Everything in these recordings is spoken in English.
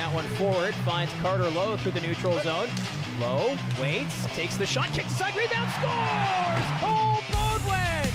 that one forward, finds Carter Lowe through the neutral zone. Lowe waits, takes the shot, kicks aside, rebound, scores! Cole Bodwin!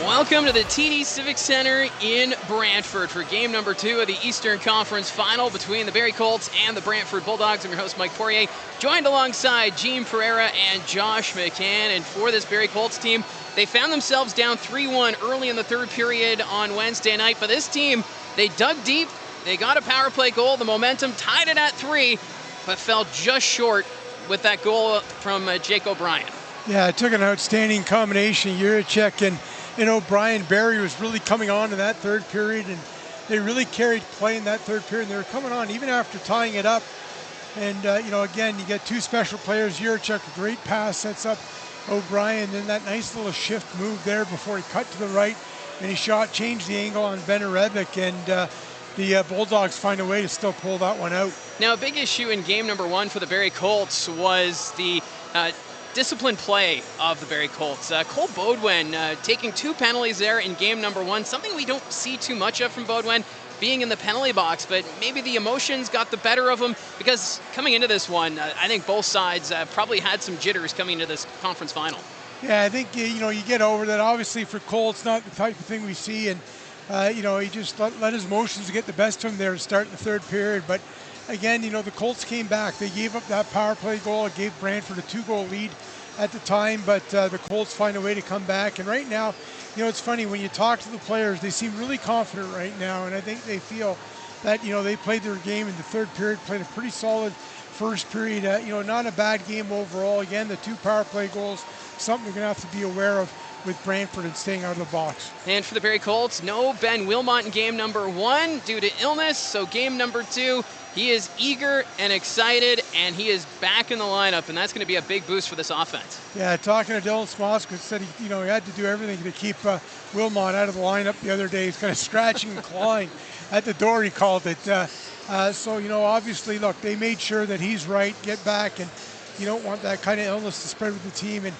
Welcome to the TD Civic Center in Brantford for game number 2 of the Eastern Conference Final between the Barrie Colts and the Brantford Bulldogs. I'm your host, Mike Poirier, joined alongside Gene Pereira and Josh McCann. And for this Barrie Colts team, they found themselves down 3-1 early in the third period on Wednesday night. But this team, they dug deep, they got a power play goal, the momentum tied it at 3, but fell just short with that goal from Jake O'Brien. Yeah, it took an outstanding combination. Juracek and O'Brien. Barrie was really coming on in that third period, and they really carried play in that third period. And they were coming on even after tying it up. And, again, you get two special players. Juracek, a great pass, sets up O'Brien. Then that nice little shift move there before he cut to the right. And he changed the angle on Benarevic. And the Bulldogs find a way to still pull that one out. Now, a big issue in game number 1 for the Barrie Colts was the disciplined play of the Barrie Colts. Cole Bodwin taking 2 penalties there in game number 1, something we don't see too much of from Bodwin being in the penalty box, but maybe the emotions got the better of him, because coming into this one, I think both sides probably had some jitters coming into this conference final. Yeah, I think, you get over that. Obviously for Cole, it's not the type of thing we see, and, he just let his emotions get the best of him there to start the third period. But again, the Colts came back. They gave up that power play goal. It gave Brantford a 2-goal lead at the time, but the Colts find a way to come back. And right now, it's funny, when you talk to the players, they seem really confident right now, and I think they feel that, they played their game in the third period, played a pretty solid first period, not a bad game overall. Again, the 2 power play goals, something they're going to have to be aware of with Brantford and staying out of the box. And for the Barrie Colts, no Ben Wilmot in game number 1 due to illness, so game number 2, he is eager and excited, and he is back in the lineup, and that's going to be a big boost for this offense. Yeah, talking to Dylan Smoskowitz, said he had to do everything to keep Wilmot out of the lineup the other day. He's kind of scratching and clawing at the door, he called it. So, obviously, look, they made sure that he's right, get back, and you don't want that kind of illness to spread with the team. And,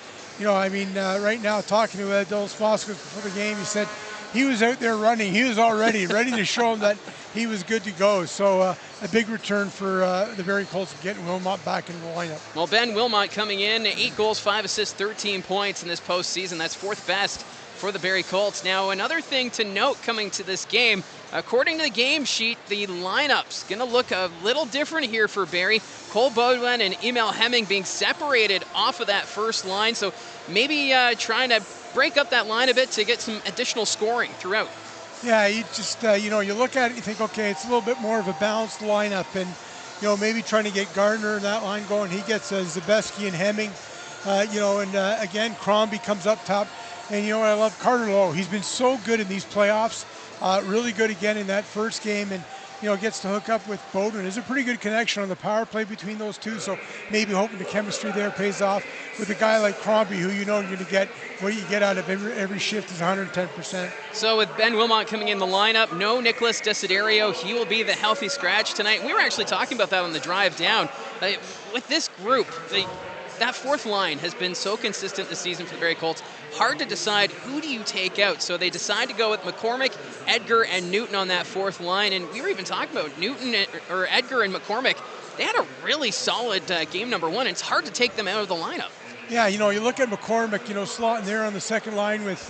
right now, talking to Dylan Smoskowitz before the game, he said he was out there running. He was already ready to show him that he was good to go. So a big return for the Barrie Colts getting Wilmot back in the lineup. Well, Ben Wilmot coming in, 8 goals, 5 assists, 13 points in this postseason. That's 4th best for the Barrie Colts. Now, another thing to note coming to this game, according to the game sheet, the lineup's going to look a little different here for Barrie. Cole Bodwin and Emil Hemming being separated off of that first line, so maybe trying to break up that line a bit to get some additional scoring throughout. Yeah, you just, you look at it, you think, okay, it's a little bit more of a balanced lineup, and, maybe trying to get Gardner in that line going. He gets Zabeski and Hemming, again, Crombie comes up top. And, I love Carter Lowe. He's been so good in these playoffs, really good again in that first game, and, gets to hook up with Bodwin. There's a pretty good connection on the power play between those two, so maybe hoping the chemistry there pays off with a guy like Crombie, who you're going to get, what you get out of every shift is 110%. So with Ben Wilmot coming in the lineup, no Nicholas Desiderio. He will be the healthy scratch tonight. We were actually talking about that on the drive down. With this group, that 4th line has been so consistent this season for the Barrie Colts. Hard to decide who do you take out. So they decide to go with McCormick, Edgar, and Newton on that 4th line. And we were even talking about Edgar and McCormick. They had a really solid game number 1. It's hard to take them out of the lineup. Yeah, you look at McCormick, slotting there on the second line with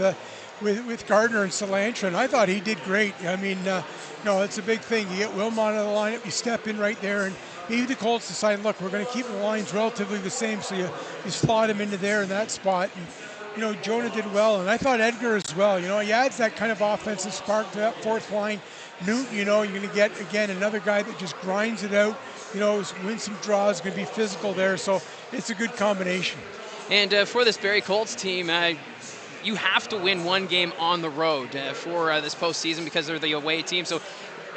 Gardner and Cilantra, and I thought he did great. I mean, it's a big thing. You get Wilmot out of the lineup, you step in right there, and maybe the Colts decide, look, we're going to keep the lines relatively the same, so you slot him into there in that spot. And, Jonah did well, and I thought Edgar as well. He adds that kind of offensive spark to that 4th line. Newton, you're going to get, again, another guy that just grinds it out, win some draws, going to be physical there, so it's a good combination. And for this Barrie Colts team, you have to win 1 game on the road for this postseason because they're the away team. So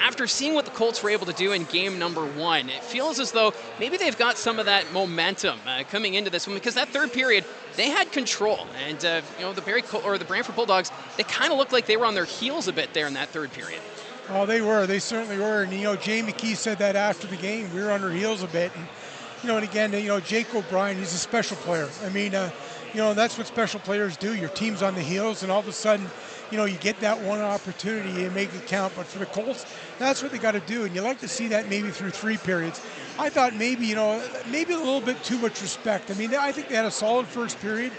after seeing what the Colts were able to do in game number 1, it feels as though maybe they've got some of that momentum coming into this one, because that third period, they had control. And, the Brantford Bulldogs, they kind of looked like they were on their heels a bit there in that third period. Oh, they were. They certainly were. And, Jay McKee said that after the game. We were on our heels a bit. And, and again, Jake O'Brien, he's a special player. I mean, that's what special players do. Your team's on the heels, and all of a sudden, you get that one opportunity and make it count. But for the Colts, that's what they got to do, and you like to see that maybe through 3 periods. I thought maybe a little bit too much respect. I mean, I think they had a solid first period,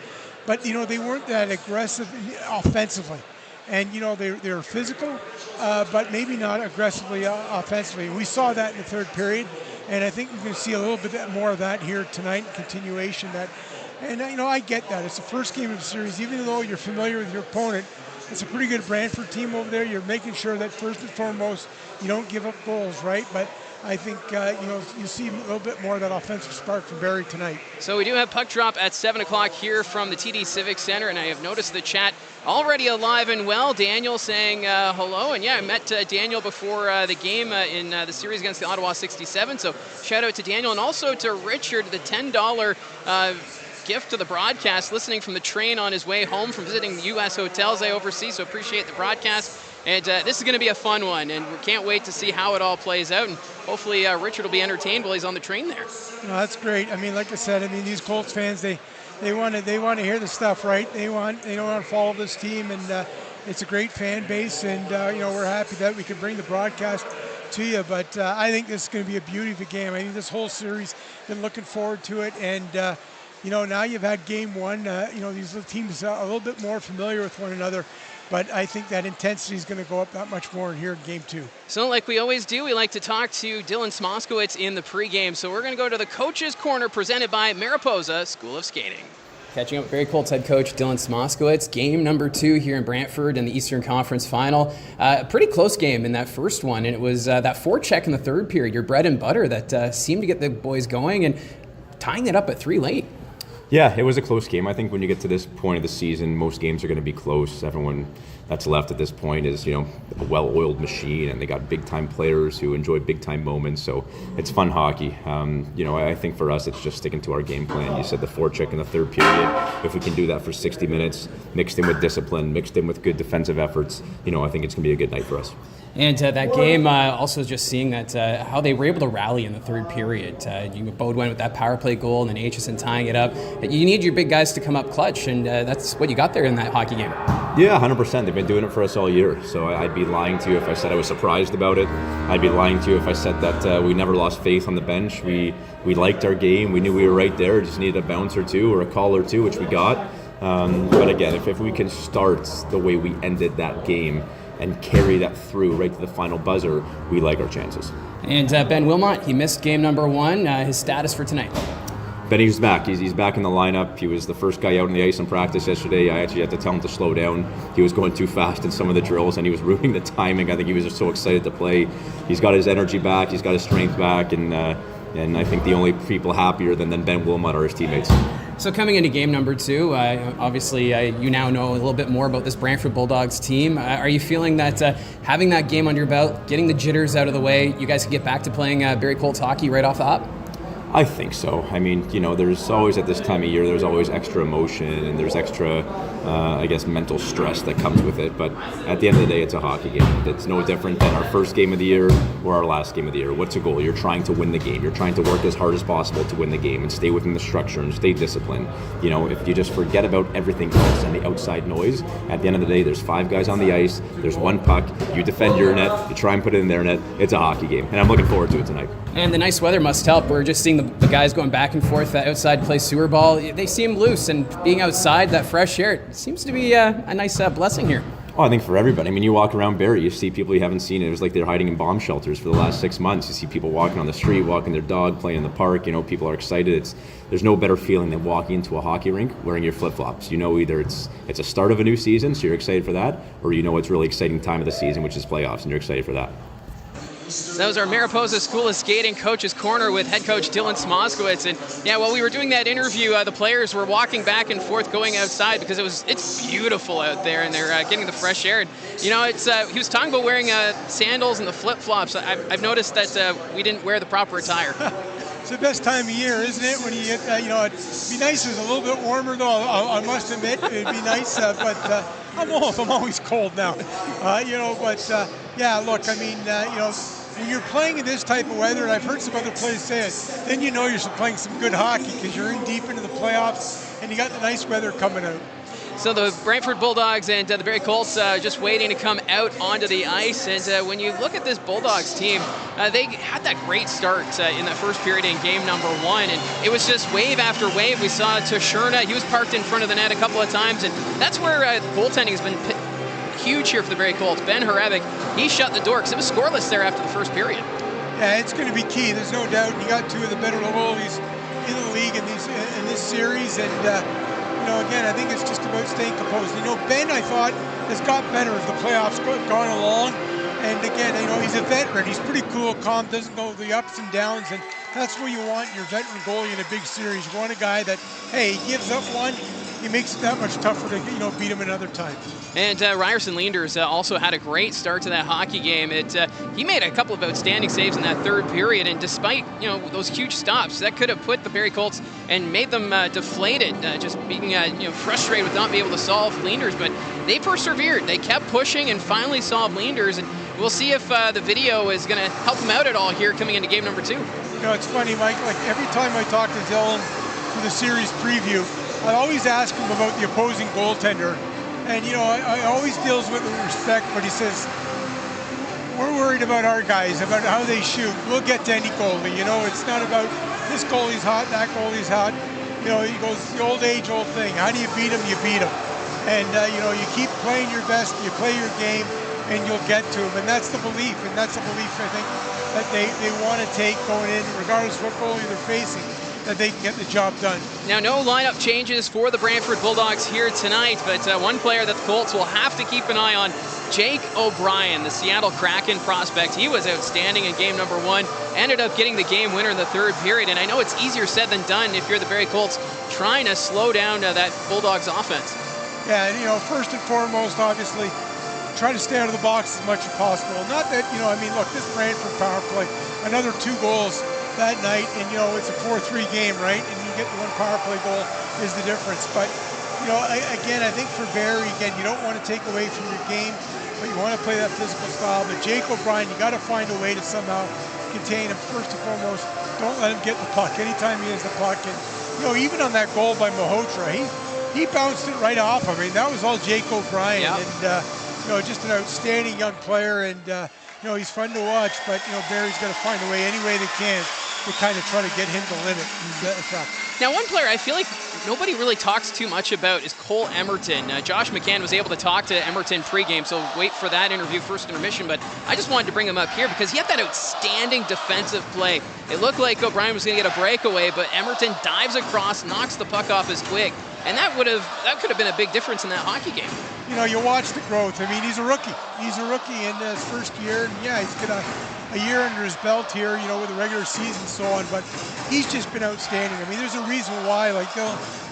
but they weren't that aggressive offensively. And they were physical, but maybe not aggressively offensively. We saw that in the third period, and I think we're going to see a little bit more of that here tonight in continuation. And I get that. It's the first game of the series. Even though you're familiar with your opponent, it's a pretty good Brantford team over there. You're making sure that first and foremost you don't give up goals, right? But I think you see a little bit more of that offensive spark from Barrie tonight. So we do have puck drop at 7 o'clock here from the TD Civic Center, and I have noticed the chat already alive and well. Daniel saying hello, and yeah, I met Daniel before the game in the series against the Ottawa 67, so shout out to Daniel, and also to Richard, the $10 gift to the broadcast, listening from the train on his way home from visiting the U.S. hotels I oversee, so appreciate the broadcast. And this is going to be a fun one, and we can't wait to see how it all plays out, and hopefully Richard will be entertained while he's on the train there. No, that's great. I mean, like I said, these Colts fans, they want to hear the stuff, right? They want to follow this team, and it's a great fan base, and we're happy that we can bring the broadcast to you. But I think this is going to be a beauty of a game. I think this whole series, been looking forward to it, and now you've had game one. These teams are a little bit more familiar with one another. But I think that intensity is going to go up that much more here in game 2. So like we always do, we like to talk to Dylan Smoskowitz in the pregame. So we're going to go to the Coach's Corner presented by Mariposa School of Skating. Catching up with Barrie Colts head coach Dylan Smoskowitz. Game number 2 here in Brantford in the Eastern Conference Final. A pretty close game in that first one, and it was that forecheck in the third period, your bread and butter, that seemed to get the boys going and tying it up at 3 late. Yeah, it was a close game. I think when you get to this point of the season, most games are going to be close. Everyone that's left at this point is, a well-oiled machine, and they got big-time players who enjoy big-time moments. So it's fun hockey. I think for us, it's just sticking to our game plan. You said the forecheck in the third period. If we can do that for 60 minutes, mixed in with discipline, mixed in with good defensive efforts, I think it's going to be a good night for us. And that game, also just seeing that how they were able to rally in the third period. Bode went with that power play goal, and then Aitchison tying it up. You need your big guys to come up clutch, and that's what you got there in that hockey game. Yeah, 100%. They've been doing it for us all year. So I'd be lying to you if I said I was surprised about it. I'd be lying to you if I said that we never lost faith on the bench. We liked our game. We knew we were right there. Just needed a bounce or two or a call or two, which we got. But again, if we can start the way we ended that game and carry that through right to the final buzzer, we like our chances. And Ben Wilmot, he missed game number 1. His status for tonight? Benny's back. He's back in the lineup. He was the first guy out in the ice in practice yesterday. I actually had to tell him to slow down. He was going too fast in some of the drills, and he was ruining the timing. I think he was just so excited to play. He's got his energy back. He's got his strength back, and I think the only people happier than Ben Wilmot are his teammates. So coming into game number 2, obviously you now know a little bit more about this Brantford Bulldogs team. Are you feeling that having that game under your belt, getting the jitters out of the way, you guys can get back to playing Barrie Colts hockey right off the hop? I think so. I mean, there's always at this time of year, there's always extra emotion and there's extra, mental stress that comes with it. But at the end of the day, it's a hockey game. It's no different than our first game of the year or our last game of the year. What's the goal? You're trying to win the game. You're trying to work as hard as possible to win the game and stay within the structure and stay disciplined. If you just forget about everything else and the outside noise, at the end of the day, there's 5 guys on the ice. There's 1 puck. You defend your net. You try and put it in their net. It's a hockey game. And I'm looking forward to it tonight. And the nice weather must help. We're just seeing the guys going back and forth outside play sewer ball. They seem loose, and being outside, that fresh air, it seems to be a nice blessing here. Oh, I think for everybody. I mean, you walk around Barrie, you see people you haven't seen. It was like they're hiding in bomb shelters for the last 6 months. You see people walking on the street, walking their dog, playing in the park. People are excited. There's no better feeling than walking into a hockey rink wearing your flip-flops. Either it's a start of a new season, so you're excited for that, or it's really exciting time of the season, which is playoffs, and you're excited for that. So that was our Mariposa School of Skating Coach's Corner with head coach Dylan Smoskowitz. And yeah, while we were doing that interview, the players were walking back and forth going outside because it's beautiful out there, and they're getting the fresh air. And, he was talking about wearing sandals and the flip-flops. I've noticed that we didn't wear the proper attire. It's the best time of year, isn't it? When you get, it'd be nice if it was a little bit warmer, though. I must admit, it'd be nice, but I'm always cold now. Yeah, look, when you're playing in this type of weather, and I've heard some other players say it, then you're playing some good hockey because you're in deep into the playoffs. and you got the nice weather coming out. So the Brantford Bulldogs and the Barrie Colts just waiting to come out onto the ice. And when you look at this Bulldogs team, they had that great start in that first period in game number 1. And it was just wave after wave. We saw Tashurna. He was parked in front of the net a couple of times. And that's where goaltending has been huge here for the Barrie Colts. Ben Hrebeck, he shut the door because it was scoreless there after the first period. Yeah, it's going to be key. There's no doubt. You got two of the better goalies in the league in this series. And again, I think it's just about staying composed. Ben, I thought, has got better as the playoffs gone along. And again, he's a veteran. He's pretty cool, calm, doesn't go the ups and downs. And that's what you want your veteran goalie in a big series. You want a guy that, hey, he gives up one, he makes it that much tougher to beat him another time. And Ryerson Leanders also had a great start to that hockey game. He made a couple of outstanding saves in that third period, and despite those huge stops, that could have put the Barrie Colts and made them deflated, just being frustrated with not being able to solve Leanders. But they persevered. They kept pushing and finally solved Leanders. And we'll see if the video is going to help them out at all here coming into game number 2. It's funny, Mike. Like every time I talk to Dylan for the series preview, I always ask him about the opposing goaltender. And, I always deals with respect, but he says, we're worried about our guys, about how they shoot. We'll get to any goalie. It's not about this goalie's hot, that goalie's hot. He goes, the old age-old thing. How do you beat him? You beat him. And, you keep playing your best, you play your game, and you'll get to him. And that's the belief. And that's the belief, I think, that they want to take going in, regardless of what goalie they're facing, that they can get the job done. Now, no lineup changes for the Brantford Bulldogs here tonight, but one player that the Colts will have to keep an eye on, Jake O'Brien, the Seattle Kraken prospect. He was outstanding in game number 1, ended up getting the game winner in the third period, and I know it's easier said than done if you're the Barrie Colts trying to slow down that Bulldogs offense. Yeah, and first and foremost, obviously, try to stay out of the box as much as possible. Not that, look, this Brantford power play, another 2 goals that night, and it's a 4-3 game, right? And you get the 1 power play goal is the difference. But again, I think for Barrie, again, you don't want to take away from your game, but you want to play that physical style. But Jake O'Brien, you got to find a way to somehow contain him. First and foremost, don't let him get the puck. Anytime he has the puck, and even on that goal by Mahotra, he bounced it right off. I mean, that was all Jake O'Brien, yep. And just an outstanding young player, and he's fun to watch. But Barrie's got to find a way, any way they can, to kind of try to get him to limit his effect. Now, one player I feel like nobody really talks too much about is Cole Emerton. Josh McCann was able to talk to Emerton pregame, so wait for that interview, first intermission. But I just wanted to bring him up here because he had that outstanding defensive play. It looked like O'Brien was going to get a breakaway, but Emerton dives across, knocks the puck off his twig, and that could have been a big difference in that hockey game. You watch the growth. I mean, he's a rookie. He's a rookie in his first year, and yeah, he's got a year under his belt here, with the regular season and so on, but he's just been outstanding. I mean, there's a reason why,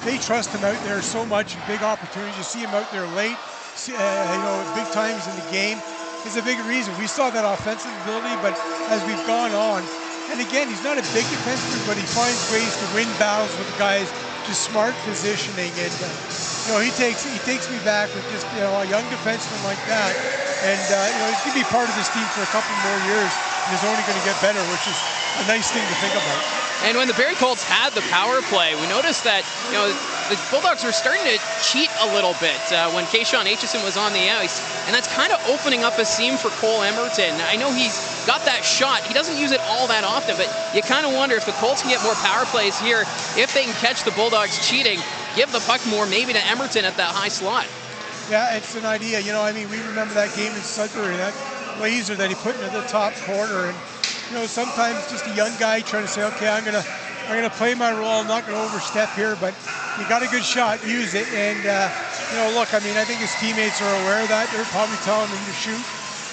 they trust him out there so much in big opportunities. You see him out there late, big times in the game. It's a big reason. We saw that offensive ability, but as we've gone on, and again, he's not a big defenseman, but he finds ways to win battles with the guys, just smart positioning, and he takes me back with just a young defenseman like that, and he's going to be part of this team for a couple more years, and is only going to get better, which is a nice thing to think about. And when the Barrie Colts had the power play, we noticed that the Bulldogs were starting to cheat a little bit when Kayshawn Aitchison was on the ice, and that's kind of opening up a seam for Cole Emerton. I know he's got that shot. He doesn't use it all that often, but you kind of wonder if the Colts can get more power plays here, if they can catch the Bulldogs cheating, give the puck more maybe to Emerton at that high slot. Yeah, it's an idea. We remember that game in Sudbury, that laser that he put into the top corner, and sometimes just a young guy trying to say, okay, I'm gonna play my role. I'm not gonna overstep here, but you got a good shot, use it. And look, I think his teammates are aware of that. They're probably telling him to shoot,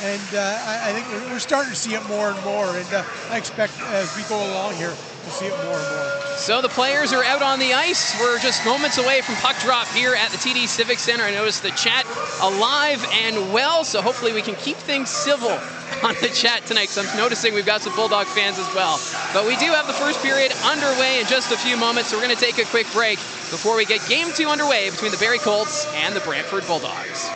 and I think we're starting to see it more and more. And I expect as we go along here, we'll see it more and more. So the players are out on the ice. We're just moments away from puck drop here at the TD Civic Center. I noticed the chat alive and well, so hopefully we can keep things civil on the chat tonight, because I'm noticing we've got some Bulldog fans as well. But we do have the first period underway in just a few moments, so we're going to take a quick break before we get game 2 underway between the Barrie Colts and the Brantford Bulldogs.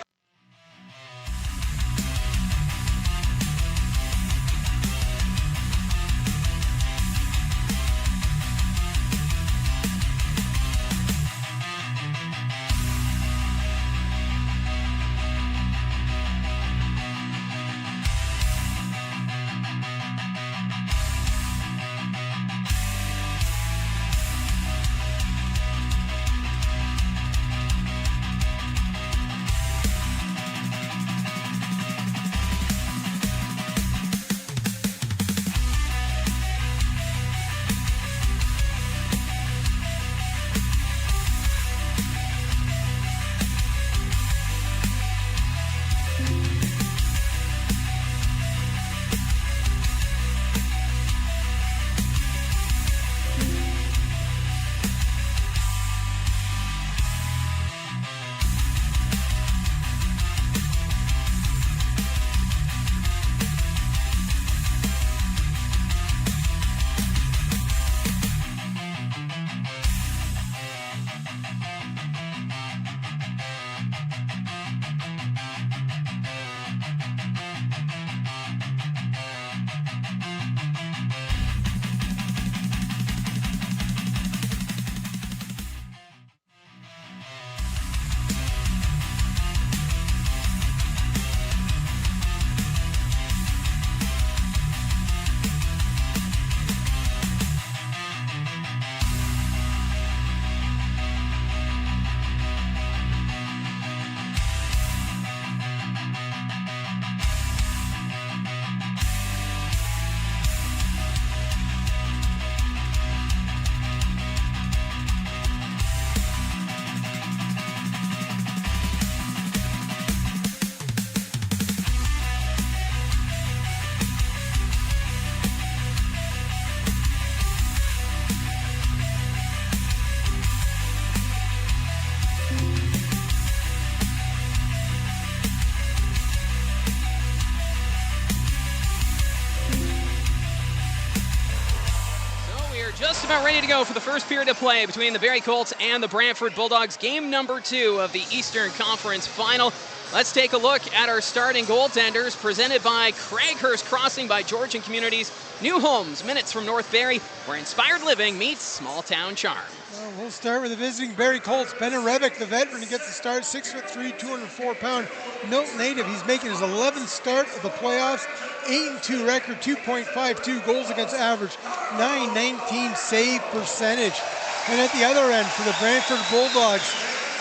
Just about ready to go for the first period of play between the Barrie Colts and the Brantford Bulldogs. Game number 2 of the Eastern Conference Final. Let's take a look at our starting goaltenders, presented by Craighurst Crossing by Georgian Communities. New homes, minutes from North Barrie, where inspired living meets small town charm. Well, we'll start with the visiting Barrie Colts. Ben Rebick, the veteran, gets the start. 6'3", 204-pound Milton native. He's making his 11th start of the playoffs. 8-2 record, 2.52 goals against average, 919 save percentage. And at the other end for the Brantford Bulldogs,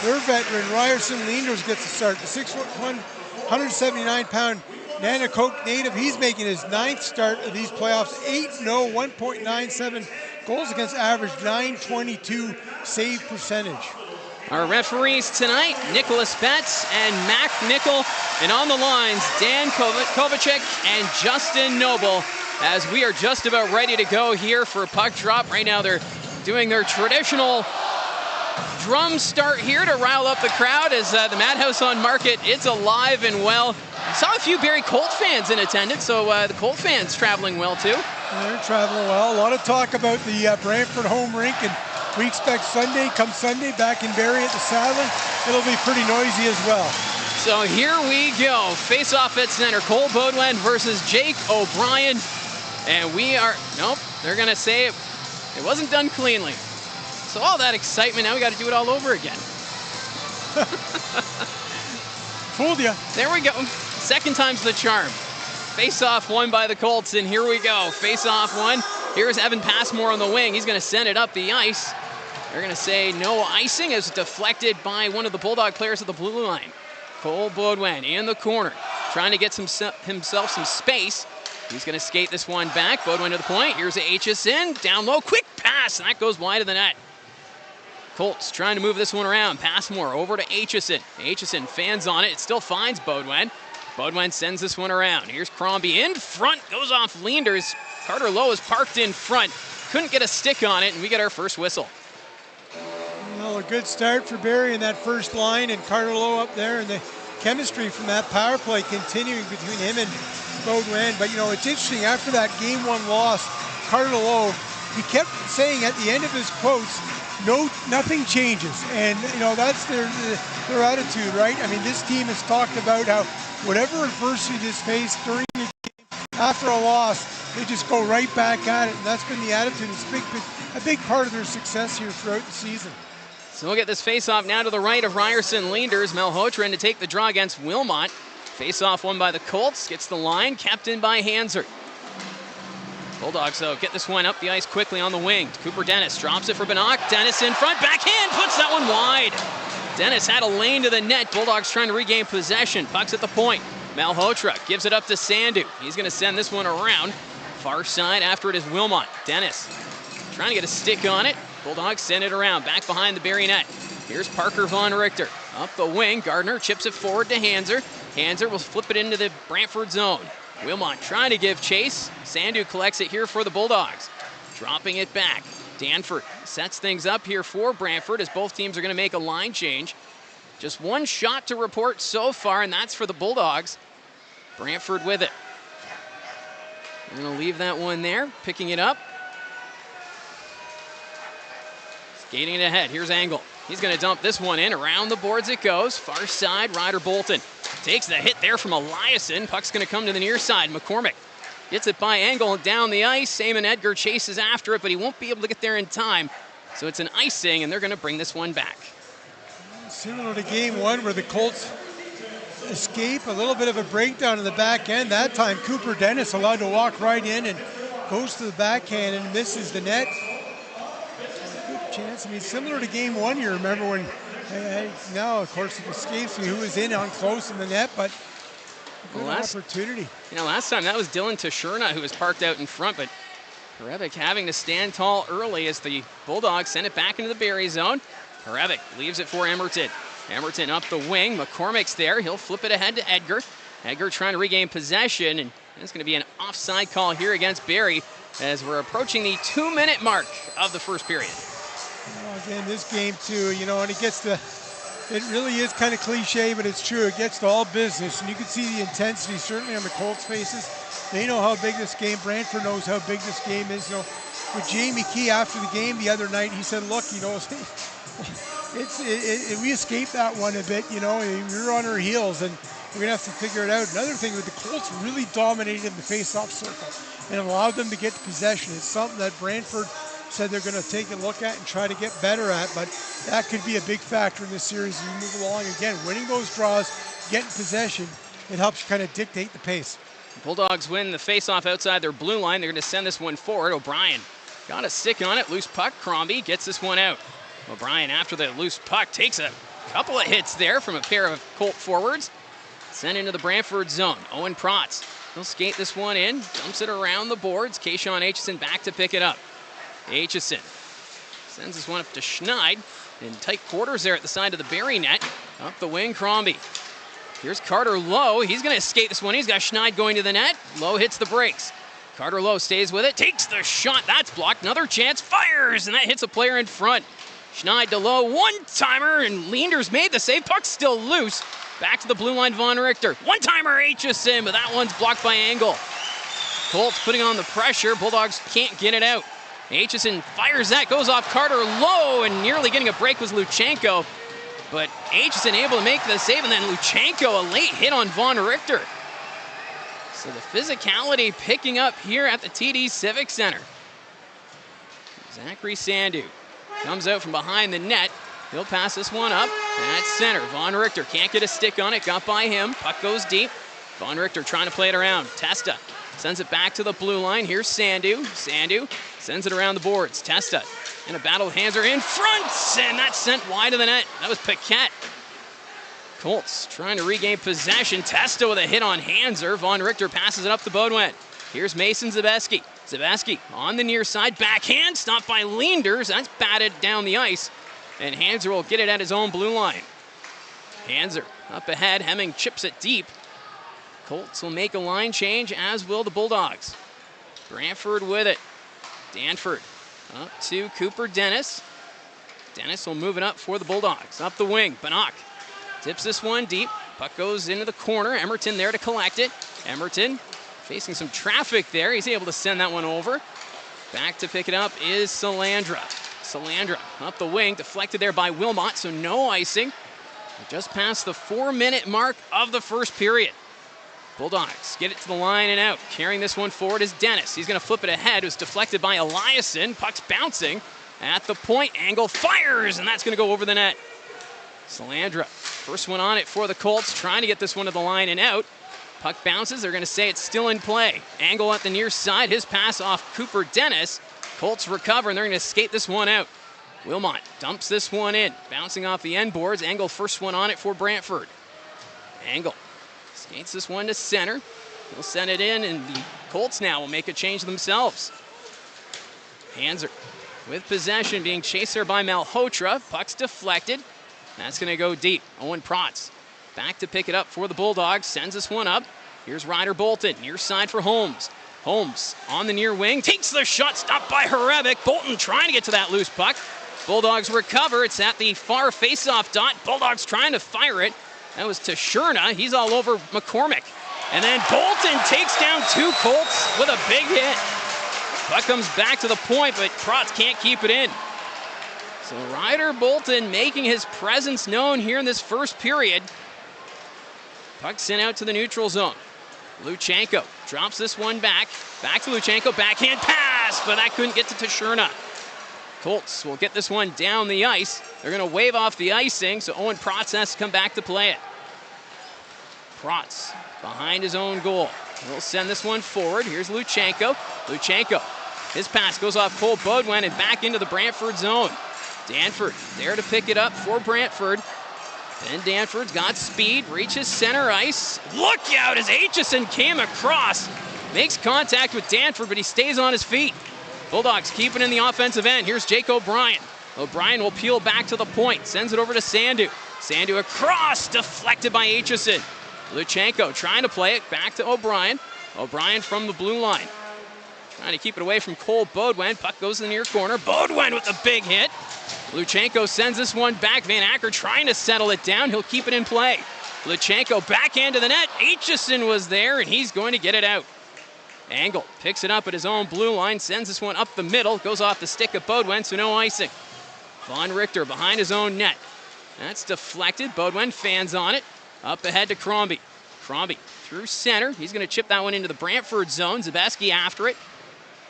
their veteran Ryerson Leanders gets the start. The 6'1", 179-pound Nanakoke native. He's making his 9th start of these playoffs. 8-0, 1.97 goals against average, 922 save percentage. Our referees tonight, Nicholas Betts and Mac Mickle. And on the lines, Dan Kovacic and Justin Noble, as we are just about ready to go here for puck drop. Right now they're doing their traditional drum start here to rile up the crowd as the Madhouse on Market, it's alive and well. I saw a few Barrie Colt fans in attendance, so the Colt fans traveling well too. They're traveling well. A lot of talk about the Brantford home rink, and we expect come Sunday, back in Barrie at the Saddler, it'll be pretty noisy as well. So here we go. Face off at center. Cole Baudouin versus Jake O'Brien. And we are, nope, they're going to say it wasn't done cleanly. So all that excitement, now we got to do it all over again. Fooled ya. There we go. Second time's the charm. Face off won by the Colts, and here we go. Face off one. Here's Evan Passmore on the wing. He's going to send it up the ice. They're going to say no icing as deflected by one of the Bulldog players at the blue line. Cole Baudouin in the corner, trying to get himself some space. He's going to skate this one back. Baudouin to the point. Here's Aitchison. Down low. Quick pass. And that goes wide of the net. Colts trying to move this one around. Passmore over to Aitchison. Aitchison fans on it. It still finds Baudouin. Baudouin sends this one around. Here's Crombie in front. Goes off Leanders. Carter Lowe is parked in front. Couldn't get a stick on it, and we get our first whistle. Well, a good start for Barrie in that first line, and Carter Lowe up there, and the chemistry from that power play continuing between him and Baudouin. But, you know, it's interesting, after that Game 1 loss, Carter Lowe, he kept saying at the end of his quotes, nothing changes. And, you know, that's their attitude, right? I mean, this team has talked about how whatever adversity this faced during the game, after a loss, they just go right back at it. And that's been the attitude. It's a big part of their success here throughout the season. So we'll get this face-off now to the right of Ryerson Leanders. Malhotra to take the draw against Wilmot. Face-off won by the Colts. Gets the line, kept in by Hansard. Bulldogs, though, get this one up the ice quickly on the wing. Cooper Dennis drops it for Bannock. Dennis in front, backhand, puts that one wide. Dennis had a lane to the net. Bulldogs trying to regain possession. Puck's at the point. Malhotra gives it up to Sandu. He's going to send this one around. Far side after it is Wilmot. Dennis trying to get a stick on it. Bulldogs send it around, back behind the Barrie net. Here's Parker Von Richter. Up the wing, Gardner chips it forward to Hanser. Hanser will flip it into the Brantford zone. Wilmot trying to give chase. Sandu collects it here for the Bulldogs. Dropping it back. Danford sets things up here for Brantford as both teams are going to make a line change. Just one shot to report so far, and that's for the Bulldogs. Brantford with it. We're going to leave that one there, picking it up. Skating it ahead. Here's Angle. He's going to dump this one in. Around the boards it goes. Far side, Ryder Bolton takes the hit there from Eliasson. Puck's going to come to the near side. McCormick gets it by Angle down the ice. Eamon Edgar chases after it, but he won't be able to get there in time. So it's an icing, and they're going to bring this one back. Similar to Game 1 where the Colts escape, a little bit of a breakdown in the back end. That time Cooper Dennis allowed to walk right in and goes to the backhand and misses the net. Good chance. I mean, similar to Game 1, you remember when, now of course it escapes me who was in on close in the net, but good opportunity. You know, last time that was Dylan Tashurna who was parked out in front, but Rebick having to stand tall early as the Bulldogs send it back into the Barrie zone. Rebick leaves it for Emerton. Emerton up the wing. McCormick's there. He'll flip it ahead to Edgar. Edgar trying to regain possession, and it's going to be an offside call here against Barrie as we're approaching the 2-minute mark of the first period. Well, again, this game too, you know, and it gets the It really is kind of cliche, but it's true. It gets to all business, and you can see the intensity certainly on the Colts' faces. They know how big this game, Brantford knows how big this game is. You know, with Jamie Key after the game the other night, he said, look, you know, we escaped that one a bit, you know, we were on our heels, and we're going to have to figure it out. Another thing with the Colts really dominated in the face-off circle and allowed them to get to possession. It's something that Brantford said they're going to take a look at and try to get better at, but that could be a big factor in this series as you move along. Again, winning those draws, getting possession, it helps you kind of dictate the pace. Bulldogs win the face-off outside their blue line. They're going to send this one forward. O'Brien got a stick on it. Loose puck. Crombie gets this one out. O'Brien, after the loose puck, takes a couple of hits there from a pair of Colt forwards. Sent into the Brantford zone. Owen Protz. He'll skate this one in. Dumps it around the boards. Kayshawn Aitchison back to pick it up. Aitchison sends this one up to Schneid. In tight quarters there at the side of the Barrie net. Up the wing, Crombie. Here's Carter Lowe. He's going to skate this one. He's got Schneid going to the net. Lowe hits the brakes. Carter Lowe stays with it. Takes the shot. That's blocked. Another chance. Fires. And that hits a player in front. Schneid to Lowe. One-timer. And Leanders made the save. Puck's still loose. Back to the blue line, Von Richter. One-timer, Aitchison. But that one's blocked by Angle. Colts putting on the pressure. Bulldogs can't get it out. Aitchison fires that. Goes off Carter Lowe. And nearly getting a break was Luchenko. But Aitchison able to make the save, and then Luchenko, a late hit on Von Richter. So the physicality picking up here at the TD Civic Center. Zachary Sandu comes out from behind the net. He'll pass this one up. That's center. Von Richter can't get a stick on it. Got by him. Puck goes deep. Von Richter trying to play it around. Testa sends it back to the blue line. Here's Sandu. Sandu sends it around the boards. Testa in a battle. Hands are in front, and that's sent wide of the net. That was Paquette. Colts trying to regain possession. Testa with a hit on Hanser. Von Richter passes it up to Baudouin. Here's Mason Zabeski. Zabeski on the near side. Backhand stopped by Leanders. That's batted down the ice. And Hanser will get it at his own blue line. Hanser up ahead. Hemming chips it deep. Colts will make a line change, as will the Bulldogs. Brantford with it. Danford up to Cooper Dennis. Dennis will move it up for the Bulldogs. Up the wing, Bannock tips this one deep. Puck goes into the corner. Emerton there to collect it. Emerton facing some traffic there. He's able to send that one over. Back to pick it up is Salandra. Salandra up the wing, deflected there by Wilmot, so no icing. Just past the 4-minute mark of the first period. Bulldogs get it to the line and out. Carrying this one forward is Dennis. He's going to flip it ahead. It was deflected by Eliasson. Puck's bouncing at the point. Angle fires, and that's going to go over the net. Salandra, first one on it for the Colts, trying to get this one to the line and out. Puck bounces. They're going to say it's still in play. Angle at the near side. His pass off Cooper Dennis. Colts recover, and they're going to skate this one out. Wilmot dumps this one in. Bouncing off the end boards. Angle first one on it for Brantford. Angle skates this one to center. He'll send it in, and the Colts now will make a change themselves. Hanser with possession, being chased there by Malhotra. Puck's deflected. That's going to go deep. Owen Protz back to pick it up for the Bulldogs. Sends this one up. Here's Ryder Bolton, near side for Holmes. Holmes on the near wing, takes the shot, stopped by Harevich. Bolton trying to get to that loose puck. Bulldogs recover. It's at the far face-off dot. Bulldogs trying to fire it. That was Tashurna. He's all over McCormick. And then Bolton takes down two Colts with a big hit. Puck comes back to the point, but Protz can't keep it in. So Ryder Bolton making his presence known here in this first period. Puck sent out to the neutral zone. Luchenko drops this one back. Back to Luchenko, backhand pass, but that couldn't get to Tashurna. Colts will get this one down the ice. They're going to wave off the icing, so Owen Protz has to come back to play it. Protz behind his own goal. He'll send this one forward. Here's Luchenko. Luchenko, his pass goes off Cole Baudouin and back into the Brantford zone. Danford there to pick it up for Brantford. Ben Danford's got speed, reaches center ice. Look out as Aitchison came across. Makes contact with Danford, but he stays on his feet. Bulldogs keep it in the offensive end. Here's Jake O'Brien. O'Brien will peel back to the point. Sends it over to Sandu. Sandu across, deflected by Aitchison. Luchenko trying to play it back to O'Brien. O'Brien from the blue line. Trying to keep it away from Cole Baudouin. Puck goes in the near corner. Baudouin with a big hit. Luchenko sends this one back. Van Acker trying to settle it down. He'll keep it in play. Luchenko backhand to the net. Aitchison was there, and he's going to get it out. Angle picks it up at his own blue line, sends this one up the middle, goes off the stick of Beaudoin, so no icing. Von Richter behind his own net. That's deflected. Beaudoin fans on it. Up ahead to Crombie. Crombie through center. He's going to chip that one into the Brantford zone. Zabeski after it.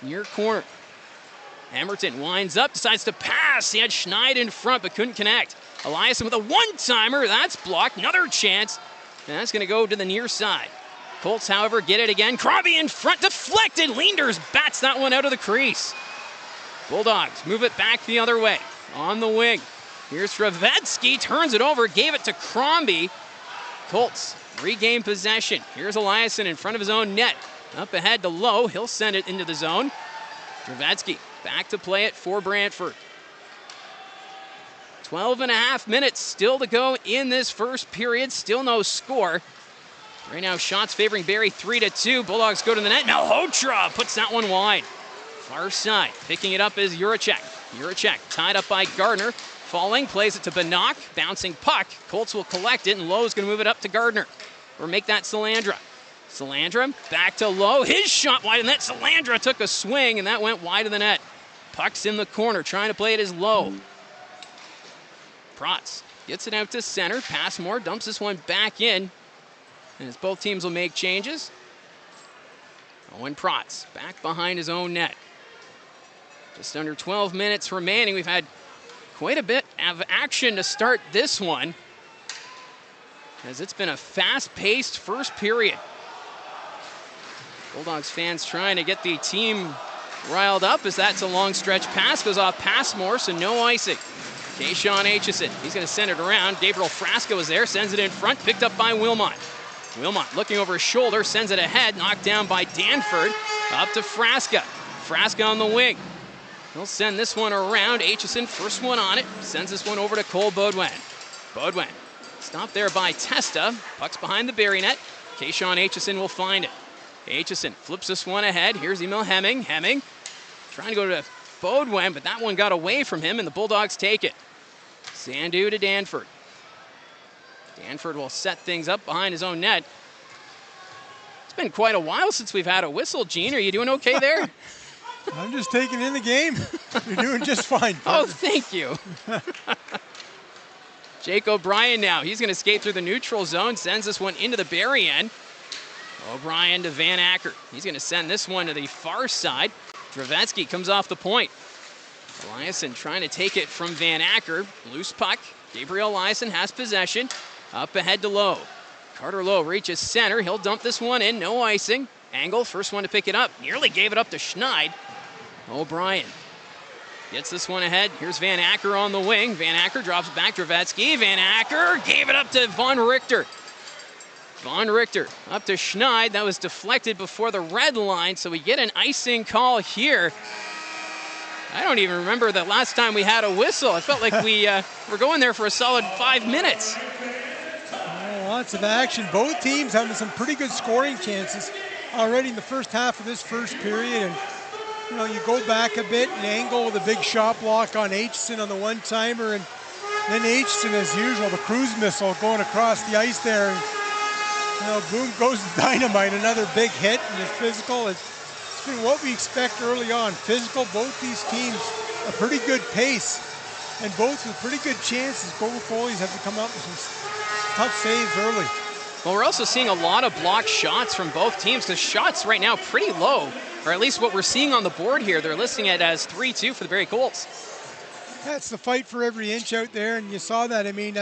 Near corner. Emerton winds up, decides to pass. He had Schneid in front, but couldn't connect. Eliasson with a one-timer. That's blocked. Another chance. And that's going to go to the near side. Colts, however, get it again. Crombie in front, deflected. Leanders bats that one out of the crease. Bulldogs move it back the other way. On the wing. Here's Trevetsky, turns it over, gave it to Crombie. Colts regain possession. Here's Eliasson in front of his own net. Up ahead to Lowe. He'll send it into the zone. Trevetsky back to play it for Brantford. 12.5 minutes still to go in this first period. Still no score. Right now, shots favoring Barrie 3-2. Bulldogs go to the net. Malhotra puts that one wide. Far side, picking it up is Juracek. Juracek tied up by Gardner. Falling, plays it to Banach. Bouncing puck. Colts will collect it, and Lowe's going to move it up to Gardner. Or make that Salandra. Salandra back to Lowe. His shot wide of the net. Salandra took a swing, and that went wide of the net. Puck's in the corner, trying to play it as Lowe. Protz gets it out to center. Passmore dumps this one back in. And as both teams will make changes. Owen Protz back behind his own net. Just under 12 minutes remaining. We've had quite a bit of action to start this one, as it's been a fast-paced first period. Bulldogs fans trying to get the team riled up as that's a long stretch pass. Goes off Passmore, so no icing. Kayshawn Aitchison, he's going to send it around. Gabriel Frasca was there, sends it in front, picked up by Wilmot. Wilmot looking over his shoulder, sends it ahead, knocked down by Danford. Up to Frasca. Frasca on the wing. He'll send this one around. Aitchison, first one on it. Sends this one over to Cole Beaudoin. Beaudoin, stopped there by Testa. Puck's behind the Barrie net. Kayshawn Aitchison will find it. Aitchison flips this one ahead. Here's Emil Hemming. Hemming trying to go to Beaudoin, but that one got away from him, and the Bulldogs take it. Sandu to Danford. Danford will set things up behind his own net. It's been quite a while since we've had a whistle, Gene. Are you doing okay there? I'm just taking in the game. You're doing just fine. Oh, thank you. Jake O'Brien now. He's going to skate through the neutral zone, sends this one into the Barrie end. O'Brien to Van Acker. He's going to send this one to the far side. Trevetsky comes off the point. Eliasson trying to take it from Van Acker. Loose puck. Gabriel Eliasson has possession. Up ahead to Lowe. Carter Lowe reaches center. He'll dump this one in. No icing. Angle, first one to pick it up. Nearly gave it up to Schneid. O'Brien gets this one ahead. Here's Van Acker on the wing. Van Acker drops back. Trevetsky. Van Acker gave it up to Von Richter. Von Richter up to Schneid. That was deflected before the red line, so we get an icing call here. I don't even remember the last time we had a whistle. I felt like we were going there for a solid 5 minutes. Lots of action. Both teams having some pretty good scoring chances already in the first half of this first period. And, you know, you go back a bit and Angle with a big shot block on Aitchison on the one-timer. And then Aitchison, as usual, the cruise missile going across the ice there. And, you know, boom goes the dynamite. Another big hit and it's physical. It's been what we expect early on. Physical, both these teams, a pretty good pace. And both with pretty good chances. Both goalies have to come up with some tough saves early. Well, we're also seeing a lot of blocked shots from both teams because shots right now pretty low, or at least what we're seeing on the board here. They're listing it as 3-2 for the Barrie Colts. That's the fight for every inch out there, and you saw that. I mean,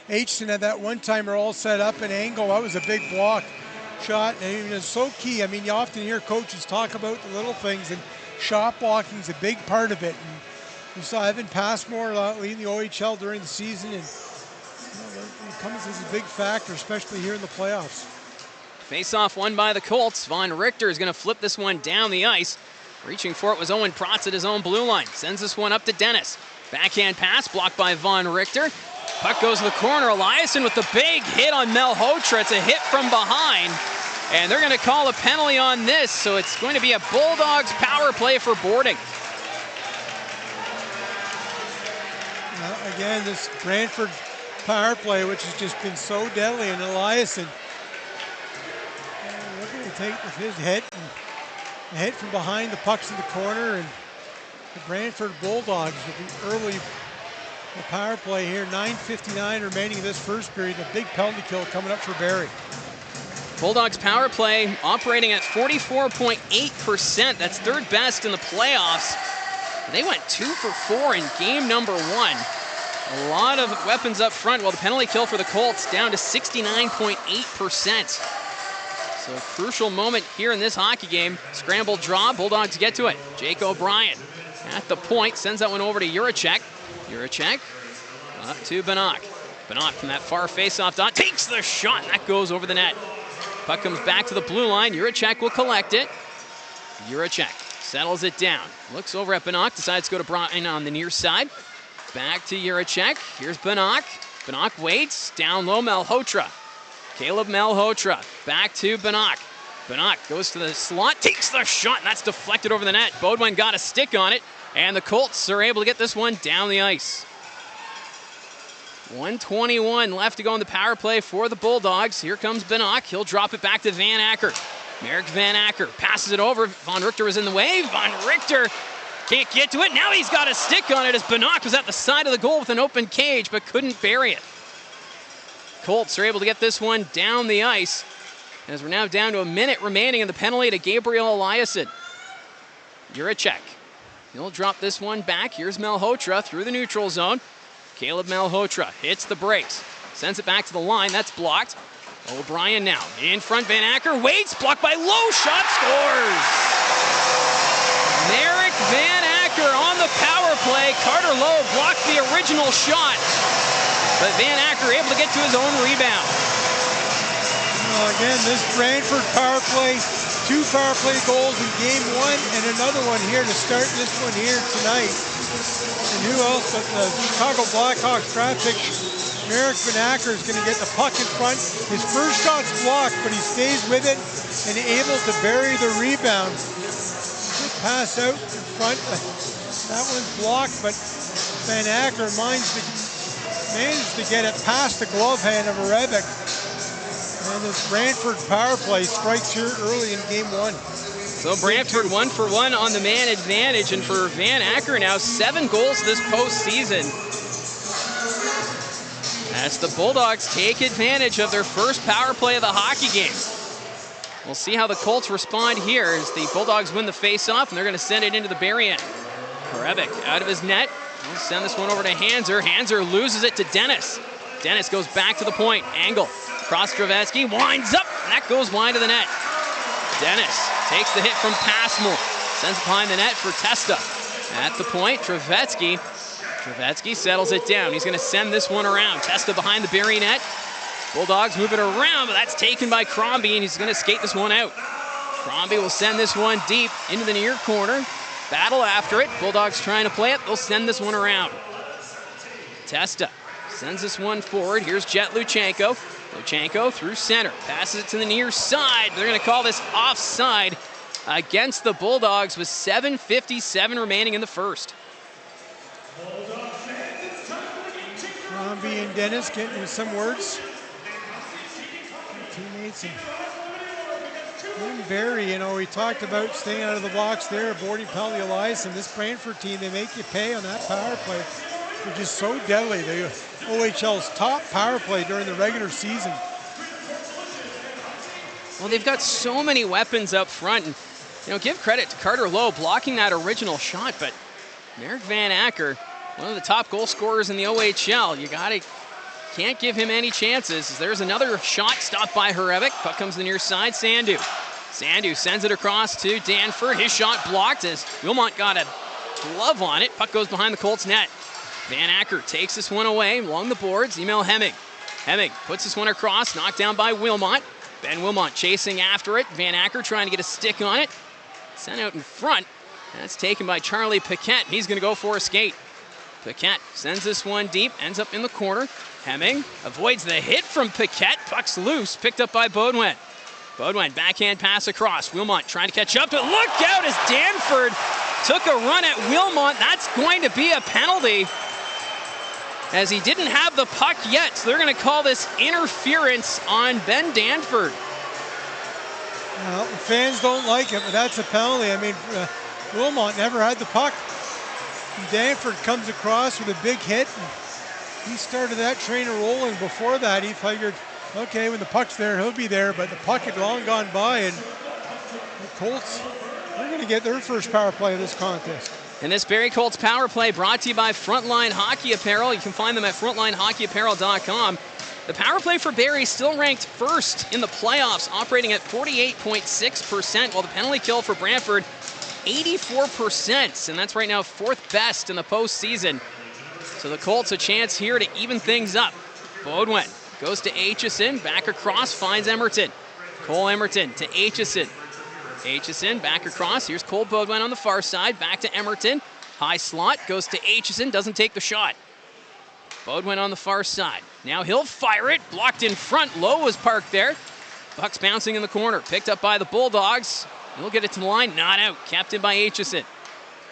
Aitchison had that one-timer all set up, and Angle, that was a big block shot. And it's so key. I mean, you often hear coaches talk about the little things, and shot blocking is a big part of it. And you saw Evan Passmore leading the OHL during the season, and it comes as a big factor, especially here in the playoffs. Face-off won by the Colts. Von Richter is going to flip this one down the ice. Reaching for it was Owen Protz at his own blue line. Sends this one up to Dennis. Backhand pass blocked by Von Richter. Puck goes to the corner. Eliasson with the big hit on Malhotra. It's a hit from behind. And they're going to call a penalty on this, so it's going to be a Bulldogs power play for boarding. Again, this Brantford power play, which has just been so deadly, and Eliason looking to take with his hit and hit from behind the pucks in the corner, and the Brantford Bulldogs with the early power play here. 9:59 remaining in this first period. A big penalty kill coming up for Barrie. Bulldogs power play operating at 44.8%. That's third best in the playoffs. They went 2 for 4 in game number 1. A lot of weapons up front, while the penalty kill for the Colts down to 69.8%. So a crucial moment here in this hockey game. Scramble draw, Bulldogs get to it. Jake O'Brien at the point, sends that one over to Juracek. Juracek up to Banach. Banach from that far face-off dot takes the shot, and that goes over the net. Puck comes back to the blue line. Juracek will collect it. Juracek settles it down. Looks over at Banach, decides to go to Brian on the near side. Back to Juracek. Here's Banach. Banach waits. Down low, Malhotra. Caleb Malhotra. Back to Banach. Banach goes to the slot, takes the shot, and that's deflected over the net. Beaudoin got a stick on it, and the Colts are able to get this one down the ice. 1:21 left to go in the power play for the Bulldogs. Here comes Banach. He'll drop it back to Van Acker. Merrick Van Acker passes it over. Von Richter was in the way. Von Richter can't get to it. Now he's got a stick on it as Banach was at the side of the goal with an open cage but couldn't bury it. Colts are able to get this one down the ice as we're now down to a minute remaining in the penalty to Gabriel Eliason. Juracek. He'll drop this one back. Here's Malhotra through the neutral zone. Caleb Malhotra hits the brakes. Sends it back to the line. That's blocked. O'Brien now in front. Van Acker waits. Blocked by Lowe. Shot scores. Merrick Van Acker on the power play. Carter Lowe blocked the original shot, but Van Acker able to get to his own rebound. Well, again, this Brantford power play, 2 power play goals in game 1 and another one here to start this one here tonight. And who else but the Chicago Blackhawks draft pick, Merrick Van Acker, is going to get the puck in front. His first shot's blocked, but he stays with it and able to bury the rebound. Good pass out in front. That one's blocked, but Van Acker managed to get it past the glove hand of Rebick. And this Brantford power play strikes here early in game 1. So Brantford 1 for 1 on the man advantage, and for Van Acker now 7 goals this postseason. As the Bulldogs take advantage of their first power play of the hockey game. We'll see how the Colts respond here as the Bulldogs win the face-off, and they're going to send it into the Barrie end. Rebick out of his net. He'll send this one over to Hanser. Hanser loses it to Dennis. Dennis goes back to the point. Angle. Cross Trevetsky. Winds up. And that goes wide of the net. Dennis takes the hit from Passmore. Sends it behind the net for Testa. At the point, Trevetsky settles it down. He's going to send this one around. Testa behind the Barrie net. Bulldogs move it around, but that's taken by Crombie, and he's going to skate this one out. Crombie will send this one deep into the near corner. Battle after it. Bulldogs trying to play it. They'll send this one around. Testa sends this one forward. Here's Jet Luchenko. Luchenko through center. Passes it to the near side. They're going to call this offside against the Bulldogs with 7:57 remaining in the first. Crombie and Dennis getting with some words. Teammates and Barrie, you know, we talked about staying out of the box there, avoiding penalty Elias, and this Brantford team, they make you pay on that power play. They're just so deadly. They're OHL's top power play during the regular season. Well, they've got so many weapons up front, and you know, give credit to Carter Lowe blocking that original shot, but Merrick Van Acker, one of the top goal scorers in the OHL, can't give him any chances. There's another shot stopped by Hrebic. Puck comes to the near side. Sandu sends it across to Danford. His shot blocked as Wilmot got a glove on it. Puck goes behind the Colts net. Van Acker takes this one away along the boards. Emil Hemming. Hemming puts this one across. Knocked down by Wilmot. Ben Wilmot chasing after it. Van Acker trying to get a stick on it. Sent out in front. That's taken by Charlie Paquette. He's going to go for a skate. Paquette sends this one deep. Ends up in the corner. Hemming avoids the hit from Paquette. Puck's loose. Picked up by Beaudoin. Beaudoin backhand pass across. Wilmot trying to catch up. But look out as Danford took a run at Wilmot. That's going to be a penalty. as he didn't have the puck yet. So they're going to call this interference on Ben Danford. Well, the fans don't like it, but that's a penalty. I mean, Wilmot never had the puck. And Danford comes across with a big hit. He started that train rolling. Before that, he figured, okay, when the puck's there, he'll be there. But the puck had long gone by, and the Colts, they're going to get their first power play of this contest. And this Barrie Colts power play brought to you by Frontline Hockey Apparel. You can find them at frontlinehockeyapparel.com. The power play for Barrie still ranked first in the playoffs, operating at 48.6%, while the penalty kill for Brantford, 84%. And that's right now fourth best in the postseason. So the Colts a chance here to even things up. Beaudoin goes to Aitchison, back across, finds Emerton. Cole Emerton to Aitchison. Aitchison back across. Here's Cole Beaudoin on the far side. Back to Emerton. High slot. Goes to Aitchison. Doesn't take the shot. Beaudoin on the far side. Now he'll fire it. Blocked in front. Lowe was parked there. Puck's bouncing in the corner. Picked up by the Bulldogs. He'll get it to the line. Not out. Kept in by Aitchison.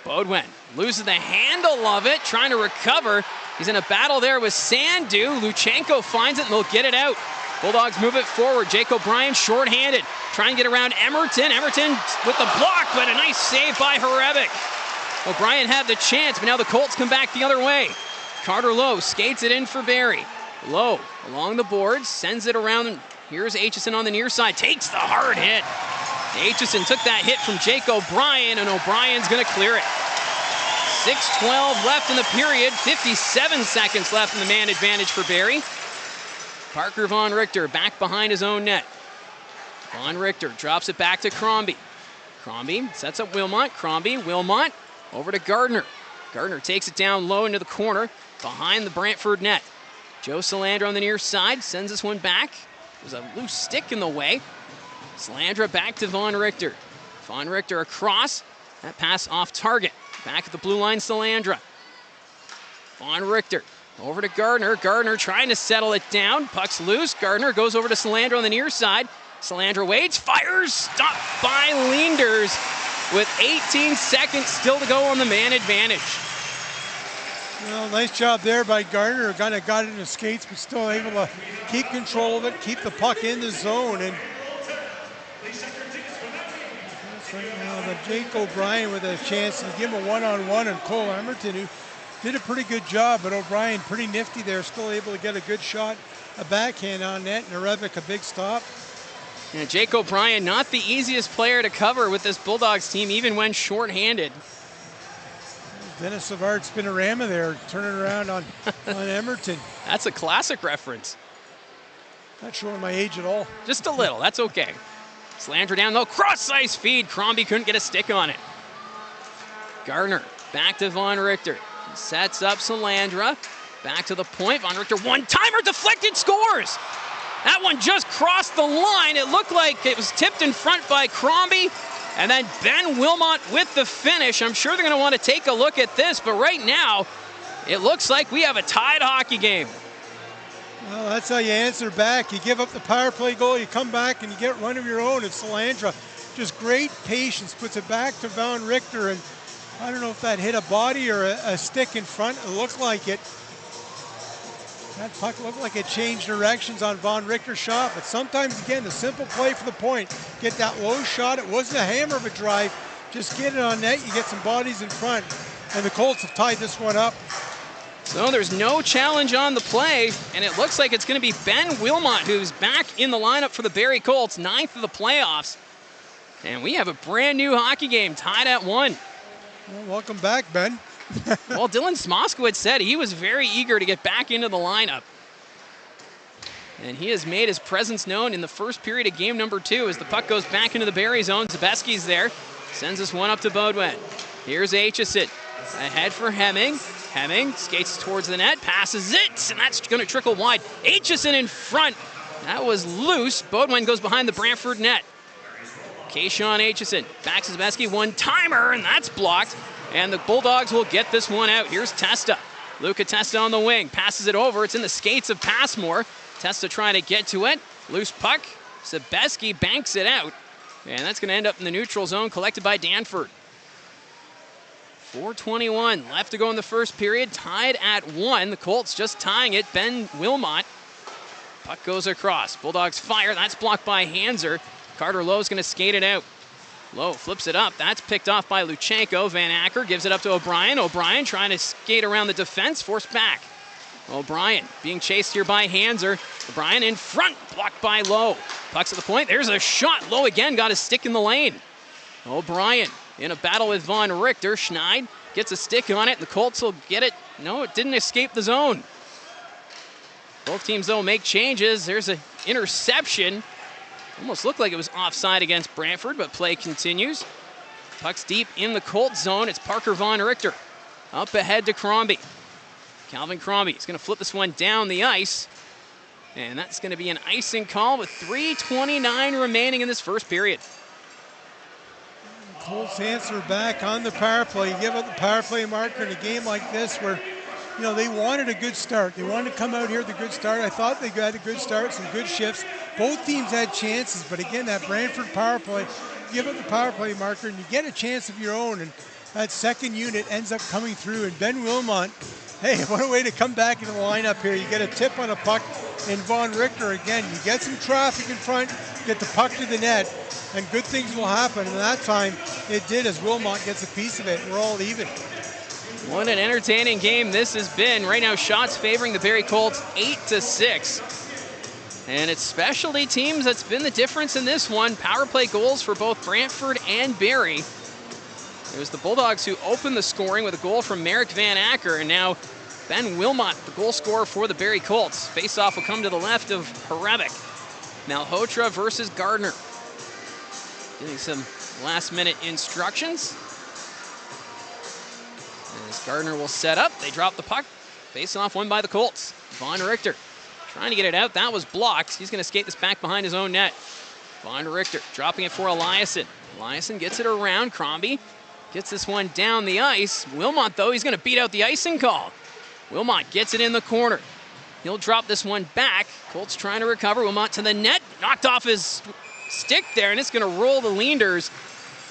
Beaudoin loses the handle of it. Trying to recover. He's in a battle there with Sandu. Luchenko finds it and they'll get it out. Bulldogs move it forward. Jake O'Brien shorthanded. Trying to get around Emerton. Emerton with the block, but a nice save by Hrebeck. O'Brien had the chance, but now the Colts come back the other way. Carter Lowe skates it in for Barrie. Lowe along the boards, sends it around. Here's Aitchison on the near side. Takes the hard hit. Aitchison took that hit from Jake O'Brien, and O'Brien's going to clear it. 6:12 left in the period. 57 seconds left in the man advantage for Barrie. Parker Von Richter back behind his own net. Von Richter drops it back to Crombie. Crombie sets up Wilmot. Crombie, Wilmot, over to Gardner. Gardner takes it down low into the corner behind the Brantford net. Joe Salandra on the near side sends this one back. There's a loose stick in the way. Salandra back to Von Richter. Von Richter across. That pass off target. Back at the blue line, Salandra. Von Richter over to Gardner. Gardner trying to settle it down. Puck's loose. Gardner goes over to Salandra on the near side. Salandra waits, fires, stopped by Leenders with 18 seconds still to go on the man advantage. Well, nice job there by Gardner. Kind of got it in his skates, but still able to keep control of it, keep the puck in the zone. And right now, the Jake O'Brien with a chance to give him a one-on-one, and Cole Emerton, who did a pretty good job, but O'Brien pretty nifty there, still able to get a good shot, a backhand on net, and Hrebeck a big stop. Yeah, Jake O'Brien, not the easiest player to cover with this Bulldogs team, even when shorthanded. Dennis Savard spinorama there, turning around on Emerton. That's a classic reference. Not showing my age at all. Just a little, that's okay. Salandra down low, cross-ice feed. Crombie couldn't get a stick on it. Gardner back to Von Richter. Sets up Salandra. Back to the point. Von Richter, one-timer, deflected, scores! That one just crossed the line. It looked like it was tipped in front by Crombie. And then Ben Wilmot with the finish. I'm sure they're going to want to take a look at this, but right now, it looks like we have a tied hockey game. Well, that's how you answer back. You give up the power play goal, you come back and you get one of your own. It's Salandra. Just great patience, puts it back to Von Richter, and I don't know if that hit a body or a stick in front. It looked like it. That puck looked like it changed directions on Von Richter's shot, but sometimes, again, the simple play for the point. Get that low shot. It wasn't a hammer of a drive. Just get it on net. You get some bodies in front, and the Colts have tied this one up. So there's no challenge on the play, and it looks like it's going to be Ben Wilmot who's back in the lineup for the Barrie Colts, 9th of the playoffs. And we have a brand new hockey game tied at 1. Well, welcome back, Ben. Well, Dylan Smoskowitz said he was very eager to get back into the lineup. And he has made his presence known in the first period of game number 2 as the puck goes back into the Barrie zone. Zabeski's there. Sends this one up to Beaudoin. Here's Aitchison. Ahead for Hemming. Hemming skates towards the net, passes it, and that's going to trickle wide. Aitchison in front. That was loose. Beaudoin goes behind the Brantford net. Kayshawn Aitchison backs Zabeski, one-timer, and that's blocked. And the Bulldogs will get this one out. Here's Testa. Luca Testa on the wing. Passes it over. It's in the skates of Passmore. Testa trying to get to it. Loose puck. Zabeski banks it out. And that's going to end up in the neutral zone, collected by Danford. 4:21 left to go in the first period. Tied at 1. The Colts just tying it. Ben Wilmot. Puck goes across. Bulldogs fire. That's blocked by Hanser. Carter Lowe's going to skate it out. Lowe flips it up. That's picked off by Luchenko. Van Acker gives it up to O'Brien. O'Brien trying to skate around the defense. Forced back. O'Brien being chased here by Hanser. O'Brien in front. Blocked by Lowe. Puck's at the point. There's a shot. Lowe again got a stick in the lane. O'Brien in a battle with Von Richter. Schneid gets a stick on it. The Colts will get it. No, it didn't escape the zone. Both teams, though, make changes. There's an interception. Almost looked like it was offside against Brantford, but play continues. Puck's deep in the Colts zone. It's Parker Von Richter. Up ahead to Crombie. Calvin Crombie is going to flip this one down the ice. And that's going to be an icing call with 3:29 remaining in this first period. Colts answer back on the power play. You give up the power play marker in a game like this where, you know, they wanted a good start. They wanted to come out here with a good start. I thought they got a good start, some good shifts. Both teams had chances, but again, that Brantford power play, give up the power play marker and you get a chance of your own, and that second unit ends up coming through. And Ben Wilmot, hey, what a way to come back into the lineup here. You get a tip on a puck, and Von Richter, again, you get some traffic in front, get the puck to the net, and good things will happen. And that time, it did, as Wilmot gets a piece of it. We're all even. What an entertaining game this has been. Right now, shots favoring the Barrie Colts 8-6. And it's specialty teams that's been the difference in this one. Power play goals for both Brantford and Barrie. It was the Bulldogs who opened the scoring with a goal from Merrick Van Acker, and now Ben Wilmot, the goal scorer for the Barrie Colts. Face-off will come to the left of Harevik. Malhotra versus Gardner. Getting some last-minute instructions. As Gardner will set up, they drop the puck. Face-off won by the Colts. Von Richter trying to get it out. That was blocked. He's going to skate this back behind his own net. Von Richter dropping it for Eliasson. Eliasson gets it around. Crombie gets this one down the ice. Wilmot, though, he's going to beat out the icing call. Wilmot gets it in the corner. He'll drop this one back. Colts trying to recover. Wilmot to the net. Knocked off his stick there, and it's going to roll the Leanders.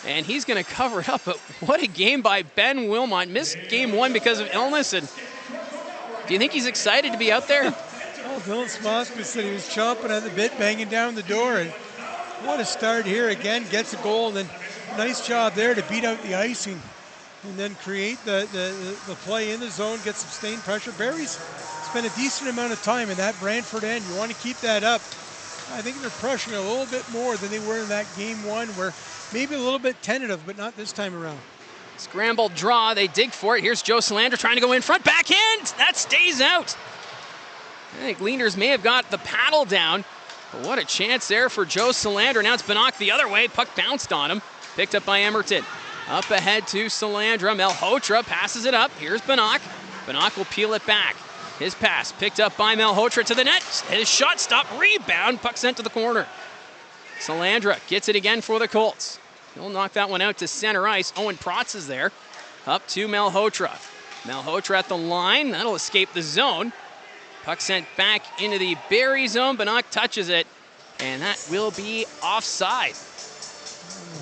And he's going to cover it up. But what a game by Ben Wilmot. Missed game one because of illness. And do you think he's excited to be out there? Oh, Dylan Smoskus said he was chomping at the bit, banging down the door. And what a start here. Again, gets a goal. And then nice job there to beat out the icing and then create the play in the zone, get some sustained pressure. Barrie's spent a decent amount of time in that Brantford end. You want to keep that up. I think they're pressuring a little bit more than they were in that game one, where maybe a little bit tentative, but not this time around. Scrambled draw. They dig for it. Here's Joe Salander trying to go in front. Backhand. That stays out. I think Leanders may have got the paddle down. But what a chance there for Joe Salander. Now it's Bannock the other way. Puck bounced on him. Picked up by Emerton. Up ahead to Salandra. Malhotra passes it up. Here's Bannock. Bannock will peel it back. His pass picked up by Malhotra to the net. His shot stop. Rebound. Puck sent to the corner. Salandra gets it again for the Colts. He'll knock that one out to center ice. Owen Protz is there. Up to Malhotra. Malhotra at the line. That'll escape the zone. Puck sent back into the Barrie zone. Bannock touches it, and that will be offside.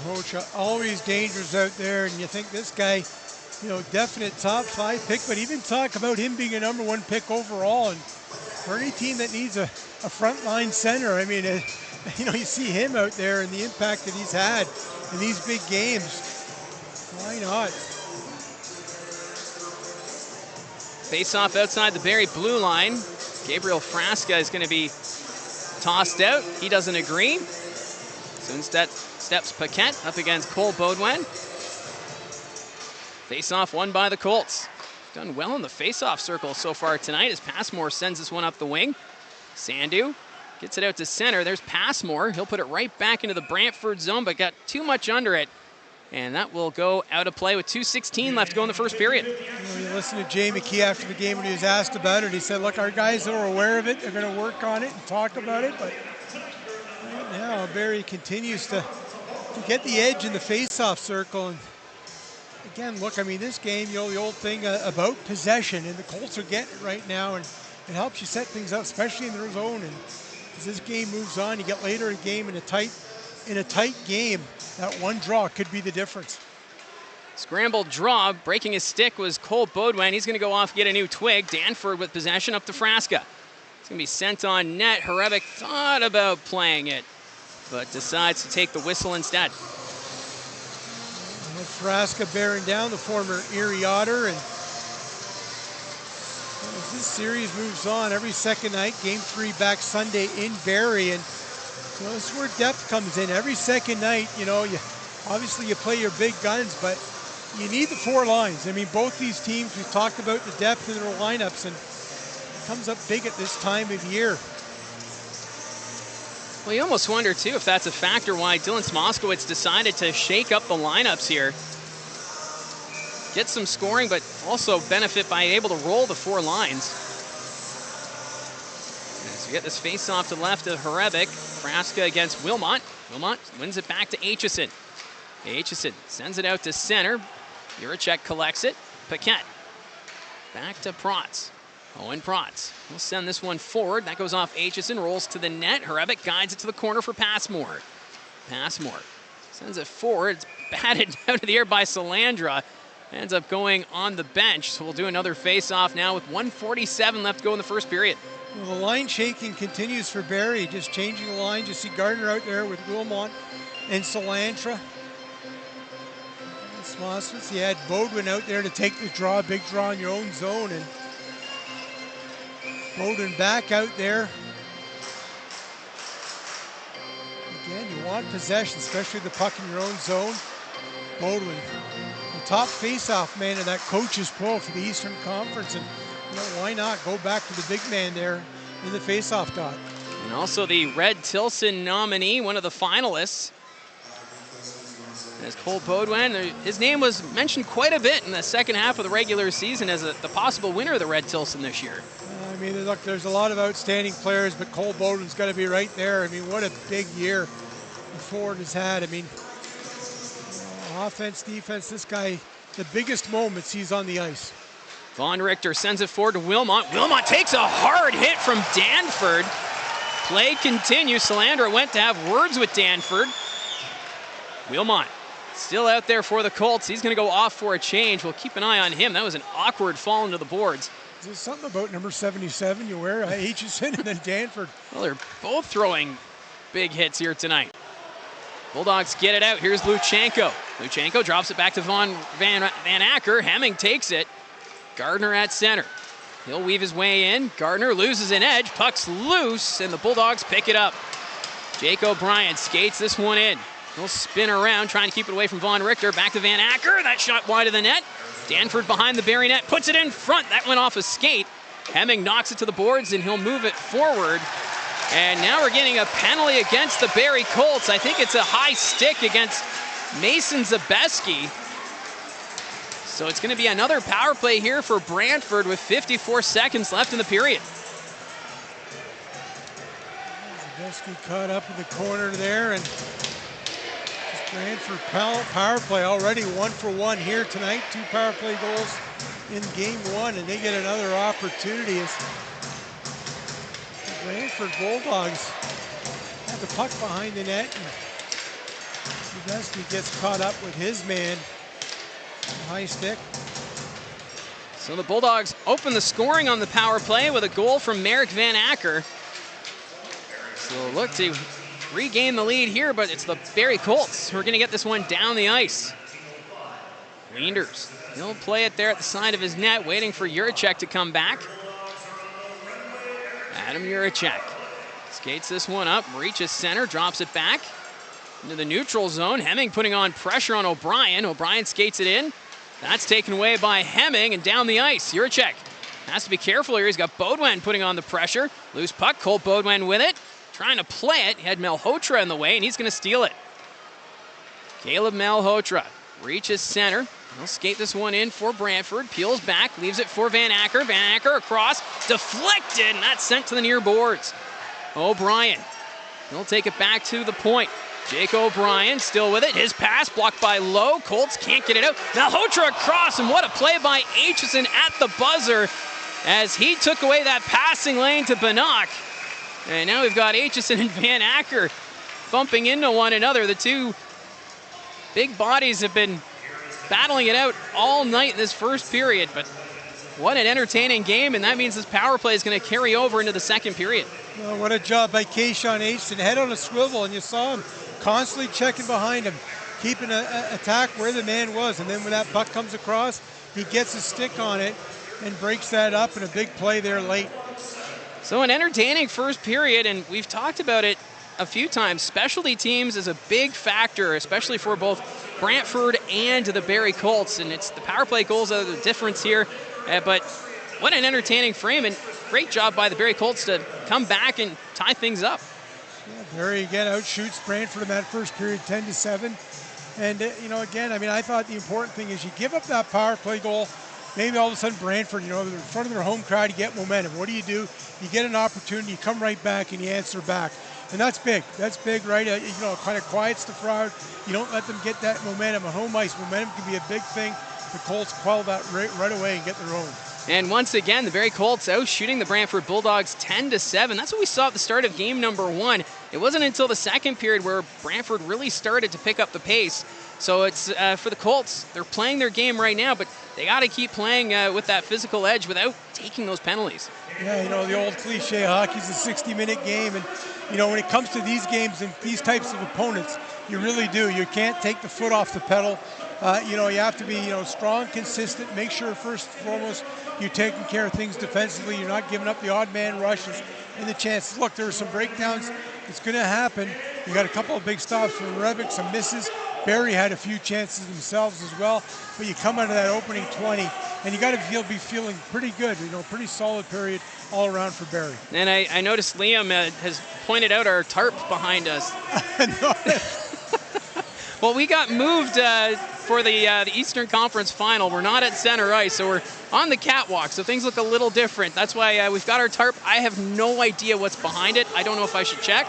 Malhotra always dangerous out there, and you think this guy, you know, definite top 5 pick, but even talk about him being a number 1 pick overall. And for any team that needs a frontline center, I mean, you know, you see him out there and the impact that he's had in these big games. Why not? Face-off outside the Barrie blue line. Gabriel Frasca is going to be tossed out. He doesn't agree. So instead steps Paquette up against Cole Baudouin. Face-off won by the Colts. Done well in the face-off circle so far tonight as Passmore sends this one up the wing. Sandu gets it out to center. There's Passmore. He'll put it right back into the Brantford zone, but got too much under it. And that will go out of play with 2:16 left to go in the first period. You know, you listen to Jay McKee after the game when he was asked about it. He said, look, our guys are aware of it. They're going to work on it and talk about it. But right now, Barrie continues to get the edge in the face-off circle. And again, look, I mean, this game, you know, the old thing about possession, and the Colts are getting it right now. And it helps you set things up, especially in their zone. And as this game moves on, you get later in the game in a tight game, that one draw could be the difference. Scrambled draw, breaking his stick was Cole Baudouin. He's going to go off and get a new twig. Danford with possession up to Frasca. It's going to be sent on net. Hrebeck thought about playing it, but decides to take the whistle instead. Frasca bearing down, the former Erie Otter, and as this series moves on, every second night, Game 3 back Sunday in Barrie, and this is where depth comes in. Every second night, obviously you play your big guns, but you need the 4 lines. I mean, both these teams, we've talked about the depth in their lineups, and it comes up big at this time of year. Well, you almost wonder, too, if that's a factor why Dylan Smoskowitz decided to shake up the lineups here. Get some scoring, but also benefit by able to roll the 4 lines. So you get this face-off to the left of Hrebeck. Frasca against Wilmot. Wilmot wins it back to Aitchison. Aitchison sends it out to center. Juracek collects it. Paquette. Back to Protz. Owen Protz will send this one forward. That goes off Aitchison, rolls to the net. Hrebeck guides it to the corner for Passmore. Passmore sends it forward. It's batted out of the air by Salandra. Ends up going on the bench. So we'll do another face-off now with 1:47 left to go in the first period. Well, the line shaking continues for Barrie, just changing the line. You see Gardner out there with Wilmot and Salandra. Smoskowitz, you had Baudouin out there to take the draw, big draw in your own zone, and Baudouin back out there. Again, you want possession, especially the puck in your own zone. Baudouin, the top face-off man of that coach's pool for the Eastern Conference, and why not go back to the big man there in the face-off dot. And also the Red Tilson nominee, one of the finalists. As Cole Baudouin, his name was mentioned quite a bit in the second half of the regular season as the possible winner of the Red Tilson this year. I mean, look, there's a lot of outstanding players, but Cole Baudouin's got to be right there. I mean, what a big year the forward has had. I mean, offense, defense, this guy, the biggest moments he's on the ice. Von Richter sends it forward to Wilmot. Wilmot takes a hard hit from Danford. Play continues. Salandra went to have words with Danford. Wilmot still out there for the Colts. He's going to go off for a change. We'll keep an eye on him. That was an awkward fall into the boards. Is there something about number 77 you wear? Aitchison and then Danford. Well, they're both throwing big hits here tonight. Bulldogs get it out. Here's Luchenko. Luchenko drops it back to Van Acker. Hemming takes it. Gardner at center. He'll weave his way in. Gardner loses an edge. Puck's loose, and the Bulldogs pick it up. Jake O'Brien skates this one in. He'll spin around, trying to keep it away from Von Richter. Back to Van Acker. That shot wide of the net. Danford behind the Barrie net. Puts it in front. That went off a skate. Hemming knocks it to the boards, and he'll move it forward. And now we're getting a penalty against the Barrie Colts. I think it's a high stick against Mason Zabeski. So it's going to be another power play here for Brantford with 54 seconds left in the period. Zabeski caught up in the corner there, and Brantford power play already 1 for 1 here tonight. 2 power play goals in game 1, and they get another opportunity as the Brantford Bulldogs have the puck behind the net, and Zabeski gets caught up with his man. High stick. So the Bulldogs open the scoring on the power play with a goal from Merrick Van Acker. So look to regain the lead here, but it's the Barrie Colts who are going to get this one down the ice. Weinders, he'll play it there at the side of his net, waiting for Juracek to come back. Adam Juracek skates this one up, reaches center, drops it back into the neutral zone. Hemming putting on pressure on O'Brien. O'Brien skates it in. That's taken away by Hemming and down the ice. Juracek has to be careful here. He's got Baudouin putting on the pressure. Loose puck, Cole Baudouin with it. Trying to play it. He had Malhotra in the way, and he's going to steal it. Caleb Malhotra reaches center. He'll skate this one in for Brantford. Peels back, leaves it for Van Acker. Van Acker across, deflected, and that's sent to the near boards. O'Brien, he'll take it back to the point. Jake O'Brien still with it. His pass blocked by Lowe. Colts can't get it out. Malhotra across, and what a play by Aitchison at the buzzer as he took away that passing lane to Bannock. And now we've got Aitchison and Van Acker bumping into one another. The two big bodies have been battling it out all night in this first period, but what an entertaining game, and that means this power play is going to carry over into the second period. Well, what a job by Kayshawn Aitchison. Head on a swivel, and you saw him constantly checking behind him, keeping an attack where the man was. And then when that puck comes across, he gets a stick on it and breaks that up, and a big play there late. So an entertaining first period, and we've talked about it a few times. Specialty teams is a big factor, especially for both Brantford and the Barrie Colts, and it's the power play goals that are the difference here. But what an entertaining frame, and great job by the Barrie Colts to come back and tie things up. Yeah, Barrie again outshoots Brantford in that first period 10-7. And, again, I mean, I thought the important thing is you give up that power play goal, maybe all of a sudden Brantford, they're in front of their home crowd, you get momentum. What do? You get an opportunity, you come right back and you answer back. And that's big. That's big, right? It kind of quiets the crowd. You don't let them get that momentum. On home ice, momentum can be a big thing. The Colts quell that right away and get their own. And once again, the Barrie Colts out shooting the Brantford Bulldogs 10-7. That's what we saw at the start of game number 1. It wasn't until the second period where Brantford really started to pick up the pace. So it's for the Colts, they're playing their game right now, but they got to keep playing with that physical edge without taking those penalties. Yeah, the old cliche, hockey's a 60-minute game, and when it comes to these games and these types of opponents, you really do. You can't take the foot off the pedal. You have to be, strong, consistent. Make sure first and foremost you're taking care of things defensively. You're not giving up the odd man rushes and the chances. Look, there are some breakdowns. It's going to happen. You got a couple of big stops from Rebick, some misses. Barrie had a few chances themselves as well. But you come out of that opening 20, and you got to be feeling pretty good. Pretty solid period all around for Barrie. And I noticed Liam has pointed out our tarp behind us. Well, we got moved for the Eastern Conference Final. We're not at center ice, so we're on the catwalk, so things look a little different. That's why we've got our tarp. I have no idea what's behind it. I don't know if I should check.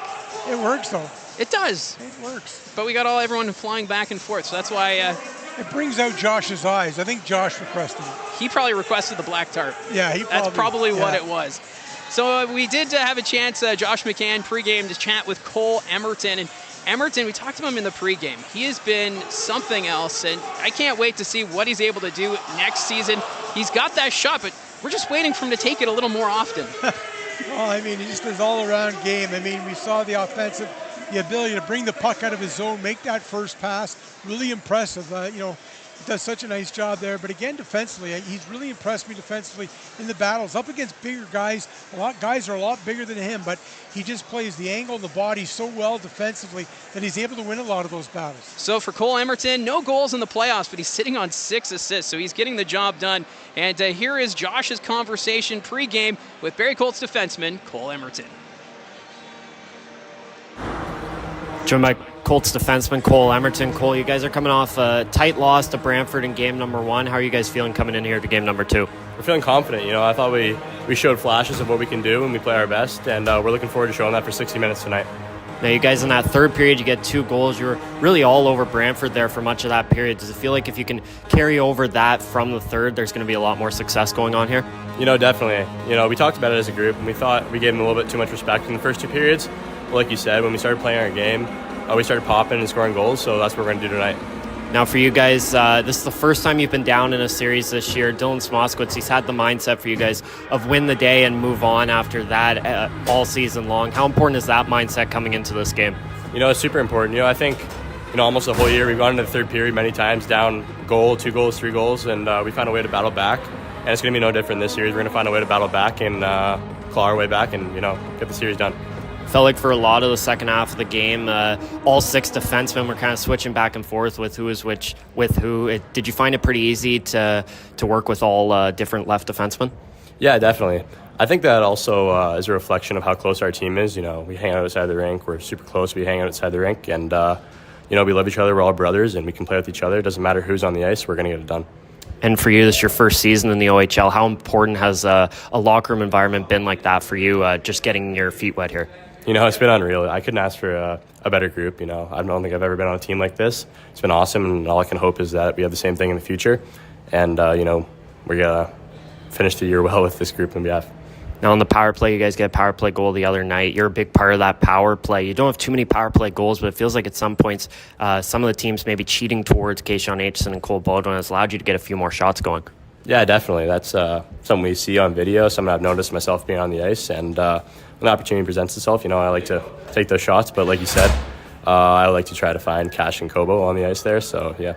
It works, though. It does. It works. But we got everyone flying back and forth, so that's why... it brings out Josh's eyes. I think Josh requested it. He probably requested the black tarp. Yeah, that's probably what it was. So we did have a chance, Josh McCann, pregame, to chat with Cole Emerton. And Emerton, we talked to him in the pregame. He has been something else, and I can't wait to see what he's able to do next season. He's got that shot, but we're just waiting for him to take it a little more often. Well, he just his all-around game. We saw the offensive, the ability to bring the puck out of his zone, make that first pass. Really impressive. He does such a nice job there. But again, defensively, he's really impressed me defensively in the battles. Up against bigger guys. Guys are a lot bigger than him, but he just plays the angle and the body so well defensively that he's able to win a lot of those battles. So for Cole Emerton, no goals in the playoffs, but he's sitting on 6 assists, so he's getting the job done. And here is Josh's conversation pregame with Barrie Colts defenseman Cole Emerton. Joined by Colts defenseman Cole Emerton. Cole, you guys are coming off a tight loss to Brantford in game number 1. How are you guys feeling coming in here to game number 2? We're feeling confident. I thought we showed flashes of what we can do when we play our best, and we're looking forward to showing that for 60 minutes tonight. Now, you guys in that third period, you get 2 goals. You were really all over Brantford there for much of that period. Does it feel like if you can carry over that from the third, there's going to be a lot more success going on here? Definitely. We talked about it as a group, and we thought we gave them a little bit too much respect in the first 2 periods. But like you said, when we started playing our game, we started popping and scoring goals, so that's what we're going to do tonight. Now for you guys, this is the first time you've been down in a series this year. Dylan Smoskowitz, he's had the mindset for you guys of win the day and move on after that all season long. How important is that mindset coming into this game? It's super important. I think, almost the whole year we've gone into the third period many times, down goal, 2 goals, 3 goals, and we found a way to battle back. And it's going to be no different this series. We're going to find a way to battle back and claw our way back and, get the series done. Felt like for a lot of the second half of the game, all 6 defensemen were kind of switching back and forth with who is which with who. Did you find it pretty easy to work with all different left defensemen? Yeah, definitely. I think that also is a reflection of how close our team is. We hang out outside the rink. We're super close. We hang out outside the rink, and we love each other. We're all brothers, and we can play with each other. It doesn't matter who's on the ice. We're going to get it done. And for you, this is your first season in the OHL. How important has a locker room environment been like that for you, just getting your feet wet here? It's been unreal. I couldn't ask for a better group. I don't think I've ever been on a team like this. It's been awesome, and all I can hope is that we have the same thing in the future. And, we're going to finish the year well with this group and we have. Now on the power play, you guys get a power play goal the other night. You're a big part of that power play. You don't have too many power play goals, but it feels like at some points some of the teams maybe cheating towards Keishon Aitchison and Cole Baldwin has allowed you to get a few more shots going. Yeah, definitely. That's something we see on video, something I've noticed myself being on the ice. And when the opportunity presents itself, I like to take those shots. But like you said, I like to try to find Cash and Kobo on the ice there. So, yeah.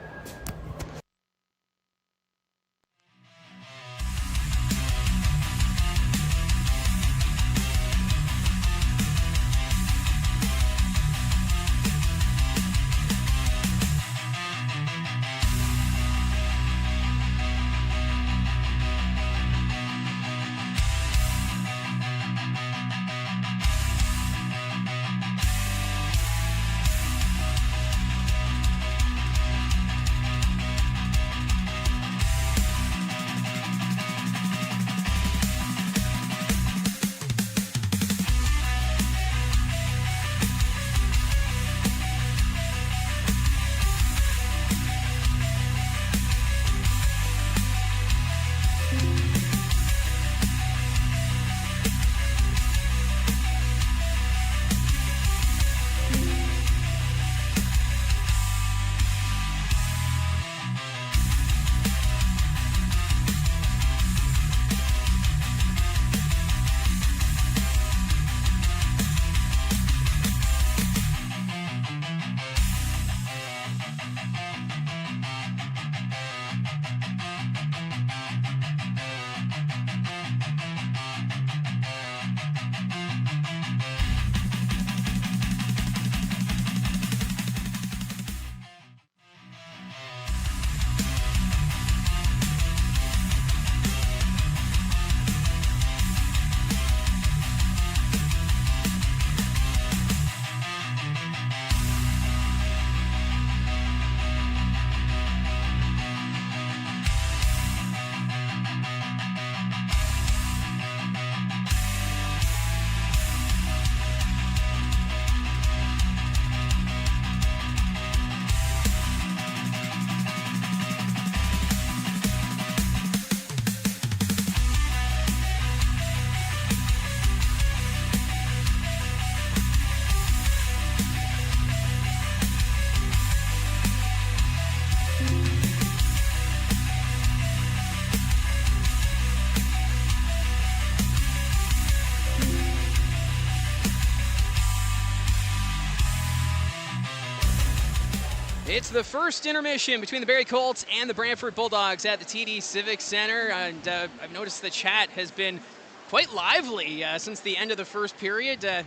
It's the first intermission between the Barrie Colts and the Brantford Bulldogs at the TD Civic Center, and I've noticed the chat has been quite lively since the end of the first period. There's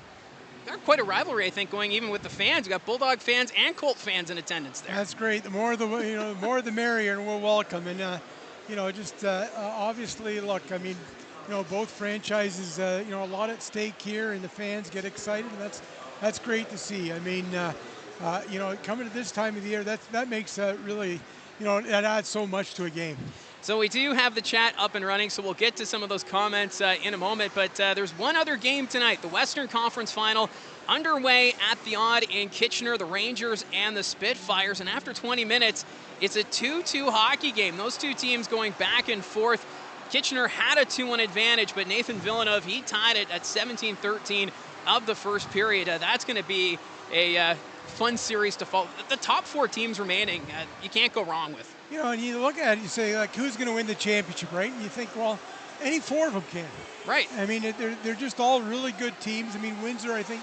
quite a rivalry, I think, going even with the fans. We've got Bulldog fans and Colt fans in attendance there. That's great. The more the more the merrier, and we're welcome. And obviously, look, both franchises, a lot at stake here, and the fans get excited, and that's great to see. Coming to this time of the year, that makes really, that adds so much to a game. So we do have the chat up and running, so we'll get to some of those comments in a moment. But there's one other game tonight, the Western Conference Final, underway at the Odd in Kitchener, the Rangers and the Spitfires. And after 20 minutes, it's a 2-2 hockey game. Those two teams going back and forth. Kitchener had a 2-1 advantage, but Nathan Villeneuve, he tied it at 17-13 of the first period. That's going to be a fun series to follow. The top four teams remaining, you can't go wrong with. And you look at it, you say, who's going to win the championship, right? And you think, well, any four of them can. Right. They're just all really good teams. Windsor, I think,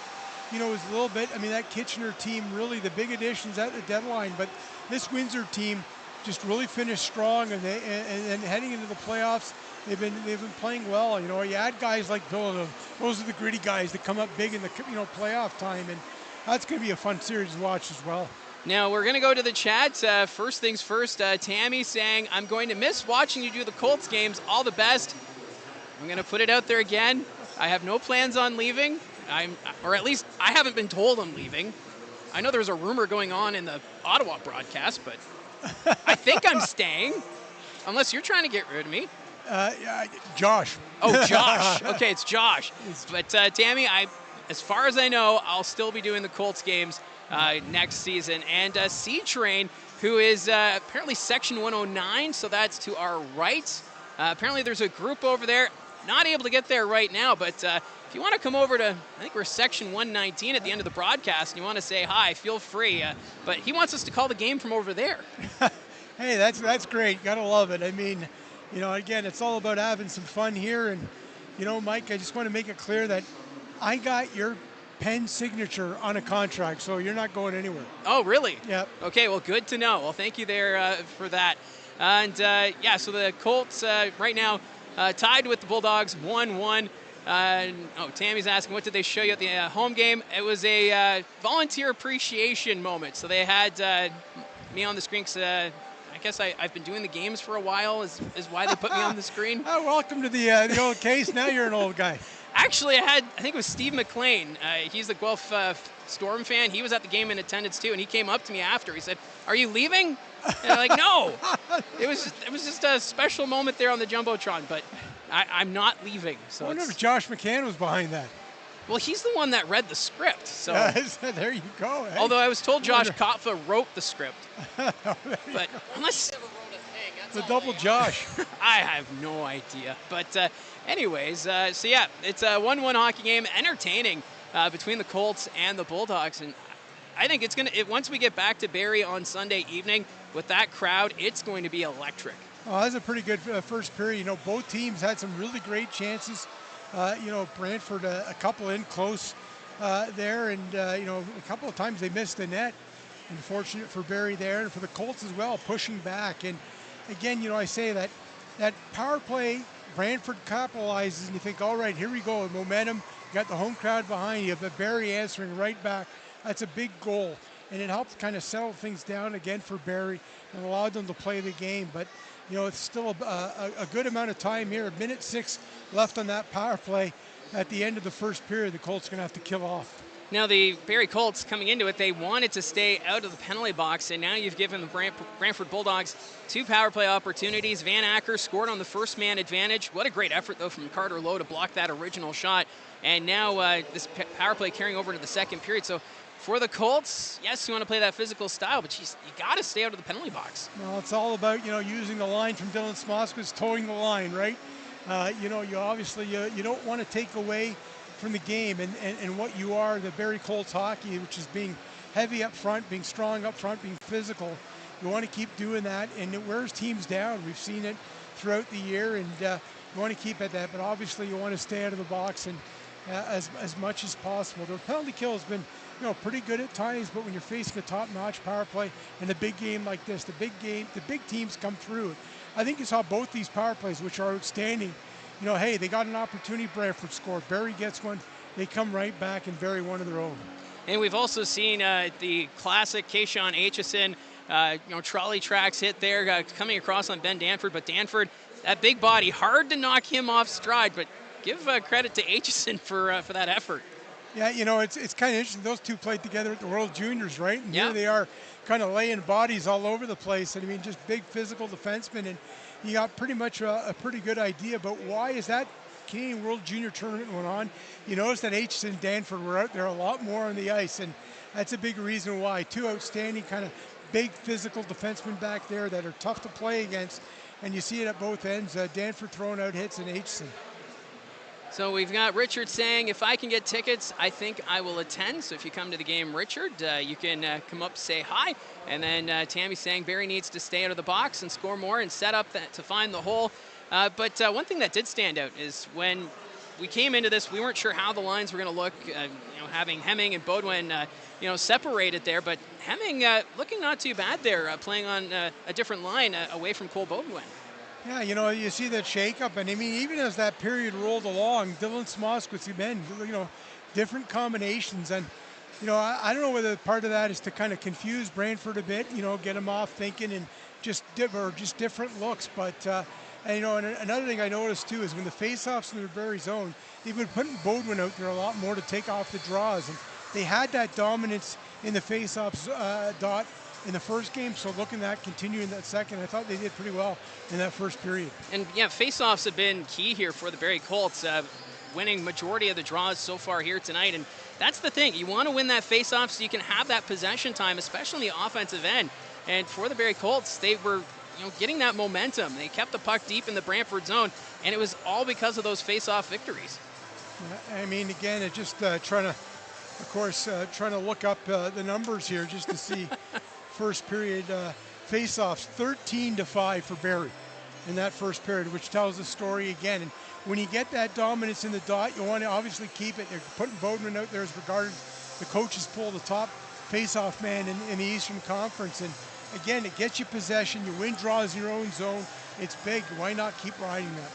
is a little bit, that Kitchener team, really the big additions at the deadline, but this Windsor team just really finished strong, and heading into the playoffs, they've been playing well. You add guys like Villeneuve, those are the gritty guys that come up big in the playoff time, and that's going to be a fun series to watch as well. Now we're going to go to the chat. First things first, Tammy saying, I'm going to miss watching you do the Colts games. All the best. I'm going to put it out there again. I have no plans on leaving. Or at least I haven't been told I'm leaving. I know there's a rumor going on in the Ottawa broadcast, but I think I'm staying. Unless you're trying to get rid of me. Josh. Oh, Josh. Okay, it's Josh. But Tammy, as far as I know, I'll still be doing the Colts games next season. And C-Train, who is apparently Section 109, so that's to our right. Apparently there's a group over there. not able to get there right now, but if you want to come over to, I think we're section 119 at the end of the broadcast, and you want to say hi, feel free. But he wants us to call the game from over there. Hey, that's great. Gotta love it. I mean, again, it's all about having some fun here. And, Mike, I just want to make it clear that I got your pen signature on a contract, so you're not going anywhere. Oh, really? Yep. Okay, well, good to know. Well, thank you there for that. And, so the Colts right now tied with the Bulldogs 1-1. Tammy's asking, what did they show you at the home game? It was a volunteer appreciation moment. So they had me on the screen because I guess I've been doing the games for a while is why they put me on the screen. Welcome to the old case. Now you're an old guy. Actually, I think it was Steve McLean. He's the Guelph Storm fan. He was at the game in attendance too, and he came up to me after. He said, "Are you leaving?" And I'm like, "No." It was just a special moment there on the Jumbotron, but I'm not leaving. So I wonder if Josh McCann was behind that. Well, he's the one that read the script. So there you go. Hey? Although I was told Josh Kotfa wrote the script, but unless the double Josh. I have no idea. But anyways, it's a 1-1 hockey game, entertaining between the Colts and the Bulldogs, and I think once we get back to Barrie on Sunday evening with that crowd, it's going to be electric. Oh, that's a pretty good first period. Both teams had some really great chances. Brantford a couple in close there, and a couple of times they missed the net. Unfortunate for Barrie there, and for the Colts as well, pushing back. And again, I say that power play, Brantford capitalizes, and you think, all right, here we go, momentum. You got the home crowd behind you, but Barrie answering right back. That's a big goal, and it helped kind of settle things down again for Barrie and allowed them to play the game. But it's still a good amount of time here. 1:06 left on that power play. At the end of the first period, the Colts are going to have to kill off. Now, the Barrie Colts, coming into it, they wanted to stay out of the penalty box, and now you've given the Brantford Bulldogs 2 power play opportunities. Van Acker scored on the first man advantage. What a great effort, though, from Carter Lowe to block that original shot. And now this power play carrying over to the second period. So for the Colts, yes, you want to play that physical style, but you got to stay out of the penalty box. Well, it's all about, using the line from Dylan Smoskowitz, towing the line, right? You obviously, you don't want to take away from the game and what you are, the Barrie Colts hockey, which is being heavy up front, being strong up front, being physical. You want to keep doing that, and it wears teams down. We've seen it throughout the year, and you want to keep at that, but obviously you want to stay out of the box and as much as possible. The penalty kill has been pretty good at times, but when you're facing a top-notch power play in a big game like this, the big teams come through. I think you saw both these power plays, which are outstanding. Hey, they got an opportunity, Brantford scored. Barrie gets one, they come right back and bury one of their own. And we've also seen the classic Kayshawn Aitchison, trolley tracks hit there, coming across on Ben Danford, but Danford, that big body, hard to knock him off stride, but give credit to Aitchison for that effort. Yeah, it's kind of interesting. Those two played together at the World Juniors, right? And yeah. Here they are kind of laying bodies all over the place. And just big physical defensemen. And you got pretty much a pretty good idea. But why is that Canadian World Junior Tournament went on? You notice that Aitchison and Danford were out there a lot more on the ice. And that's a big reason why. Two outstanding kind of big physical defensemen back there that are tough to play against. And you see it at both ends. Danford throwing out hits and Aitchison. So we've got Richard saying, if I can get tickets, I think I will attend. So if you come to the game, Richard, you can come up, say hi. And then Tammy saying Barrie needs to stay out of the box and score more and set up to find the hole. But one thing that did stand out is when we came into this, we weren't sure how the lines were going to look, having Hemming and Beaudoin, separated there. But Hemming looking not too bad there, playing on a different line away from Cole Beaudoin. Yeah, you see that shakeup, and even as that period rolled along, Dylan Smoskowitz, different combinations, and I don't know whether part of that is to kind of confuse Brantford a bit, get them off thinking and just different looks, but and another thing I noticed too is when the faceoffs in the Barrie zone, they've been putting Beaudoin out there a lot more to take off the draws, and they had that dominance in the faceoffs dot in the first game, so looking at continuing that second, I thought they did pretty well in that first period. And yeah, faceoffs have been key here for the Barrie Colts, winning majority of the draws so far here tonight. And that's the thing, you want to win that faceoff so you can have that possession time, especially on the offensive end. And for the Barrie Colts, they were getting that momentum. They kept the puck deep in the Brantford zone, and it was all because of those face-off victories. Yeah, I mean, again, it just trying to look up the numbers here just to see first period face-offs, 13-5 for Barrie in that first period, which tells the story again. And when you get that dominance in the dot, you want to obviously keep it. They're putting Bodeman out there as regarded the coaches pull the top face-off man in the Eastern Conference. And again, it gets you possession. You win draws in your own zone. It's big. Why not keep riding that?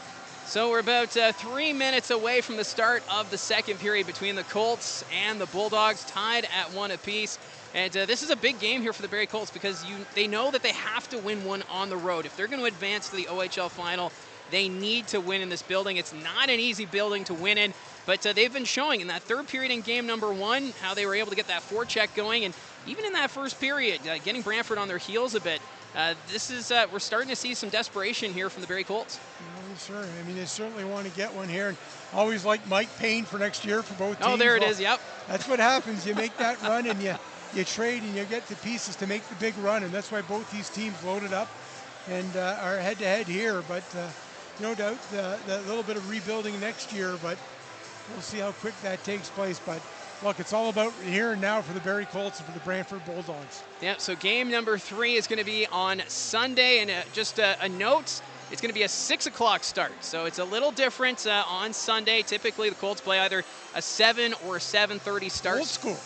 So we're about 3 minutes away from the start of the second period between the Colts and the Bulldogs, tied at 1 apiece. And this is a big game here for the Barrie Colts because they know that they have to win one on the road. If they're going to advance to the OHL final, they need to win in this building. It's not an easy building to win in, but they've been showing in that third period in game number 1 how they were able to get that forecheck going. And even in that first period, getting Brantford on their heels a bit, we're starting to see some desperation here from the Barrie Colts. No, sure. I mean, they certainly want to get one here. And always like Mike Payne for next year for both teams. Oh, there it is, yep. That's what happens. You make that run and you trade and you get the pieces to make the big run. And that's why both these teams loaded up and are head-to-head here. But no doubt the little bit of rebuilding next year, but we'll see how quick that takes place. But look, it's all about here and now for the Barrie Colts and for the Brantford Bulldogs. Yeah, so game number 3 is going to be on Sunday. And just a note, it's going to be a 6 o'clock start. So it's a little different on Sunday. Typically, the Colts play either a 7 or a 7:30 start. Old school.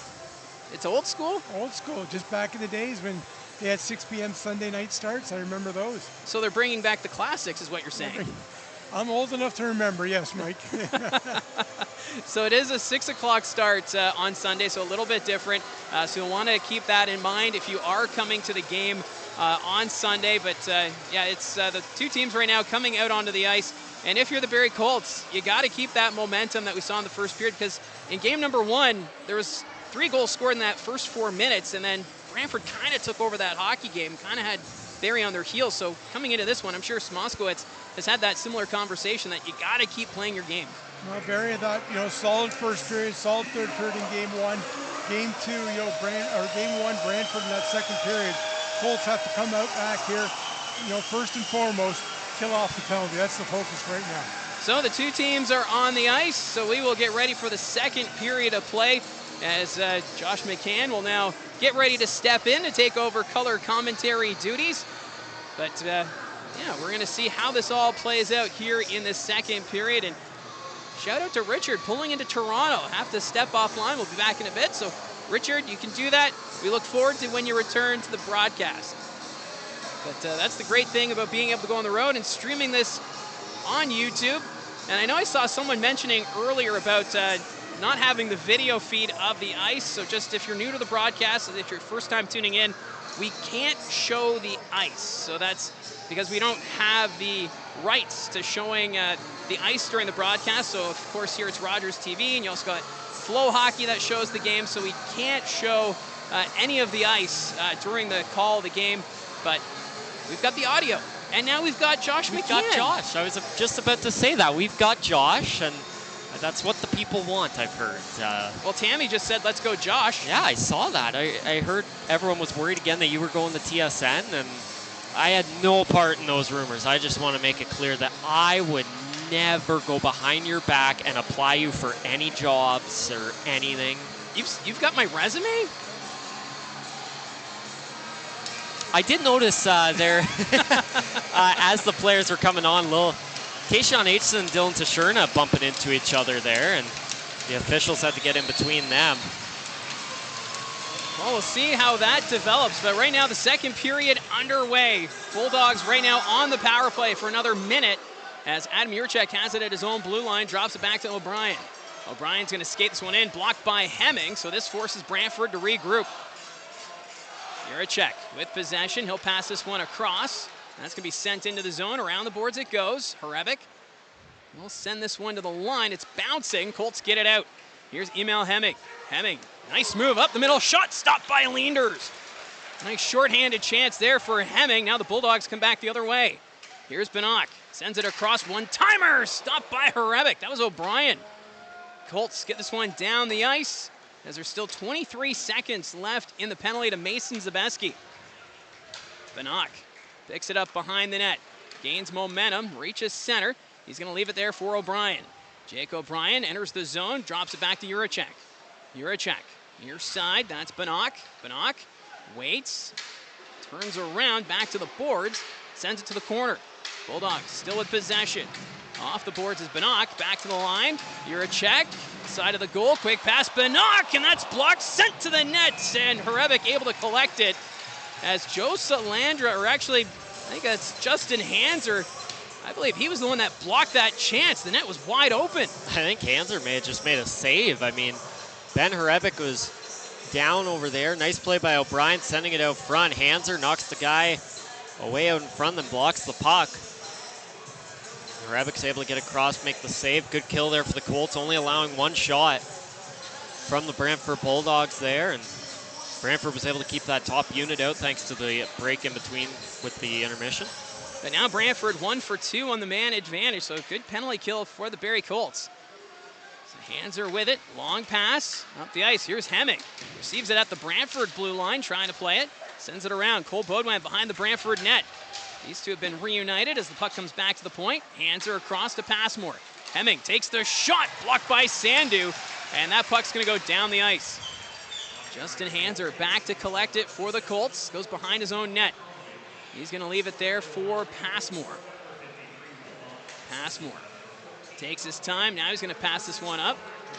It's old school? Old school. Just back in the days when they had 6 p.m. Sunday night starts. I remember those. So they're bringing back the classics is what you're saying. I'm old enough to remember, yes, Mike. So it is a 6 o'clock start on Sunday, so a little bit different. So you'll want to keep that in mind if you are coming to the game on Sunday. But it's the two teams right now coming out onto the ice. And if you're the Barrie Colts, you got to keep that momentum that we saw in the first period, because in game number 1, there was 3 goals scored in that first 4 minutes, and then Brantford kind of took over that hockey game, kind of had Barrie on their heels. So coming into this one, I'm sure Smoskowitz has had that similar conversation that you got to keep playing your game. Well, Barrie, I thought, solid first period, solid third period in game 1. Game 2, game 1, Brantford in that second period. Colts have to come out back here, first and foremost, kill off the penalty. That's the focus right now. So the two teams are on the ice, so we will get ready for the second period of play as Josh McCann will now get ready to step in to take over color commentary duties. But we're going to see how this all plays out here in the second period. And shout out to Richard pulling into Toronto. Have to step offline. We'll be back in a bit. So Richard, you can do that. We look forward to when you return to the broadcast. But that's the great thing about being able to go on the road and streaming this on YouTube. And I know I saw someone mentioning earlier about not having the video feed of the ice. So just if you're new to the broadcast, if you're first time tuning in, we can't show the ice. So that's because we don't have the rights to showing the ice during the broadcast. So of course here it's Rogers TV, and you also got Flow Hockey that shows the game. So we can't show any of the ice during the call of the game, but we've got the audio. And now we've got Josh McCann. We've got Josh. I was just about to say that. We've got Josh, and that's what the people want, I've heard. Well, Tammy just said, let's go, Josh. Yeah, I saw that. I heard everyone was worried again that you were going to TSN, and I had no part in those rumors. I just want to make it clear that I would never go behind your back and apply you for any jobs or anything. You've got my resume? I did notice there, as the players were coming on, little Keishon Aitchison and Dylan Tashurna bumping into each other there, and the officials had to get in between them. Well, we'll see how that develops, but right now the second period underway. Bulldogs right now on the power play for another minute as Adam Jurczyk has it at his own blue line, drops it back to O'Brien. O'Brien's going to skate this one in, blocked by Hemming, so this forces Brantford to regroup. Jurczyk with possession. He'll pass this one across. That's going to be sent into the zone. Around the boards it goes. Hrebeck will send this one to the line. It's bouncing. Colts get it out. Here's Emil Hemming. Hemming, nice move up the middle. Shot stopped by Leanders. Nice shorthanded chance there for Hemming. Now the Bulldogs come back the other way. Here's Banach. Sends it across. One-timer. Stopped by Hrebeck. That was O'Brien. Colts get this one down the ice, as there's still 23 seconds left in the penalty to Mason Zabeski. Banach picks it up behind the net, gains momentum, reaches center. He's going to leave it there for O'Brien. Jake O'Brien enters the zone, drops it back to Juracek. Juracek, near side, that's Banach. Banach waits, turns around, back to the boards, sends it to the corner. Bulldogs still with possession. Off the boards is Banach, back to the line. Juracek, side of the goal, quick pass, Banach, and that's blocked, sent to the net, and Hrebeck able to collect it as Joe Salandra, or actually, I think that's Justin Hanser, I believe he was the one that blocked that chance. The net was wide open. I think Hanser may have just made a save. I mean, Ben Hrebeck was down over there. Nice play by O'Brien, sending it out front. Hanser knocks the guy away out in front, then blocks the puck. Hrebeck's able to get across, make the save. Good kill there for the Colts, only allowing one shot from the Brantford Bulldogs there. And Brantford was able to keep that top unit out thanks to the break in between with the intermission. But now Brantford 1 for 2 on the man advantage, so good penalty kill for the Barrie Colts. So Hanser with it, long pass, up the ice. Here's Hemming, receives it at the Brantford blue line, trying to play it, sends it around. Cole Baudouin behind the Brantford net. These two have been reunited as the puck comes back to the point. Hanser across to Passmore. Hemming takes the shot, blocked by Sandu, and that puck's going to go down the ice. Justin Hanser back to collect it for the Colts, goes behind his own net. He's going to leave it there for Passmore. Passmore takes his time. Now he's going to pass this one up.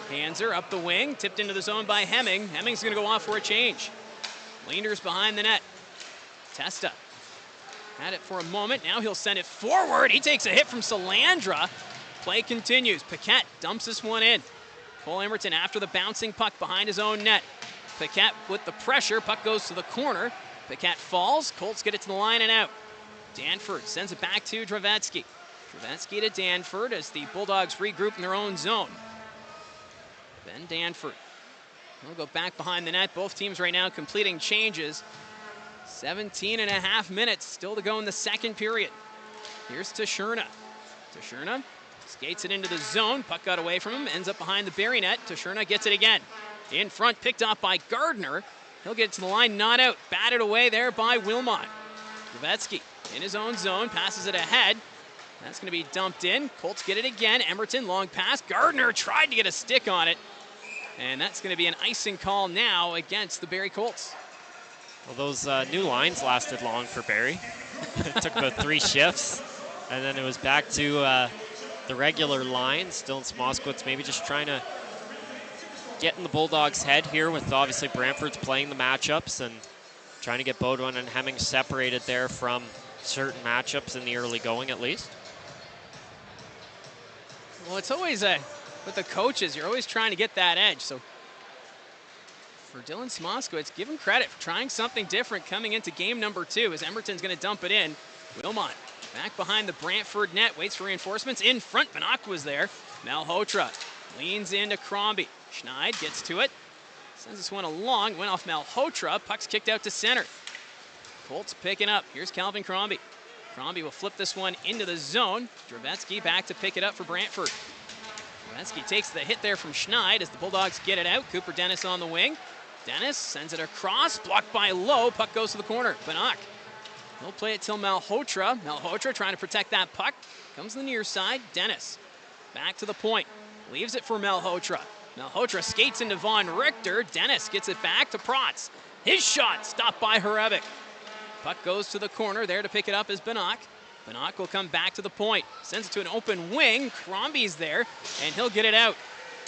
Hanser up the wing, tipped into the zone by Hemming. Hemming's going to go off for a change. Leanders behind the net. Testa had it for a moment. Now he'll send it forward. He takes a hit from Salandra. Play continues. Paquette dumps this one in. Cole Emerton after the bouncing puck behind his own net. Paquette with the pressure. Puck goes to the corner. Paquette falls. Colts get it to the line and out. Danford sends it back to Dravetsky. Dravetsky to Danford as the Bulldogs regroup in their own zone. Ben Danford. He'll go back behind the net. Both teams right now completing changes. 17.5 minutes still to go in the second period. Here's Tashurna. Tashurna skates it into the zone. Puck got away from him. Ends up behind the Barrie net. Tashurna gets it again. In front, picked off by Gardner. He'll get it to the line, not out. Batted away there by Wilmot. Dravetsky in his own zone, passes it ahead. That's going to be dumped in. Colts get it again. Emerton, long pass. Gardner tried to get a stick on it. And that's going to be an icing call now against the Barrie Colts. Well, those new lines lasted long for Barrie. It took about 3 shifts. And then it was back to the regular lines. Dylan Smoskowitz maybe just trying to get in the Bulldogs' head here with obviously Brantford's playing the matchups and trying to get Baudouin and Hemming separated there from certain matchups in the early going at least. Well, it's always with the coaches, you're always trying to get that edge. So for Dylan Smoskowitz, give him credit for trying something different coming into game number 2 as Emerton's going to dump it in. Wilmot back behind the Brantford net, waits for reinforcements. In front, Banach was there. Malhotra leans into Crombie. Schneid gets to it, sends this one along, went off Malhotra, puck's kicked out to center. Colts picking up, here's Calvin Crombie. Crombie will flip this one into the zone. Dravetsky back to pick it up for Brantford. Dravetsky takes the hit there from Schneid as the Bulldogs get it out. Cooper Dennis on the wing. Dennis sends it across, blocked by Lowe, puck goes to the corner. Banach, he'll play it till Malhotra. Malhotra trying to protect that puck, comes to the near side. Dennis back to the point, leaves it for Malhotra. Malhotra skates into Von Richter. Dennis gets it back to Protz. His shot stopped by Hrebeck. Puck goes to the corner. There to pick it up is Banach. Banach will come back to the point. Sends it to an open wing. Crombie's there, and he'll get it out.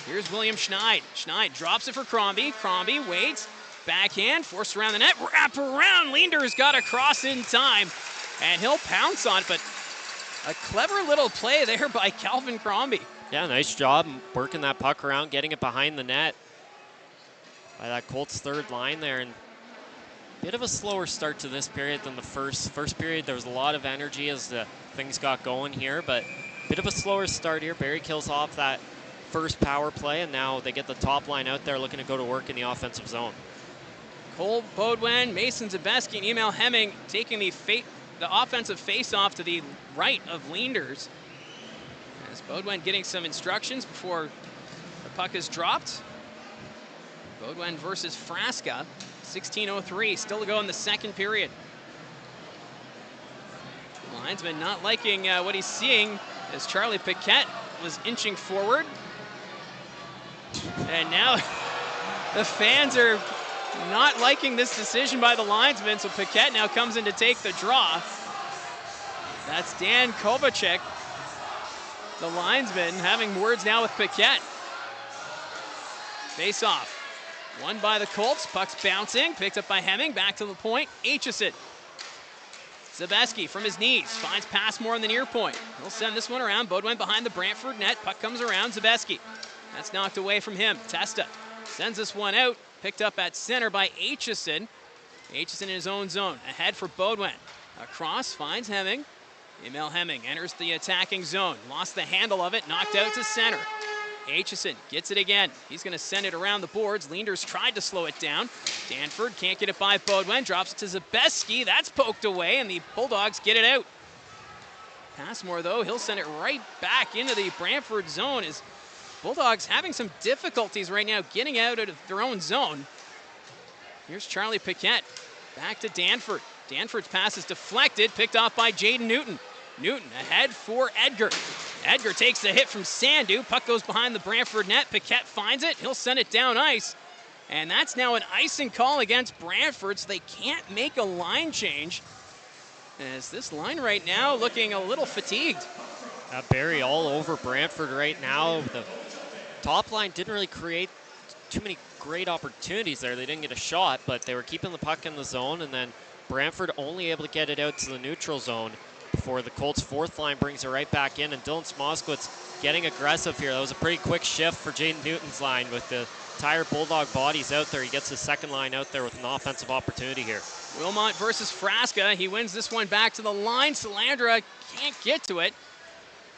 Here's William Schneid. Schneid drops it for Crombie. Crombie waits. Backhand, forced around the net. Wrap around. Leander's got across in time, and he'll pounce on it, but a clever little play there by Calvin Crombie. Yeah, nice job working that puck around, getting it behind the net by that Colts third line there. And a bit of a slower start to this period than the first period. There was a lot of energy as the things got going here, but a bit of a slower start here. Barrie kills off that first power play, and now they get the top line out there looking to go to work in the offensive zone. Cole Baudouin, Mason Zabeski, and Emil Hemming taking the offensive face-off to the right of Leanders. As Baudouin getting some instructions before the puck is dropped. Baudouin versus Frasca, 16:03, still to go in the second period. Linesman not liking what he's seeing as Charlie Paquette was inching forward. And now the fans are not liking this decision by the linesman, so Paquette now comes in to take the draw. That's Dan Kovacek, the linesman, having words now with Paquette. Face off. Won by the Colts. Puck's bouncing. Picked up by Hemming. Back to the point. Aitchison. Zabeski from his knees. Finds Passmore on the near point. He'll send this one around. Bodwin behind the Brantford net. Puck comes around. Zabeski. That's knocked away from him. Testa sends this one out. Picked up at center by Aitchison. Aitchison in his own zone. Ahead for Bodwin. Across. Finds Hemming. Emil Hemming enters the attacking zone. Lost the handle of it. Knocked out to center. Aitchison gets it again. He's going to send it around the boards. Leanders tried to slow it down. Danford can't get it by Bodwin. Drops it to Zabeski. That's poked away, and the Bulldogs get it out. Passmore, though, he'll send it right back into the Brantford zone. As Bulldogs having some difficulties right now getting out of their own zone. Here's Charlie Paquette. Back to Danford. Danford's pass is deflected. Picked off by Jaden Newton. Newton ahead for Edgar. Edgar takes the hit from Sandu. Puck goes behind the Brantford net. Paquette finds it. He'll send it down ice. And that's now an icing call against Brantford, so they can't make a line change. As this line right now looking a little fatigued. Barrie all over Brantford right now. The top line didn't really create too many great opportunities there. They didn't get a shot, but they were keeping the puck in the zone, and then Brantford only able to get it out to the neutral zone before the Colts' fourth line brings it right back in, and Dylan Smoskowitz getting aggressive here. That was a pretty quick shift for Jaden Newton's line with the entire Bulldog bodies out there. He gets his second line out there with an offensive opportunity here. Wilmot versus Frasca. He wins this one back to the line. Salandra can't get to it.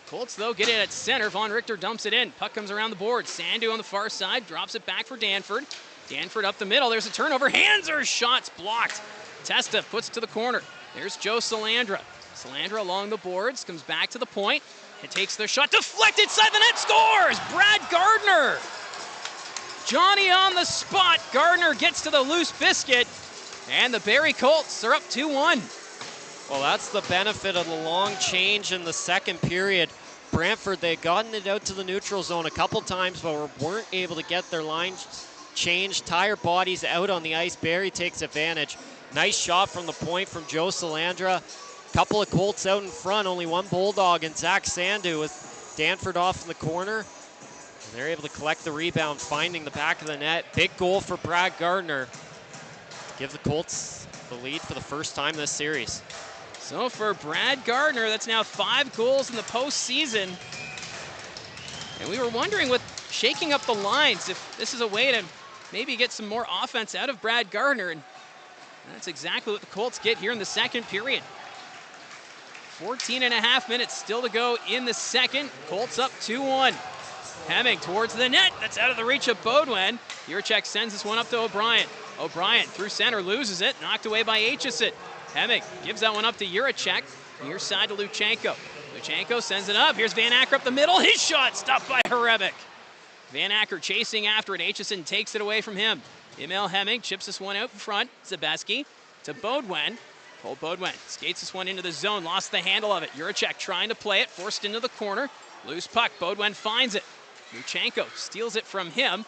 Colts, though, get it at center. Von Richter dumps it in. Puck comes around the board. Sandu on the far side. Drops it back for Danford. Danford up the middle. There's a turnover. Hanser shots blocked. Testa puts it to the corner. There's Joe Salandra. Salandra along the boards. Comes back to the point. It takes the shot. Deflected side the net. Scores! Brad Gardner. Johnny on the spot. Gardner gets to the loose biscuit. And the Barrie Colts are up 2-1. Well, that's the benefit of the long change in the second period. Brantford, they had gotten it out to the neutral zone a couple times, but weren't able to get their line changed. Tire bodies out on the ice. Barrie takes advantage. Nice shot from the point from Joe Salandra. Couple of Colts out in front, only one Bulldog, and Zach Sandu with Danford off in the corner. And they're able to collect the rebound, finding the back of the net. Big goal for Brad Gardner to give the Colts the lead for the first time this series. So for Brad Gardner, that's now 5 goals in the postseason. And we were wondering with shaking up the lines if this is a way to maybe get some more offense out of Brad Gardner. And that's exactly what the Colts get here in the second period. 14.5 minutes still to go in the second. Colts up 2-1. Hemming towards the net. That's out of the reach of Bodwin. Juracek sends this one up to O'Brien. O'Brien through center, loses it. Knocked away by Aitchison. Hemming gives that one up to Juracek. Near side to Luchenko. Luchenko sends it up. Here's Van Acker up the middle. His shot stopped by Hrebeck. Van Acker chasing after it. Aitchison takes it away from him. Emil Hemming chips this one out in front. Zabeski to Bodwin. Cole Bodwin skates this one into the zone. Lost the handle of it. Juracek trying to play it. Forced into the corner. Loose puck. Bodwin finds it. Luchenko steals it from him.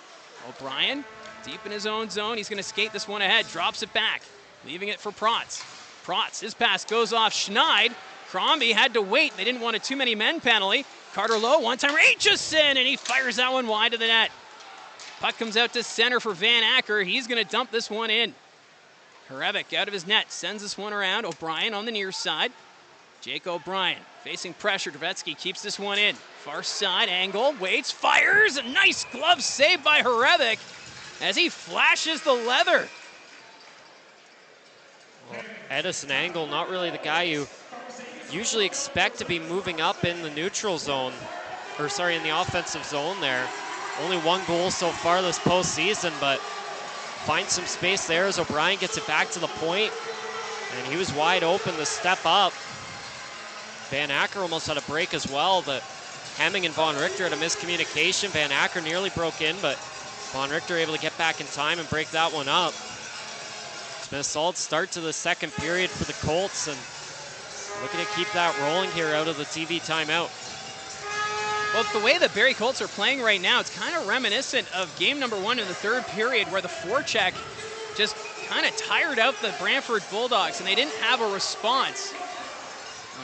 O'Brien deep in his own zone. He's going to skate this one ahead. Drops it back. Leaving it for Protz. Protz, his pass goes off Schneid. Crombie had to wait. They didn't want a too many men penalty. Carter Lowe, one-timer, Aitchison, and he fires that one wide to the net. Puck comes out to center for Van Acker. He's going to dump this one in. Hrebeck out of his net, sends this one around. O'Brien on the near side. Jake O'Brien facing pressure. Dravetsky keeps this one in. Far side angle, waits, fires. A nice glove save by Hrebeck as he flashes the leather. Well, Edison Angle, not really the guy you usually expect to be moving up in the neutral zone, or sorry, in the offensive zone there. Only one goal so far this postseason, but finds some space there as O'Brien gets it back to the point, and he was wide open to step up. Van Acker almost had a break as well, but Hemming and Von Richter had a miscommunication. Van Acker nearly broke in, but Von Richter able to get back in time and break that one up. It's been a solid start to the second period for the Colts, and Looking to keep that rolling here out of the TV timeout. Well, the way the Barrie Colts are playing right now, it's kind of reminiscent of game number 1 in the third period, where the forecheck just kind of tired out the Brantford Bulldogs, and they didn't have a response.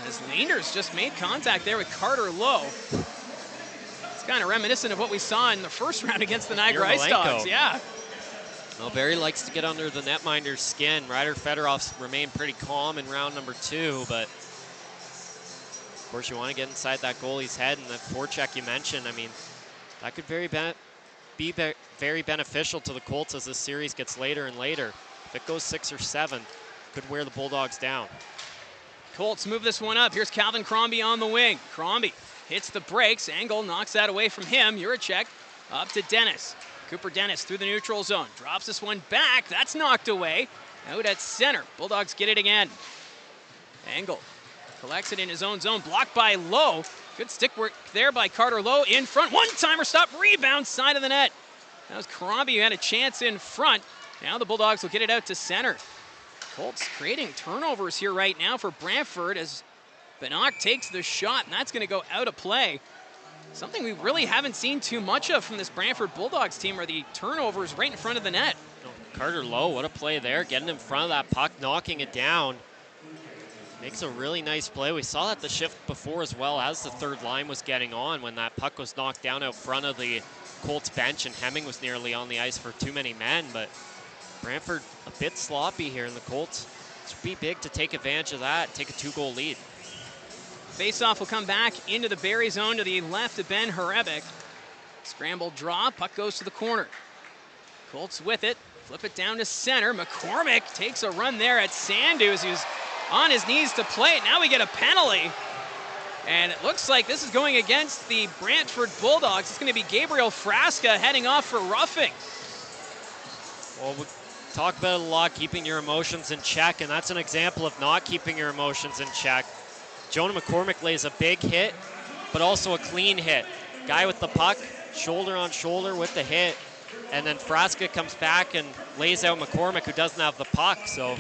As Leanders just made contact there with Carter Lowe. It's kind of reminiscent of what we saw in the first round against the Niagara Ice Dogs. Yeah. Well, Barrie likes to get under the netminder's skin. Ryder Fedorov's remained pretty calm in round number 2, but of course you want to get inside that goalie's head, and that forecheck you mentioned, I mean, that could be very beneficial to the Colts as this series gets later and later. If it goes 6 or 7, could wear the Bulldogs down. Colts move this one up. Here's Calvin Crombie on the wing. Crombie hits the brakes. Angle knocks that away from him. Juracek up to Dennis. Cooper Dennis through the neutral zone. Drops this one back. That's knocked away. Out at center. Bulldogs get it again. Angle collects it in his own zone. Blocked by Lowe. Good stick work there by Carter Lowe. In front. One-timer stop. Rebound side of the net. That was Crombie who had a chance in front. Now the Bulldogs will get it out to center. Colts creating turnovers here right now for Brantford as Banach takes the shot, and that's going to go out of play. Something we really haven't seen too much of from this Brantford Bulldogs team are the turnovers right in front of the net. Carter Lowe, what a play there, getting in front of that puck, knocking it down. Makes a really nice play. We saw that the shift before as well as the third line was getting on when that puck was knocked down out front of the Colts bench and Hemming was nearly on the ice for too many men, but Brantford a bit sloppy here, and the Colts should be big to take advantage of that, take a 2-goal lead. Faceoff will come back into the Barrie zone to the left of Ben Harevic. Scramble draw, puck goes to the corner. Colts with it, flip it down to center. McCormick takes a run there at Sandu as he was on his knees to play it. Now we get a penalty. And it looks like this is going against the Brantford Bulldogs. It's going to be Gabriel Frasca heading off for roughing. Well, we talk about it a lot, keeping your emotions in check, and that's an example of not keeping your emotions in check. Jonah McCormick lays a big hit, but also a clean hit. Guy with the puck, shoulder on shoulder with the hit, and then Frasca comes back and lays out McCormick, who doesn't have the puck. So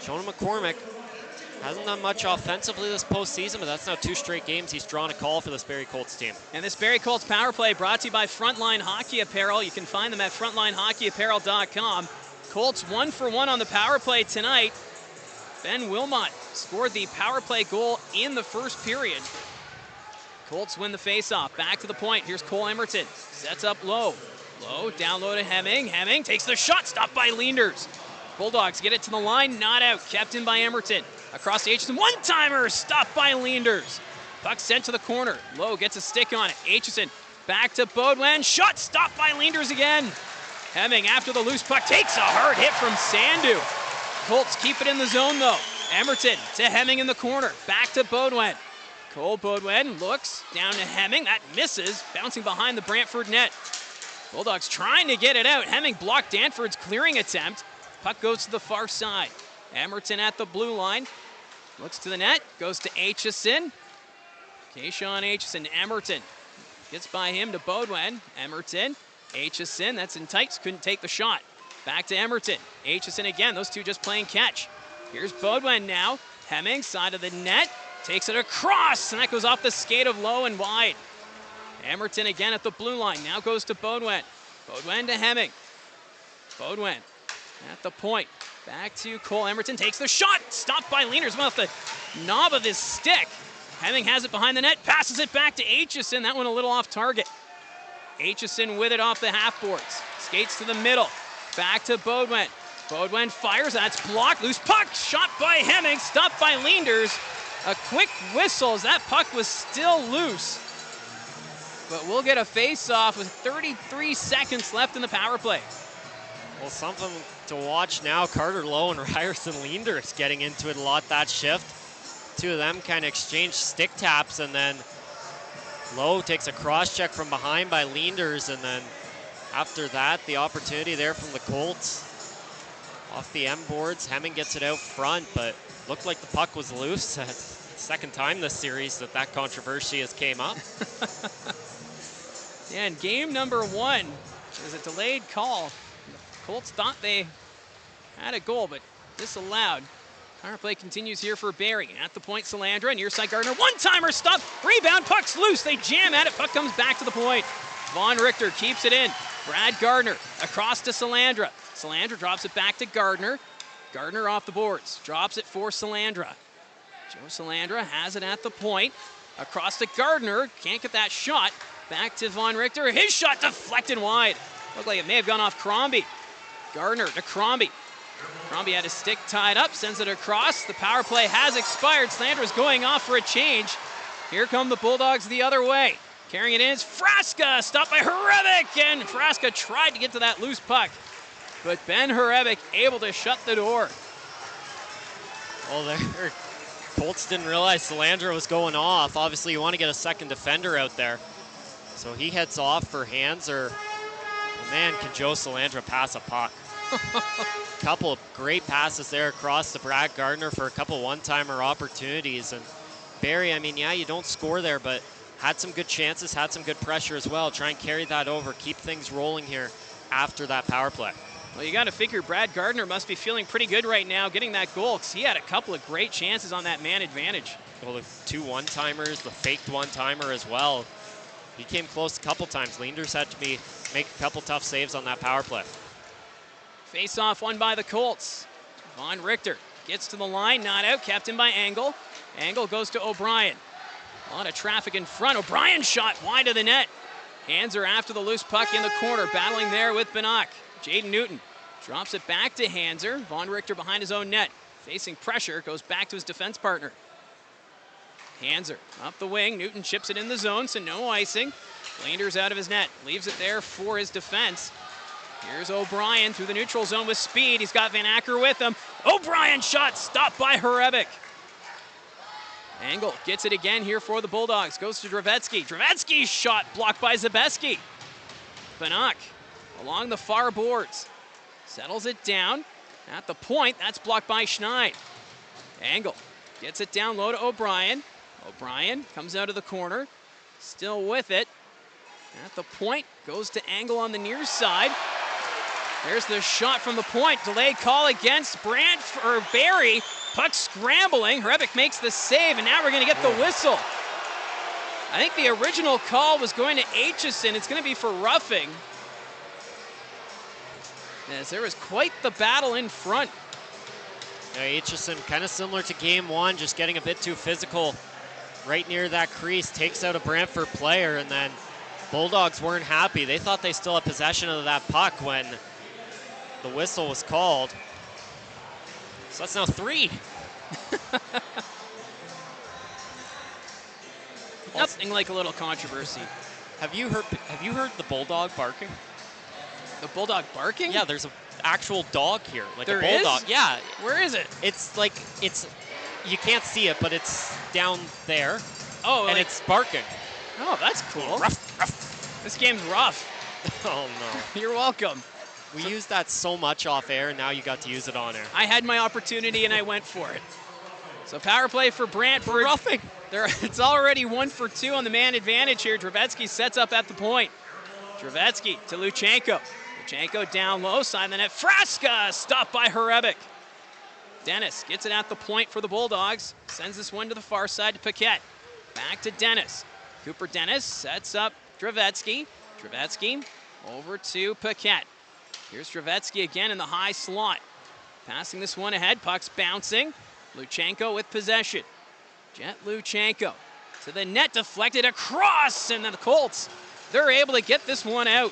Jonah McCormick hasn't done much offensively this postseason, but that's now 2 straight games he's drawn a call for this Barrie Colts team. And this Barrie Colts power play brought to you by Frontline Hockey Apparel. You can find them at frontlinehockeyapparel.com. Colts 1 for 1 on the power play tonight. Ben Wilmot scored the power play goal in the first period. Colts win the faceoff. Back to the point. Here's Cole Emerton. Sets up Lowe. Lowe down low to Hemming. Hemming takes the shot. Stopped by Leanders. Bulldogs get it to the line. Not out. Kept in by Emerton. Across the Aitchison. One-timer. Stopped by Leanders. Puck sent to the corner. Lowe gets a stick on it. Aitchison back to Baudouin. Shot stopped by Leanders again. Hemming after the loose puck takes a hard hit from Sandu. Colts keep it in the zone though. Emerton to Hemming in the corner. Back to Baudouin. Cole Baudouin looks down to Hemming. That misses. Bouncing behind the Brantford net. Bulldogs trying to get it out. Hemming blocked Danford's clearing attempt. Puck goes to the far side. Emerton at the blue line. Looks to the net. Goes to Aitchison. Kayshawn Aitchison. Emerton gets by him to Baudouin. Emerton. Aitchison. That's in tights. Couldn't take the shot. Back to Emerton. Aitchison again. Those two just playing catch. Here's Baudouin now. Hemming, side of the net. Takes it across, and that goes off the skate of Lowe and wide. Emerton again at the blue line. Now goes to Baudouin. Baudouin to Hemming. Baudouin at the point. Back to Cole Emerton. Takes the shot. Stopped by Leanders. Went off the knob of his stick. Hemming has it behind the net. Passes it back to Aitchison. That one a little off target. Aitchison with it off the half boards. Skates to the middle. Back to Baudouin. Baudouin fires. That's blocked. Loose puck. Shot by Hemming. Stopped by Leanders. A quick whistle as that puck was still loose. But we'll get a face-off with 33 seconds left in the power play. Well, something to watch now. Carter Lowe and Ryerson Leanders getting into it a lot that shift. Two of them kind of exchange stick taps, and then Lowe takes a cross-check from behind by Leanders, and then after that, the opportunity there from the Colts. Off the M boards, Hemming gets it out front, but looked like the puck was loose. Second time this series that controversy has came up. Yeah, and game number 1 was a delayed call. The Colts thought they had a goal, but disallowed. Power play continues here for Barrie. At the point, Salandra, near side Gardner. One-timer stop, rebound, puck's loose. They jam at it, puck comes back to the point. Vaughn Richter keeps it in. Brad Gardner across to Salandra. Salandra drops it back to Gardner. Gardner off the boards, drops it for Salandra. Joe Salandra has it at the point. Across to Gardner, can't get that shot. Back to Vaughn Richter, his shot deflected wide. Looked like it may have gone off Crombie. Gardner to Crombie. Crombie had his stick tied up, sends it across. The power play has expired. Salandra's going off for a change. Here come the Bulldogs the other way. Carrying it in is Fraska, stopped by Horevic, and Fraska tried to get to that loose puck. But Ben Horevic able to shut the door. Well, there, Colts didn't realize Salandra was going off. Obviously, you want to get a second defender out there. So he heads off for Hanser. Man, can Joe Salandra pass a puck? Couple of great passes there across to Brad Gardner for a couple one-timer opportunities. And Barrie, I mean, yeah, you don't score there, but had some good chances, had some good pressure as well. Try and carry that over, keep things rolling here after that power play. Well, you got to figure Brad Gardner must be feeling pretty good right now getting that goal, because he had a couple of great chances on that man advantage. Well, the 2 one-timers, the faked one-timer as well. He came close a couple times. Leanders had to make a couple tough saves on that power play. Face-off won by the Colts. Vaughn Richter gets to the line, not out, kept in by Angle. Angle goes to O'Brien. A lot of traffic in front. O'Brien shot wide of the net. Hands are after the loose puck in the corner, battling there with Bannock. Jaden Newton drops it back to Hanser. Vaughn Richter behind his own net. Facing pressure, goes back to his defense partner. Hanser up the wing. Newton chips it in the zone, so no icing. Leanders out of his net. Leaves it there for his defense. Here's O'Brien through the neutral zone with speed. He's got Van Acker with him. O'Brien shot stopped by Horevic. Angle gets it again here for the Bulldogs. Goes to Drevetsky. Drevetsky's shot blocked by Zabeski. Bannock along the far boards. Settles it down. At the point, that's blocked by Schneid. Angle gets it down low to O'Brien. O'Brien comes out of the corner. Still with it. At the point, goes to Angle on the near side. There's the shot from the point. Delayed call against Brantford, or Barrie. Puck scrambling. Horevic makes the save, and now we're going to get the whistle. I think the original call was going to Aitchison. It's going to be for roughing. As there was quite the battle in front. Yeah, Aitchison, kind of similar to game 1, just getting a bit too physical right near that crease. Takes out a Brantford player, and then Bulldogs weren't happy. They thought they still had possession of that puck when the whistle was called. So that's now 3. Nothing like a little controversy. Have you heard the bulldog barking? The bulldog barking? Yeah, there's an actual dog here, like there a bulldog. Is? Yeah. Where is it? It's like you can't see it, but it's down there. Oh, and like, it's barking. Oh, that's cool. Ruff, ruff. This game's rough. Oh no. You're welcome. We used that so much off air, and now you got to use it on air. I had my opportunity, and I went for it. So power play for Brantford. Roughing. It's already 1 for 2 on the man advantage here. Drevetsky sets up at the point. Drevetsky to Luchenko. Luchenko down low, side of the net. Fraska stopped by Horevic. Dennis gets it at the point for the Bulldogs. Sends this one to the far side to Paquette. Back to Dennis. Cooper Dennis sets up Drevetsky. Drevetsky over to Paquette. Here's Drevetsky again in the high slot. Passing this one ahead, puck's bouncing. Luchenko with possession. Jet Luchenko to the net, deflected across, and then the Colts, they're able to get this one out.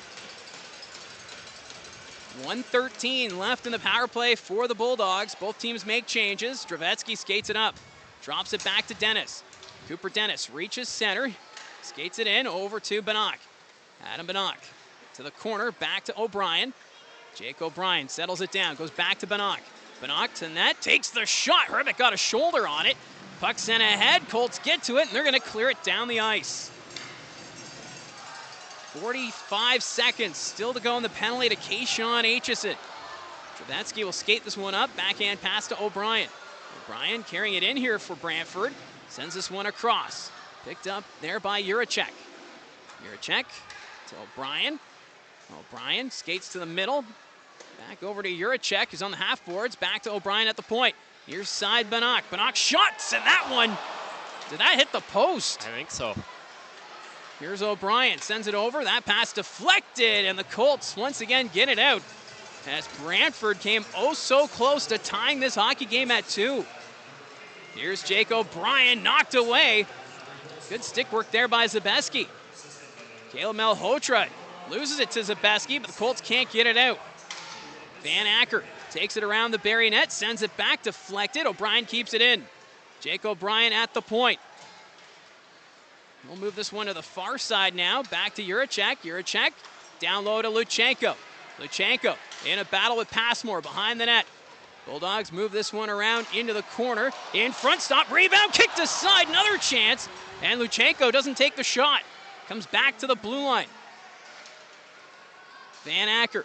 1:13 left in the power play for the Bulldogs. Both teams make changes. Drevetsky skates it up, drops it back to Dennis. Cooper Dennis reaches center, skates it in over to Bannock. Adam Bannock to the corner, back to O'Brien. Jake O'Brien settles it down, goes back to Bannock. Bannock to net, takes the shot. Herbert got a shoulder on it. Puck sent ahead, Colts get to it, and they're gonna clear it down the ice. 45 seconds still to go in the penalty to Kayshawn Aitchison. Drevetsky will skate this one up, backhand pass to O'Brien. O'Brien carrying it in here for Brantford, sends this one across. Picked up there by Juracek. Juracek to O'Brien. O'Brien skates to the middle. Back over to Juracek, who's on the half boards. Back to O'Brien at the point. Near side Bannock. Bannock shots, and that one, did that hit the post? I think so. Here's O'Brien, sends it over. That pass deflected, and the Colts once again get it out as Brantford came oh so close to tying this hockey game at 2. Here's Jake O'Brien, knocked away. Good stick work there by Zabeski. Caleb Malhotra loses it to Zabeski, but the Colts can't get it out. Van Acker takes it around the Barrie net, sends it back, deflected. O'Brien keeps it in. Jake O'Brien at the point. We'll move this one to the far side now. Back to Juracek. Juracek down low to Luchenko. Luchenko in a battle with Passmore behind the net. Bulldogs move this one around into the corner. In front, stop, rebound, kicked aside, another chance. And Luchenko doesn't take the shot. Comes back to the blue line. Van Acker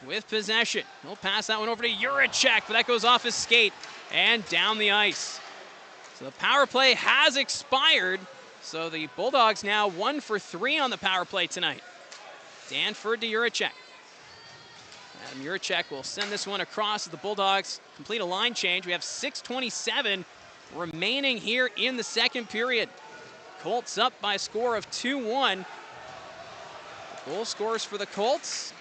with possession. He'll pass that one over to Juracek, but that goes off his skate and down the ice. So the power play has expired. So the Bulldogs now 1 for 3 on the power play tonight. Danford to Juracek. Adam Juracek will send this one across as the Bulldogs complete a line change. We have 6:27 remaining here in the second period. Colts up by a score of 2-1. Goal scorers for the Colts,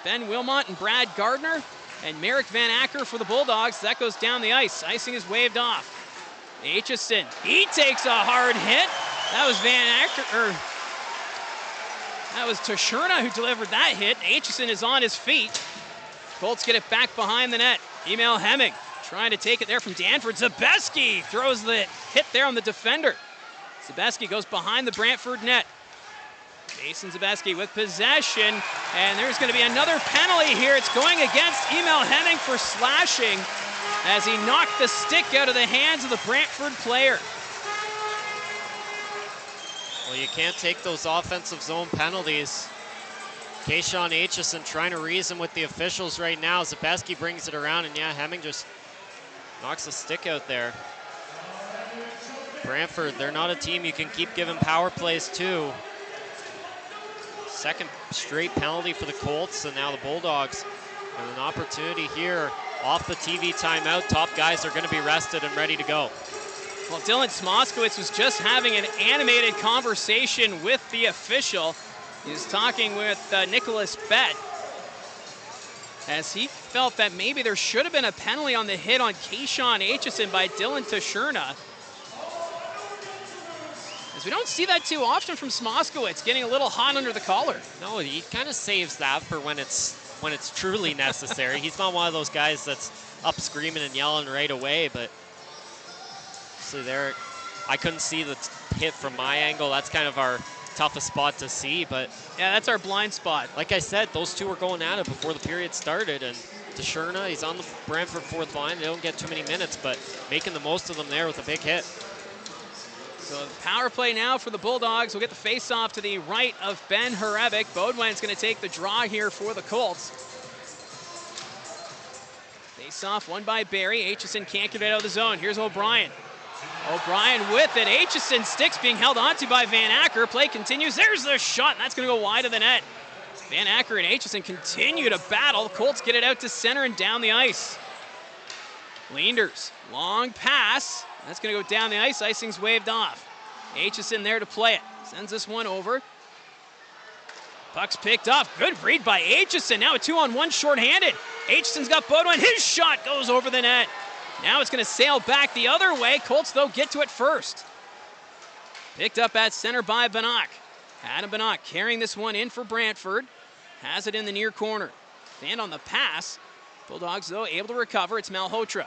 Ben Wilmot and Brad Gardner, and Merrick Van Acker for the Bulldogs. That goes down the ice. Icing is waved off. Aitchison, he takes a hard hit. That was Van Acker, that was Tashurna who delivered that hit. Aitchison is on his feet. Colts get it back behind the net. Emil Hemming trying to take it there from Danford. Zabeski throws the hit there on the defender. Zabeski goes behind the Brantford net. Jason Zabeski with possession, and there's going to be another penalty here. It's going against Emil Hemming for slashing as he knocked the stick out of the hands of the Brantford player. Well, you can't take those offensive zone penalties. Kayshawn Aitchison trying to reason with the officials right now. Zabeski brings it around, and yeah, Hemming just knocks the stick out there. Brantford, they're not a team you can keep giving power plays to. Second straight penalty for the Colts, and now the Bulldogs have an opportunity here off the TV timeout. Top guys are going to be rested and ready to go. Well, Dylan Smoskowitz was just having an animated conversation with the official. He was talking with Nicholas Bett as he felt that maybe there should have been a penalty on the hit on Kayshawn Aitchison by Dylan Tashurna. As we don't see that too often from Smoskowitz, getting a little hot under the collar. No, he kind of saves that for when it's truly necessary. He's not one of those guys that's up screaming and yelling right away, but see there, I couldn't see the hit from my angle. That's kind of our toughest spot to see, but yeah, that's our blind spot. Like I said, those two were going at it before the period started, and Tashurna, he's on the Brantford fourth line. They don't get too many minutes, but making the most of them there with a big hit. So power play now for the Bulldogs. We'll get the face-off to the right of Ben Horevic. Beaudoin's going to take the draw here for the Colts. Face-off won by Barrie. Aitchison can't get it out of the zone. Here's O'Brien. O'Brien with it. Aitchison sticks being held onto by Van Acker. Play continues. There's the shot, and that's going to go wide of the net. Van Acker and Aitchison continue to battle. Colts get it out to center and down the ice. Leanders, long pass. That's going to go down the ice. Icing's waved off. Aitchison there to play it. Sends this one over. Puck's picked up. Good read by Aitchison. Now a 2-on-1 shorthanded. Aitchison's got Beaudoin. His shot goes over the net. Now it's going to sail back the other way. Colts, though, get to it first. Picked up at center by Bannock. Adam Bannock carrying this one in for Brantford. Has it in the near corner. And on the pass, Bulldogs, though, able to recover. It's Malhotra.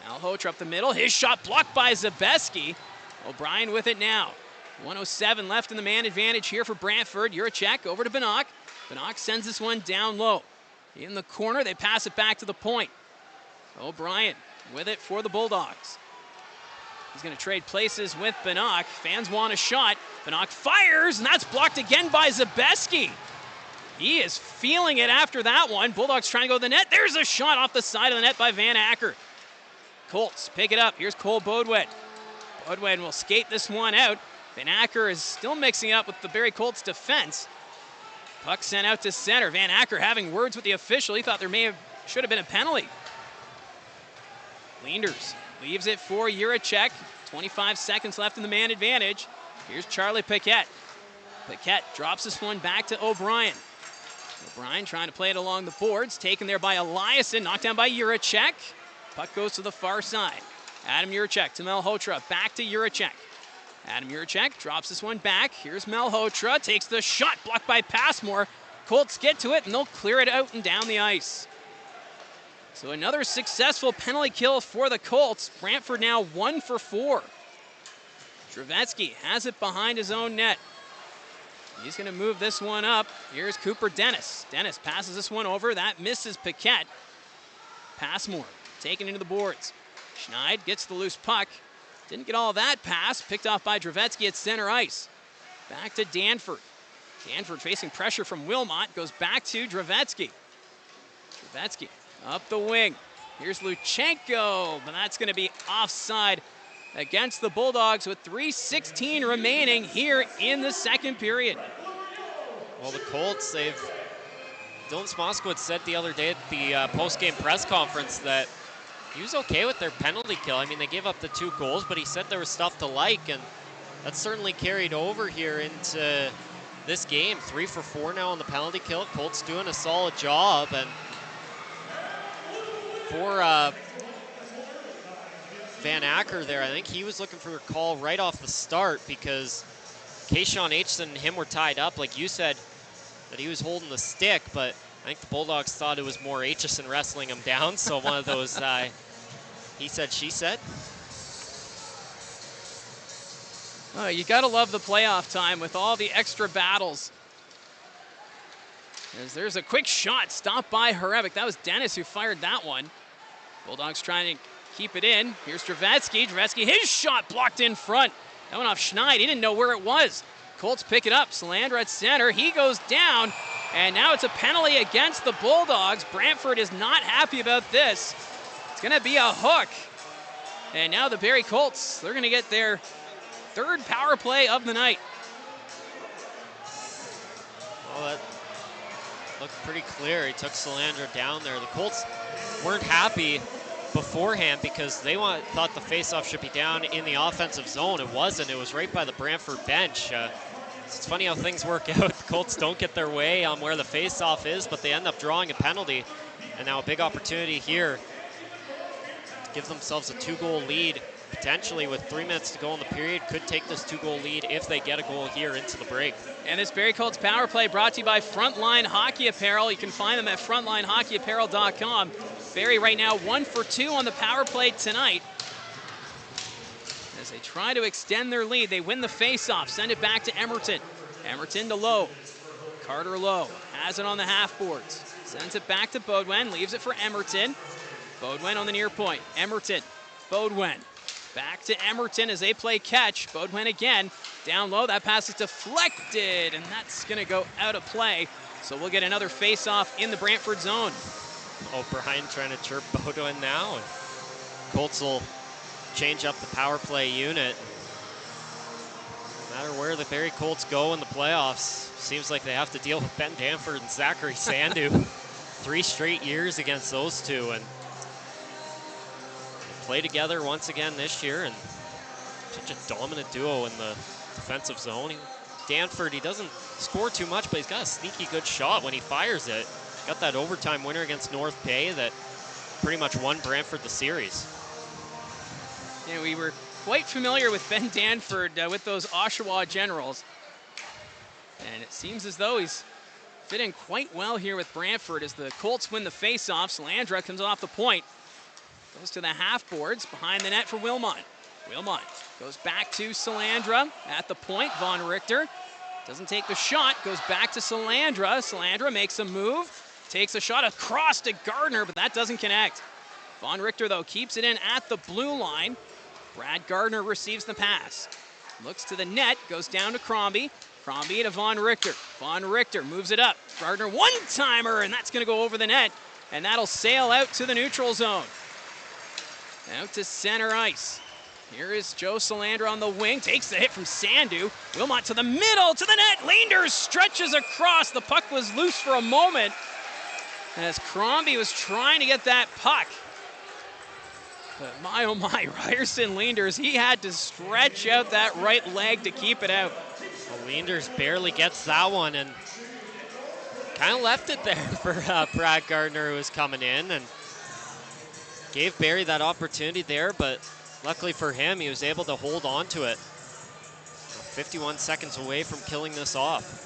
Malhotra up the middle. His shot blocked by Zabeski. O'Brien with it now. 1:07 left in the man advantage here for Brantford. Juracek over to Bannock. Bannock sends this one down low. In the corner, they pass it back to the point. O'Brien with it for the Bulldogs. He's going to trade places with Bannock. Fans want a shot. Bannock fires, and that's blocked again by Zabeski. He is feeling it after that one. Bulldogs trying to go to the net. There's a shot off the side of the net by Van Acker. Colts pick it up. Here's Cole Beaudoin. Beaudoin will skate this one out. Van Acker is still mixing up with the Barrie Colts defense. Puck sent out to center. Van Acker having words with the official. He thought there should have been a penalty. Leanders leaves it for Juracek. 25 seconds left in the man advantage. Here's Charlie Paquette. Paquette drops this one back to O'Brien. O'Brien trying to play it along the boards. Taken there by Eliasson. Knocked down by Juracek. Puck goes to the far side. Adam Juracek to Malhotra. Back to Juracek. Adam Juracek drops this one back. Here's Malhotra. Takes the shot. Blocked by Passmore. Colts get to it, and they'll clear it out and down the ice. So another successful penalty kill for the Colts. Brantford now 1 for 4. Trevetsky has it behind his own net. He's going to move this one up. Here's Cooper Dennis. Dennis passes this one over. That misses Paquette. Passmore taken into the boards. Schneid gets the loose puck. Didn't get all that pass. Picked off by Trevetsky at center ice. Back to Danford. Danford facing pressure from Wilmot. Goes back to Trevetsky. Trevetsky up the wing. Here's Luchenko, but that's going to be offside against the Bulldogs with 3:16 remaining here in the second period. Well, the Colts, Dylan Smoskowitz said the other day at the post-game press conference that he was okay with their penalty kill. I mean, they gave up the 2 goals, but he said there was stuff to like, and that's certainly carried over here into this game. 3 for 4 now on the penalty kill. Colts doing a solid job, and for Van Acker there, I think he was looking for a call right off the start because Kayshawn Aitchison and him were tied up, like you said, that he was holding the stick, but I think the Bulldogs thought it was more Aitchison wrestling him down, so one of those he said, she said. Oh, you got to love the playoff time with all the extra battles. As there's a quick shot stopped by Horevic. That was Dennis who fired that one. Bulldogs trying to keep it in. Here's Trevetsky. Trevetsky, his shot blocked in front. That went off Schneid. He didn't know where it was. Colts pick it up. Salandra at center. He goes down. And now it's a penalty against the Bulldogs. Brantford is not happy about this. It's going to be a hook. And now the Barrie Colts, they're going to get their 3rd power play of the night. Well, that looked pretty clear. He took Salandra down there. The Colts weren't happy beforehand because they thought the faceoff should be down in the offensive zone. It wasn't. It was right by the Brantford bench. It's funny how things work out. The Colts don't get their way on where the faceoff is, but they end up drawing a penalty. And now a big opportunity here to give themselves a 2-goal lead. Potentially with 3 minutes to go in the period, could take this 2-goal lead if they get a goal here into the break. And this Barrie Colts power play brought to you by Frontline Hockey Apparel. You can find them at frontlinehockeyapparel.com. Barrie right now 1 for 2 on the power play tonight. As they try to extend their lead, they win the faceoff, send it back to Emerton. Emerton to Lowe. Carter Lowe has it on the half boards. Sends it back to Beaudoin, leaves it for Emerton. Beaudoin on the near point. Emerton, Beaudoin. Back to Emerton as they play catch. Beaudoin again, down low. That pass is deflected, and that's going to go out of play. So we'll get another face-off in the Brantford zone. O'Brien trying to chirp Beaudoin now. And Colts will change up the power play unit. No matter where the Barrie Colts go in the playoffs, seems like they have to deal with Ben Danford and Zachary Sandu. 3 straight years against those two, and play together once again this year, and such a dominant duo in the defensive zone. Danford, he doesn't score too much, but he's got a sneaky good shot when he fires it. Got that overtime winner against North Bay that pretty much won Brantford the series. Yeah, we were quite familiar with Ben Danford with those Oshawa Generals. And it seems as though he's fit in quite well here with Brantford as the Colts win the face-off. Salandra comes off the point. Goes to the half boards behind the net for Wilmot. Wilmot goes back to Salandra at the point. Von Richter doesn't take the shot, goes back to Salandra. Salandra makes a move, takes a shot across to Gardner, but that doesn't connect. Von Richter, though, keeps it in at the blue line. Brad Gardner receives the pass. Looks to the net, goes down to Crombie. Crombie to Von Richter. Von Richter moves it up. Gardner one-timer, and that's going to go over the net, and that'll sail out to the neutral zone. Out to center ice. Here is Joe Salandra on the wing. Takes the hit from Sandu. Wilmot to the middle, to the net. Leanders stretches across. The puck was loose for a moment as Crombie was trying to get that puck. But my, oh my, Ryerson Leanders, he had to stretch out that right leg to keep it out. Well, Leanders barely gets that one and kind of left it there for Brad Gardner, who was coming in, and gave Barrie that opportunity there, but luckily for him, he was able to hold on to it. 51 seconds away from killing this off.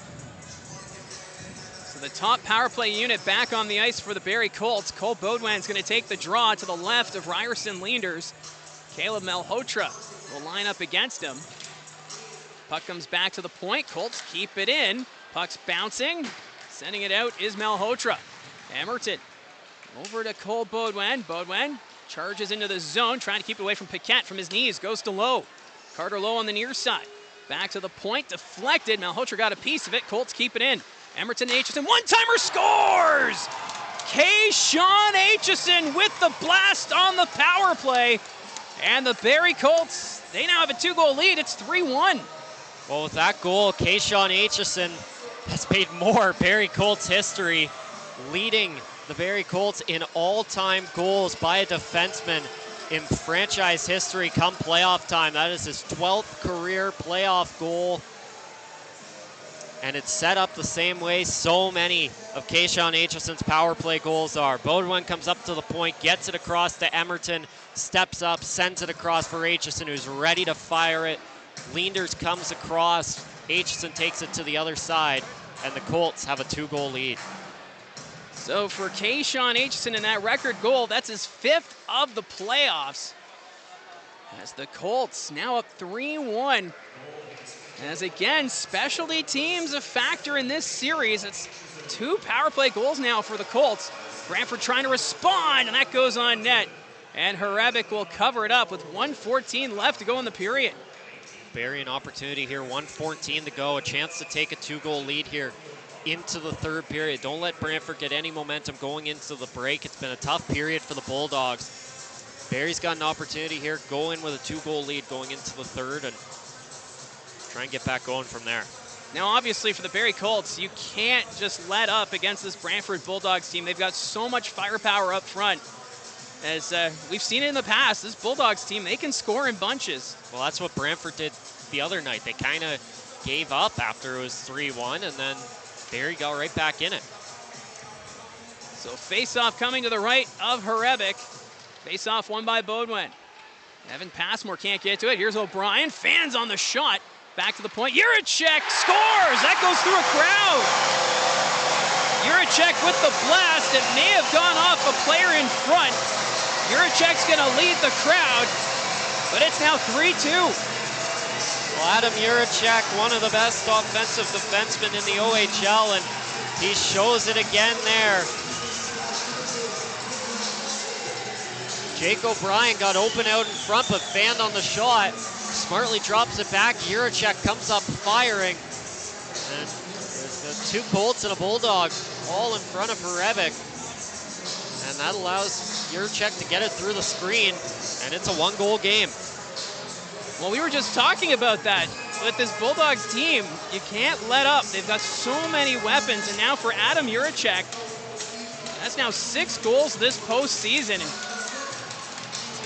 So the top power play unit back on the ice for the Barrie Colts. Cole Baudouin's going to take the draw to the left of Ryerson Leanders. Caleb Malhotra will line up against him. Puck comes back to the point. Colts keep it in. Puck's bouncing. Sending it out is Malhotra. Emerton over to Cole Baudouin. Baudouin charges into the zone, trying to keep it away from Paquette from his knees. Goes to Lowe. Carter Lowe on the near side. Back to the point, deflected. Malhotra got a piece of it. Colts keep it in. Emerton Aitchison, one-timer scores! Sean Aitchison with the blast on the power play. And the Barrie Colts, they now have a 2-goal lead. It's 3-1. Well, with that goal, Sean Aitchison has made more Barrie Colts history, leading the Barrie Colts in all-time goals by a defenseman in franchise history come playoff time. That is his 12th career playoff goal. And it's set up the same way so many of Sean Aitchison's power play goals are. Baudouin comes up to the point, gets it across to Emerton, steps up, sends it across for Aitchison, who's ready to fire it. Leanders comes across, Aitchison takes it to the other side, and the Colts have a 2-goal lead. So for Sean Aitchison in that record goal, that's his 5th of the playoffs. As the Colts now up 3-1. As again, specialty teams a factor in this series. It's 2 power play goals now for the Colts. Brantford trying to respond, and that goes on net. And Hrebeck will cover it up with 1:14 left to go in the period. Barrie an opportunity here, 1:14 to go, a chance to take a 2-goal lead here into the third period. Don't let Brantford get any momentum going into the break. It's been a tough period for the Bulldogs. Barrie's got an opportunity here, go in with a 2-goal lead going into the third and try and get back going from there. Now, obviously, for the Barrie Colts, you can't just let up against this Brantford Bulldogs team. They've got so much firepower up front. As we've seen it in the past, this Bulldogs team, they can score in bunches. Well, that's what Brantford did the other night. They kind of gave up after it was 3-1, and then Barrie got right back in it. So face-off coming to the right of Hrebeck. Face-off won by Baudouin. Evan Passmore can't get to it. Here's O'Brien, fans on the shot. Back to the point, Juracek scores! That goes through a crowd! Juracek with the blast. It may have gone off a player in front. Juracek's gonna lead the crowd, but it's now 3-2. Well, Adam Juracek, one of the best offensive defensemen in the OHL, and he shows it again there. Jake O'Brien got open out in front, but fanned on the shot. Smartly drops it back. Juracek comes up firing. And there's 2 Colts and a Bulldog all in front of Hrebeck. And that allows Juracek to get it through the screen, and it's a 1-goal game. Well, we were just talking about that. With this Bulldogs team, you can't let up. They've got so many weapons, and now for Adam Juracek, that's now 6 goals this postseason.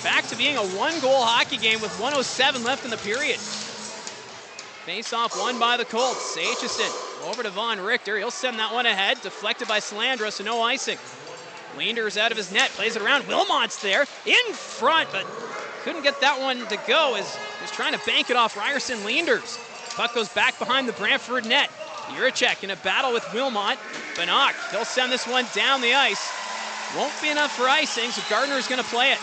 Back to being a 1-goal hockey game with 1:07 left in the period. Face-off won by the Colts. Aitchison over to Von Richter. He'll send that one ahead. Deflected by Salandra, so no icing. Leanders out of his net, plays it around. Wilmot's there in front, but couldn't get that one to go as he was trying to bank it off Ryerson Leanders. Puck goes back behind the Brantford net. Juracek in a battle with Wilmot. Banach, he'll send this one down the ice. Won't be enough for icing, so Gardner's going to play it.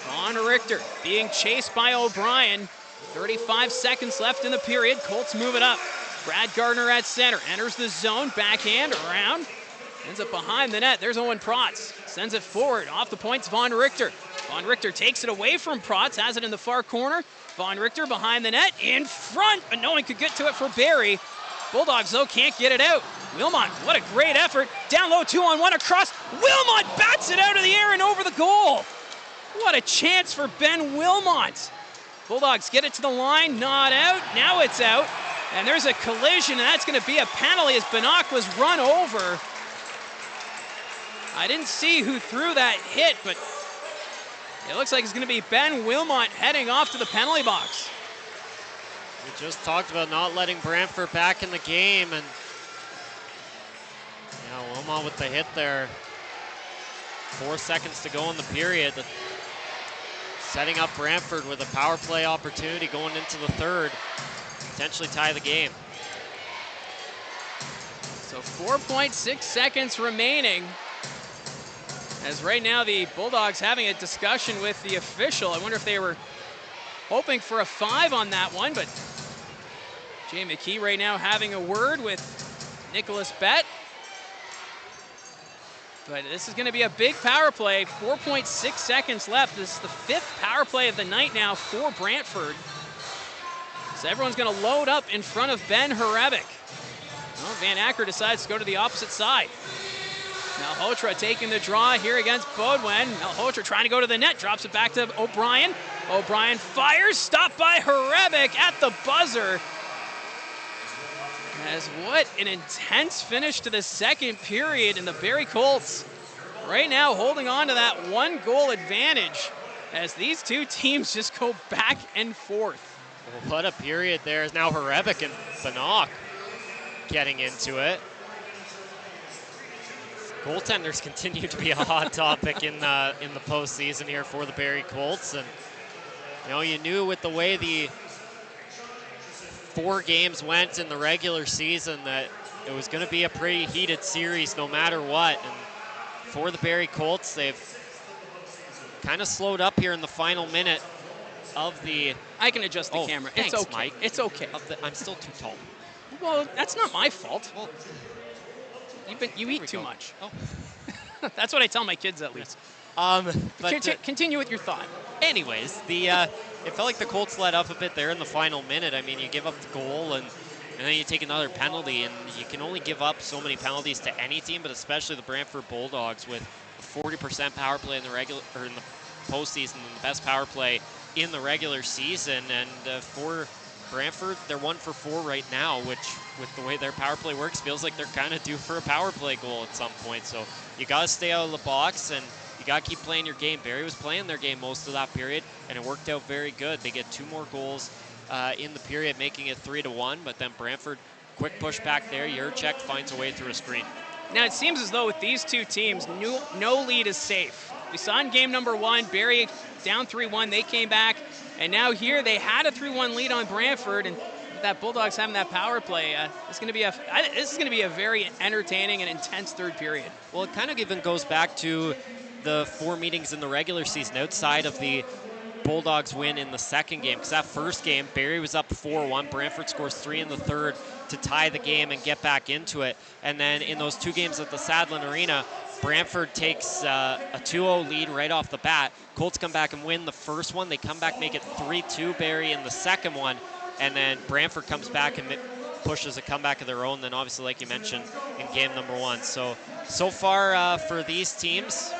Von Richter being chased by O'Brien. 35 seconds left in the period. Colts move it up. Brad Gardner at center. Enters the zone. Backhand around. Ends up behind the net. There's Owen Protz. Sends it forward. Off the points, Von Richter. Von Richter takes it away from Protz. Has it in the far corner. Von Richter behind the net. In front. But no one could get to it for Barrie. Bulldogs, though, can't get it out. Wilmot, what a great effort. Down low, 2-on-1 across. Wilmot bats it out of the air and over the goal. What a chance for Ben Wilmot. Bulldogs get it to the line, not out. Now it's out. And there's a collision, and that's going to be a penalty as Banach was run over. I didn't see who threw that hit, but It looks like it's going to be Ben Wilmot heading off to the penalty box. We just talked about not letting Brantford back in the game, and Wilmot with the hit there. 4 seconds to go in the period. Setting up Brantford with a power play opportunity going into the third. Potentially tie the game. So 4.6 seconds remaining. As right now the Bulldogs having a discussion with the official. I wonder if they were hoping for a 5 on that one, but Jay McKee right now having a word with Nicholas Bett. But this is going to be a big power play. 4.6 seconds left. This is the 5th power play of the night now for Brantford. So everyone's going to load up in front of Ben Horebic. Well, Van Acker decides to go to the opposite side. Malhotra taking the draw here against Bodwin. Malhotra trying to go to the net, drops it back to O'Brien. O'Brien fires, stopped by Horebic at the buzzer. As what an intense finish to the second period, and the Barrie Colts right now holding on to that 1-goal advantage as these two teams just go back and forth. Well, what a period there is now. Horebic and Bannock getting into it. Goaltenders continue to be a hot topic in the postseason here for the Barrie Colts, and you knew with the way the 4 games went in the regular season that it was going to be a pretty heated series no matter what. And for the Barrie Colts, they've kind of slowed up here in the final minute of the... I can adjust the camera. Thanks, it's okay. Mike. It's okay. I'm still too tall. Well, that's not my fault. Well, you eat too much. Oh. That's what I tell my kids, at least. Continue with your thought. Anyways, it felt like the Colts let up a bit there in the final minute. I mean, you give up the goal and then you take another penalty, and you can only give up so many penalties to any team, but especially the Brantford Bulldogs with a 40% power play in the postseason and the best power play in the regular season. And for Brantford, they're 1 for 4 right now, which with the way their power play works, feels like they're kind of due for a power play goal at some point. So you got to stay out of the box, and you got to keep playing your game. Barrie was playing their game most of that period, and it worked out very good. They get 2 more goals in the period, making it 3-1, but then Brantford, quick push back there. Jurczyk finds a way through a screen. Now, it seems as though with these two teams, no lead is safe. We saw in game number 1, Barrie down 3-1. They came back, and now here they had a 3-1 lead on Brantford, and with that Bulldogs having that power play, this is going to be a very entertaining and intense third period. Well, it kind of even goes back to the 4 meetings in the regular season outside of the Bulldogs win in the second game, because that first game, Barrie was up 4-1. Brantford scores 3 in the third to tie the game and get back into it. And then in those 2 games at the Sadlin Arena, Brantford takes a 2-0 lead right off the bat. Colts come back and win the first one. They come back, make it 3-2 Barrie in the second one. And then Brantford comes back and pushes a comeback of their own. Then obviously, like you mentioned, in game number 1. So far for these teams,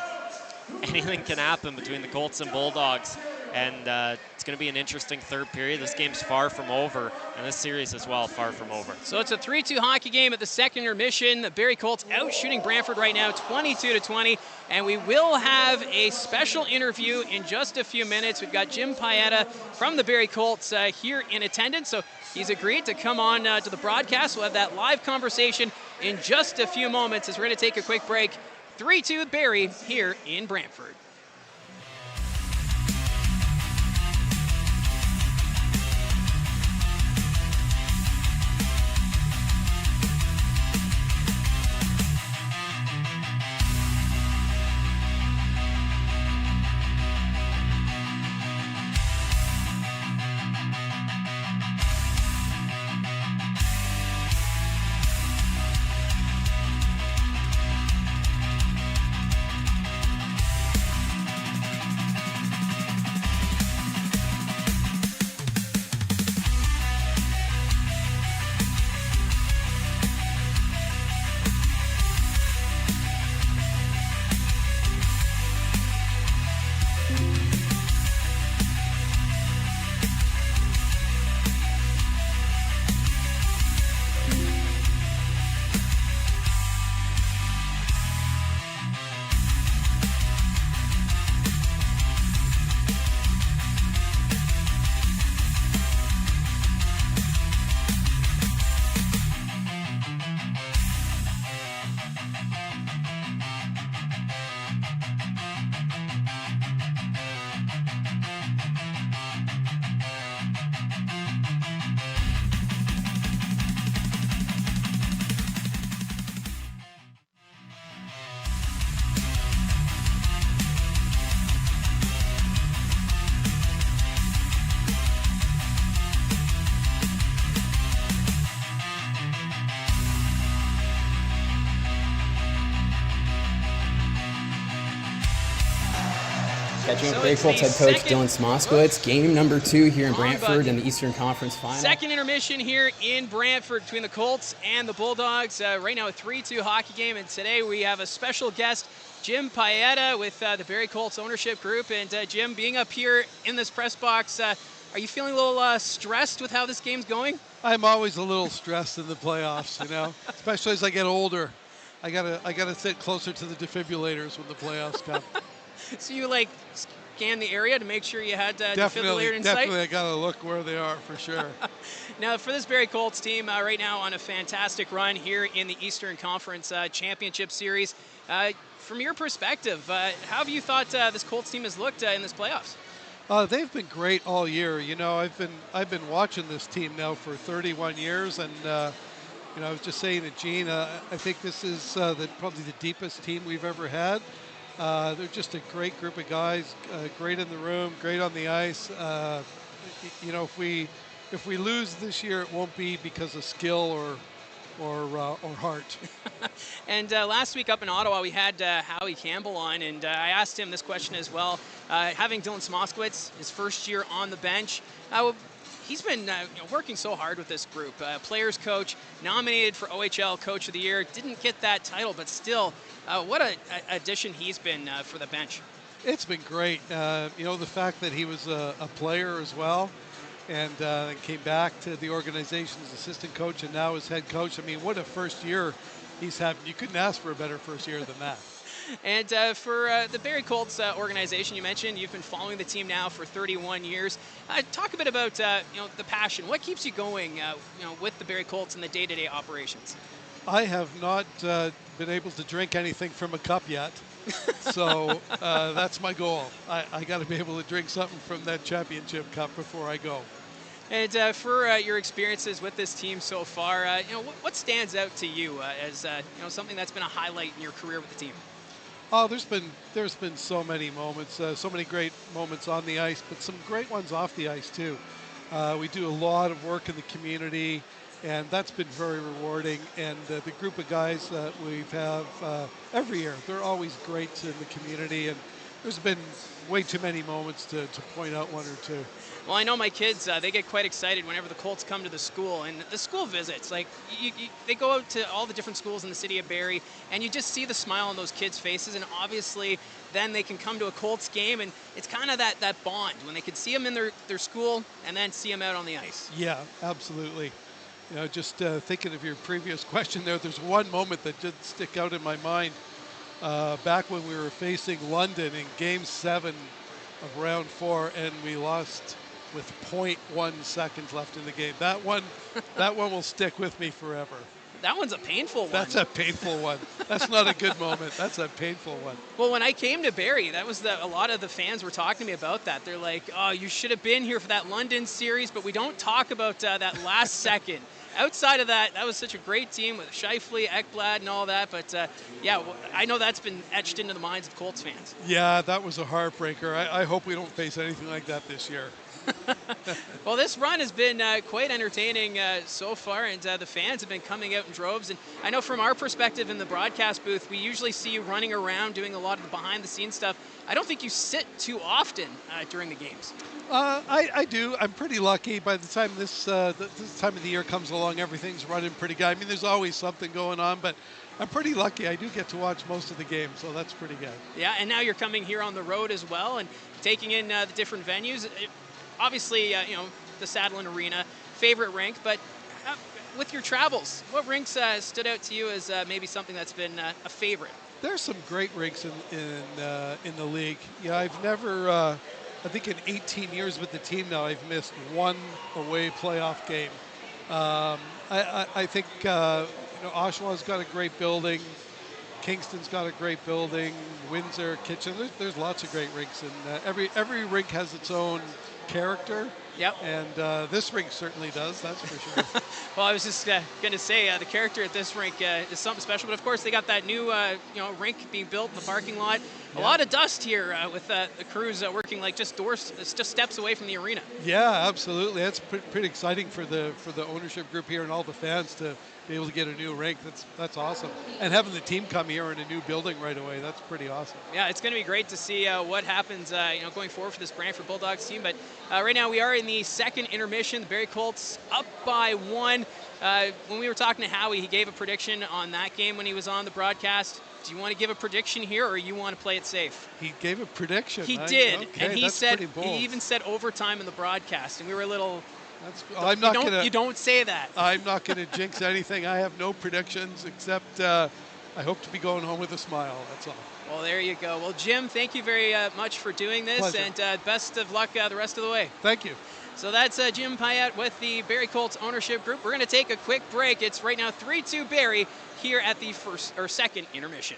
anything can happen between the Colts and Bulldogs. And it's going to be an interesting third period. This game's far from over, and this series as well, far from over. So it's a 3-2 hockey game at the second intermission. The Barrie Colts out shooting Brantford right now, 22-20. And we will have a special interview in just a few minutes. We've got Jim Paeta from the Barrie Colts here in attendance. So he's agreed to come on to the broadcast. We'll have that live conversation in just a few moments as we're going to take a quick break. 3-2 Barrie here in Brantford. Catching up So with Barrie it's Colts the head coach second- Dylan Smoskowitz. Game number 2 here in Wrong Brantford button. in the Eastern Conference Final. Second intermission here in Brantford between the Colts and the Bulldogs. Right now a 3-2 hockey game, and today we have a special guest, Jim Paeta with the Barrie Colts ownership group. And Jim, being up here in this press box, are you feeling a little stressed with how this game's going? I'm always a little stressed in the playoffs, especially as I get older. I gotta sit closer to the defibrillators when the playoffs come. So you scan the area to make sure you had defibrillator in sight? Definitely, I gotta look where they are for sure. Now, for this Barrie Colts team, right now on a fantastic run here in the Eastern Conference Championship Series. From your perspective, how have you thought this Colts team has looked in this playoffs? They've been great all year. I've been watching this team now for 31 years, and I was just saying to Gene, I think this is probably the deepest team we've ever had. They're just a great group of guys, great in the room, great on the ice. If we lose this year, it won't be because of skill or heart. And last week up in Ottawa, we had Howie Campbell on, and I asked him this question as well. Having Dylan Smoskowitz, his first year on the bench, he's been working so hard with this group. Players coach, nominated for OHL Coach of the Year, didn't get that title, but still, what an addition he's been for the bench. It's been great. The fact that he was a player as well, and came back to the organization as assistant coach and now as head coach. I mean, what a first year he's had. You couldn't ask for a better first year than that. And for the Barrie Colts organization, you mentioned you've been following the team now for 31 years. Talk a bit about the passion. What keeps you going with the Barrie Colts and the day-to-day operations? I have not been able to drink anything from a cup yet. So that's my goal. I got to be able to drink something from that championship cup before I go. And for your experiences with this team so far, what stands out to you as something that's been a highlight in your career with the team? Oh, there's been so many moments, so many great moments on the ice, but some great ones off the ice too. We do a lot of work in the community, and that's been very rewarding. And the group of guys that we have every year, they're always great in the community, and there's been way too many moments to point out one or two. Well, I know my kids, they get quite excited whenever the Colts come to the school. And the school visits, they go out to all the different schools in the city of Barrie, and you just see the smile on those kids' faces. And obviously, then they can come to a Colts game, and it's kind of that bond when they can see them in their school and then see them out on the ice. Yeah, absolutely. Just thinking of your previous question there's one moment that did stick out in my mind. Back when we were facing London in Game 7 of Round 4, and we lost with 0.1 seconds left in the game. That one will stick with me forever. That one's a painful one. That's a painful one. That's not a good moment. That's a painful one. Well, when I came to Barrie, that was a lot of the fans were talking to me about that. They're like, "Oh, you should have been here for that London series," but we don't talk about that last second. Outside of that, that was such a great team with Scheifele, Ekblad, and all that. But, I know that's been etched into the minds of Colts fans. Yeah, that was a heartbreaker. I hope we don't face anything like that this year. Well, this run has been quite entertaining so far, and the fans have been coming out in droves. And I know from our perspective in the broadcast booth, we usually see you running around doing a lot of the behind-the-scenes stuff. I don't think you sit too often during the games. I do. I'm pretty lucky. By the time this time of the year comes along, everything's running pretty good. I mean, there's always something going on, but I'm pretty lucky. I do get to watch most of the games, so that's pretty good. Yeah, and now you're coming here on the road as well and taking in the different venues. Obviously, the Saddlein Arena, favorite rink, but with your travels, what rinks stood out to you as maybe something that's been a favorite? There's some great rinks in the league. Yeah, I've never, I think in 18 years with the team now, I've missed one away playoff game. I think Oshawa's got a great building. Kingston's got a great building. Windsor, Kitchen. There's lots of great rinks, and every rink has its own character. Yep. And this rink certainly does, that's for sure. Well, I was just going to say the character at this rink is something special. But of course, they got that new rink being built in the parking lot. A lot of dust here with the crews working like just steps away from the arena. Yeah, absolutely. That's pretty exciting for the ownership group here and all the fans to be able to get a new rink. That's awesome. And having the team come here in a new building right away, that's pretty awesome. Yeah, it's going to be great to see what happens going forward for this Brantford Bulldogs team. But right now we are in the second intermission. The Barrie Colts up by 1. When we were talking to Howie, he gave a prediction on that game when he was on the broadcast. Do you want to give a prediction here, or you want to play it safe? He gave a prediction. He did, okay, and he that's said pretty bold. he even said overtime in the broadcast, and we were a little. You don't say that. I'm not going to jinx anything. I have no predictions except I hope to be going home with a smile. That's all. Well, there you go. Well, Jim, thank you very much for doing this, Pleasure. and best of luck the rest of the way. Thank you. So that's Jim Payette with the Barrie Colts ownership group. We're going to take a quick break. It's right now 3-2 Barrie here at the second intermission.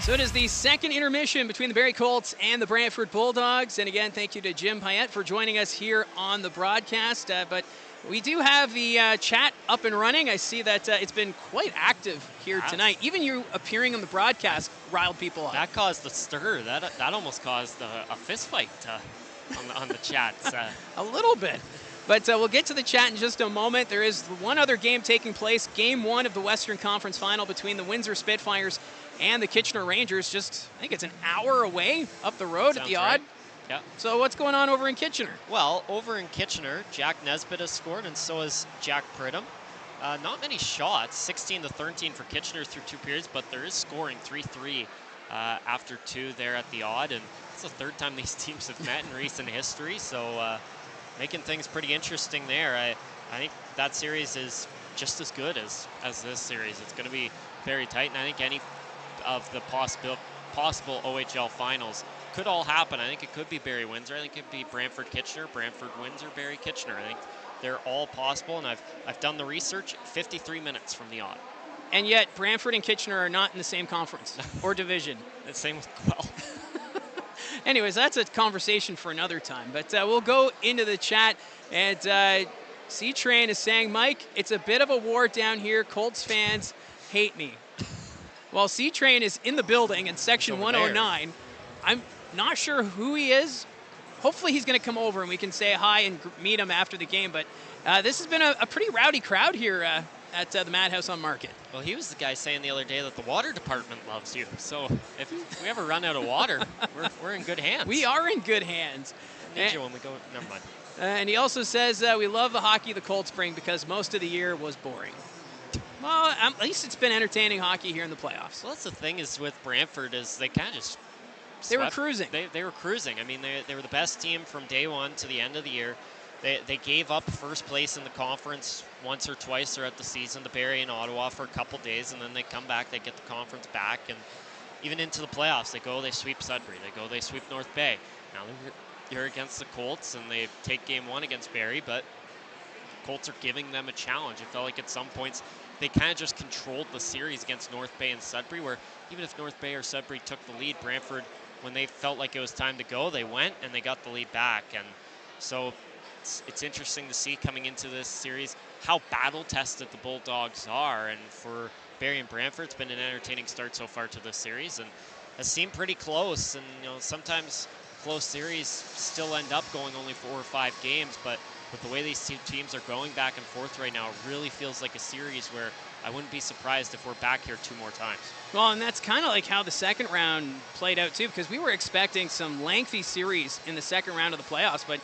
So it is the second intermission between the Barrie Colts and the Brantford Bulldogs. And again, thank you to Jim Payette for joining us here on the broadcast. But we do have the chat up and running. I see that it's been quite active here tonight. Even you appearing on the broadcast riled people up. That caused a stir. That almost caused a fist fight on the chats. A little bit. But we'll get to the chat in just a moment. There is one other game taking place, Game 1 of the Western Conference Final between the Windsor Spitfires and the Kitchener Rangers. I think it's an hour away up the road at the Odd. Right. Yeah. So what's going on over in Kitchener? Well, over in Kitchener, Jack Nesbitt has scored, and so has Jack Pridham. Not many shots, 16-13 for Kitchener through 2 periods, but there is scoring 3-3 after 2 there at the Odd, and it's the third time these teams have met in recent history, so making things pretty interesting there. I think that series is just as good as this series. It's going to be very tight, and I think any of the possible OHL finals could all happen. I think it could be Barrie-Windsor. I think it could be Brantford-Kitchener, Brantford-Windsor, Barrie-Kitchener. I think they're all possible, and I've done the research. 53 minutes from the Odd. And yet, Brantford and Kitchener are not in the same conference or division. The same with Guelph. Anyways, that's a conversation for another time. But we'll go into the chat. And C-Train is saying, Mike, it's a bit of a war down here. Colts fans hate me. Well, C-Train is in the building in section 109. There. I'm not sure who he is. Hopefully he's going to come over and we can say hi and meet him after the game. But this has been a pretty rowdy crowd here at the Madhouse on Market. Well, he was the guy saying the other day that the water department loves you. So if we ever run out of water, we're in good hands. We are in good hands. Need you when we go. Never mind. And he also says we love the hockey the Colts bring because most of the year was boring. Well, at least it's been entertaining hockey here in the playoffs. Well, that's the thing is with Brantford is they kind of just They were swept. cruising. They were cruising. I mean, they were the best team from day one to the end of the year. They gave up first place in the conference once or twice throughout the season to Barrie and Ottawa for a couple days, and then they come back, they get the conference back, and even into the playoffs, they sweep Sudbury, they sweep North Bay. Now they're against the Colts, and they take game one against Barrie, but the Colts are giving them a challenge. It felt like at some points they kind of just controlled the series against North Bay and Sudbury, where even if North Bay or Sudbury took the lead, Brantford, when they felt like it was time to go, they went and they got the lead back. And so it's interesting to see coming into this series how battle-tested the Bulldogs are. And for Barrie and Brantford, it's been an entertaining start so far to this series, and has seemed pretty close. And sometimes close series still end up going only 4 or 5 games, but with the way these two teams are going back and forth right now, it really feels like a series where I wouldn't be surprised if we're back here 2 more times. Well, and that's kind of like how the second round played out too, because we were expecting some lengthy series in the second round of the playoffs, but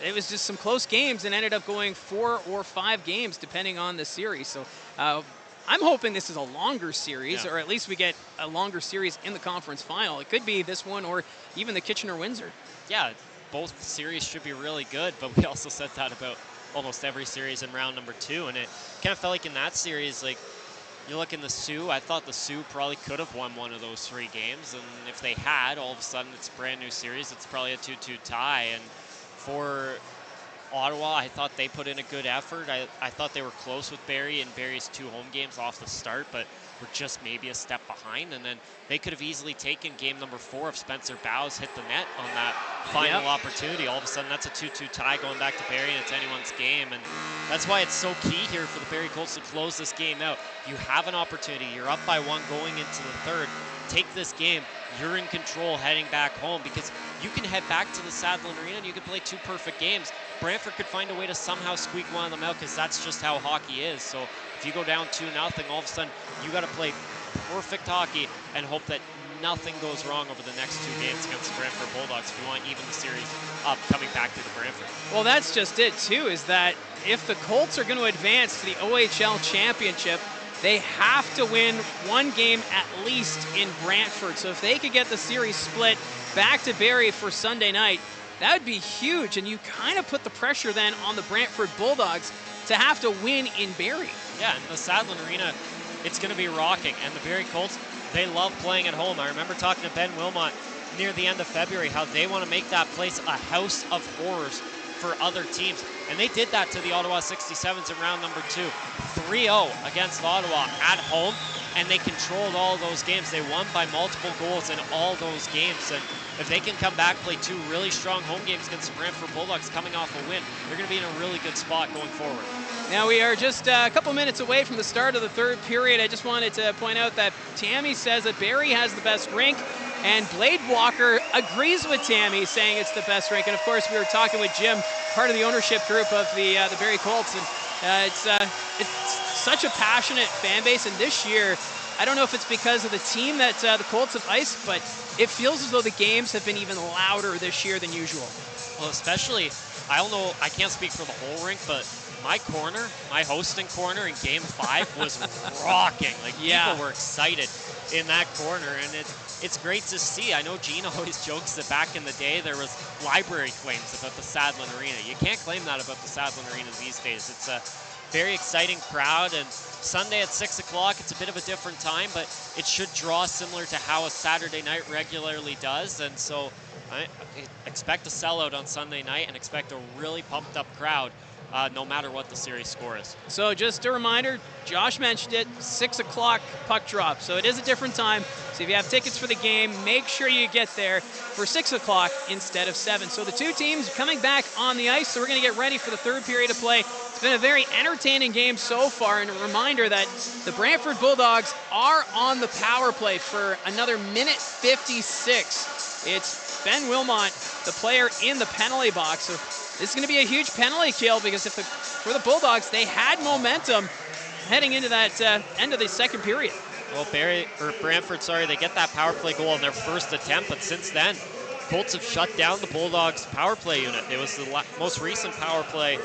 it was just some close games and ended up going 4 or 5 games depending on the series. So I'm hoping this is a longer series, or at least we get a longer series in the conference final. It could be this one or even the Kitchener-Windsor. Yeah, both series should be really good, but we also said that about almost every series in round number 2, and it kind of felt like in that series, like, you look in the Sioux, I thought the Sioux probably could have won one of those 3 games, and if they had, all of a sudden it's a brand new series. It's probably a 2-2 tie, and for Ottawa, I thought they put in a good effort. I thought they were close with Barrie in Barrie's 2 home games off the start, but were just maybe a step behind, and then they could have easily taken game number 4 if Spencer Bowes hit the net on that final opportunity. All of a sudden, that's a 2-2 tie going back to Barrie, and it's anyone's game, and that's why it's so key here for the Barrie Colts to close this game out. You have an opportunity. You're up by 1 going into the third. Take this game. You're in control heading back home, because you can head back to the Sadlon Arena and you can play 2 perfect games. Brantford could find a way to somehow squeak one of them out, because that's just how hockey is. So if you go down 2-0, all of a sudden you got to play perfect hockey and hope that nothing goes wrong over the next 2 games against the Brantford Bulldogs if you want even the series up coming back to the Brantford. Well, that's just it too, is that if the Colts are going to advance to the OHL Championship, they have to win 1 game at least in Brantford. So if they could get the series split back to Barrie for Sunday night, that would be huge. And you kind of put the pressure then on the Brantford Bulldogs to have to win in Barrie. Yeah, and the Sadlon Arena, it's going to be rocking. And the Barrie Colts, they love playing at home. I remember talking to Ben Wilmot near the end of February how they want to make that place a house of horrors for other teams. And they did that to the Ottawa 67s in round number 2. 3-0 against Ottawa at home, and they controlled all those games. They won by multiple goals in all those games. And if they can come back, play 2 really strong home games against the Brantford Bulldogs coming off a win, they're going to be in a really good spot going forward. Now we are just a couple minutes away from the start of the third period. I just wanted to point out that Tammy says that Barrie has the best rink, and Blade Walker agrees with Tammy, saying it's the best rink. And of course, we were talking with Jim, part of the ownership group of the Barrie Colts, and it's such a passionate fan base. And this year, I don't know if it's because of the team that the Colts have iced, but it feels as though the games have been even louder this year than usual. Well, especially, I don't know, I can't speak for the whole rink, but my corner, my hosting corner in Game 5 was rocking. Like, people were excited in that corner, and it's great to see. I know Gene always jokes that back in the day there was library claims about the Sadlon Arena. You can't claim that about the Sadlon Arena these days. It's a very exciting crowd, and Sunday at 6 o'clock, it's a bit of a different time, but it should draw similar to how a Saturday night regularly does, and so I expect a sellout on Sunday night and expect a really pumped up crowd. No matter what the series score is. So just a reminder, Josh mentioned it, 6 o'clock puck drop. So it is a different time. So if you have tickets for the game, make sure you get there for 6 o'clock instead of 7. So the 2 teams coming back on the ice. So we're going to get ready for the third period of play. It's been a very entertaining game so far. And a reminder that the Brantford Bulldogs are on the power play for another minute 56. It's Ben Wilmot, the player in the penalty box. So this is going to be a huge penalty kill, because for the Bulldogs, they had momentum heading into that end of the second period. Well, Brantford, they get that power play goal in their first attempt, but since then, Colts have shut down the Bulldogs' power play unit. It was the most recent power play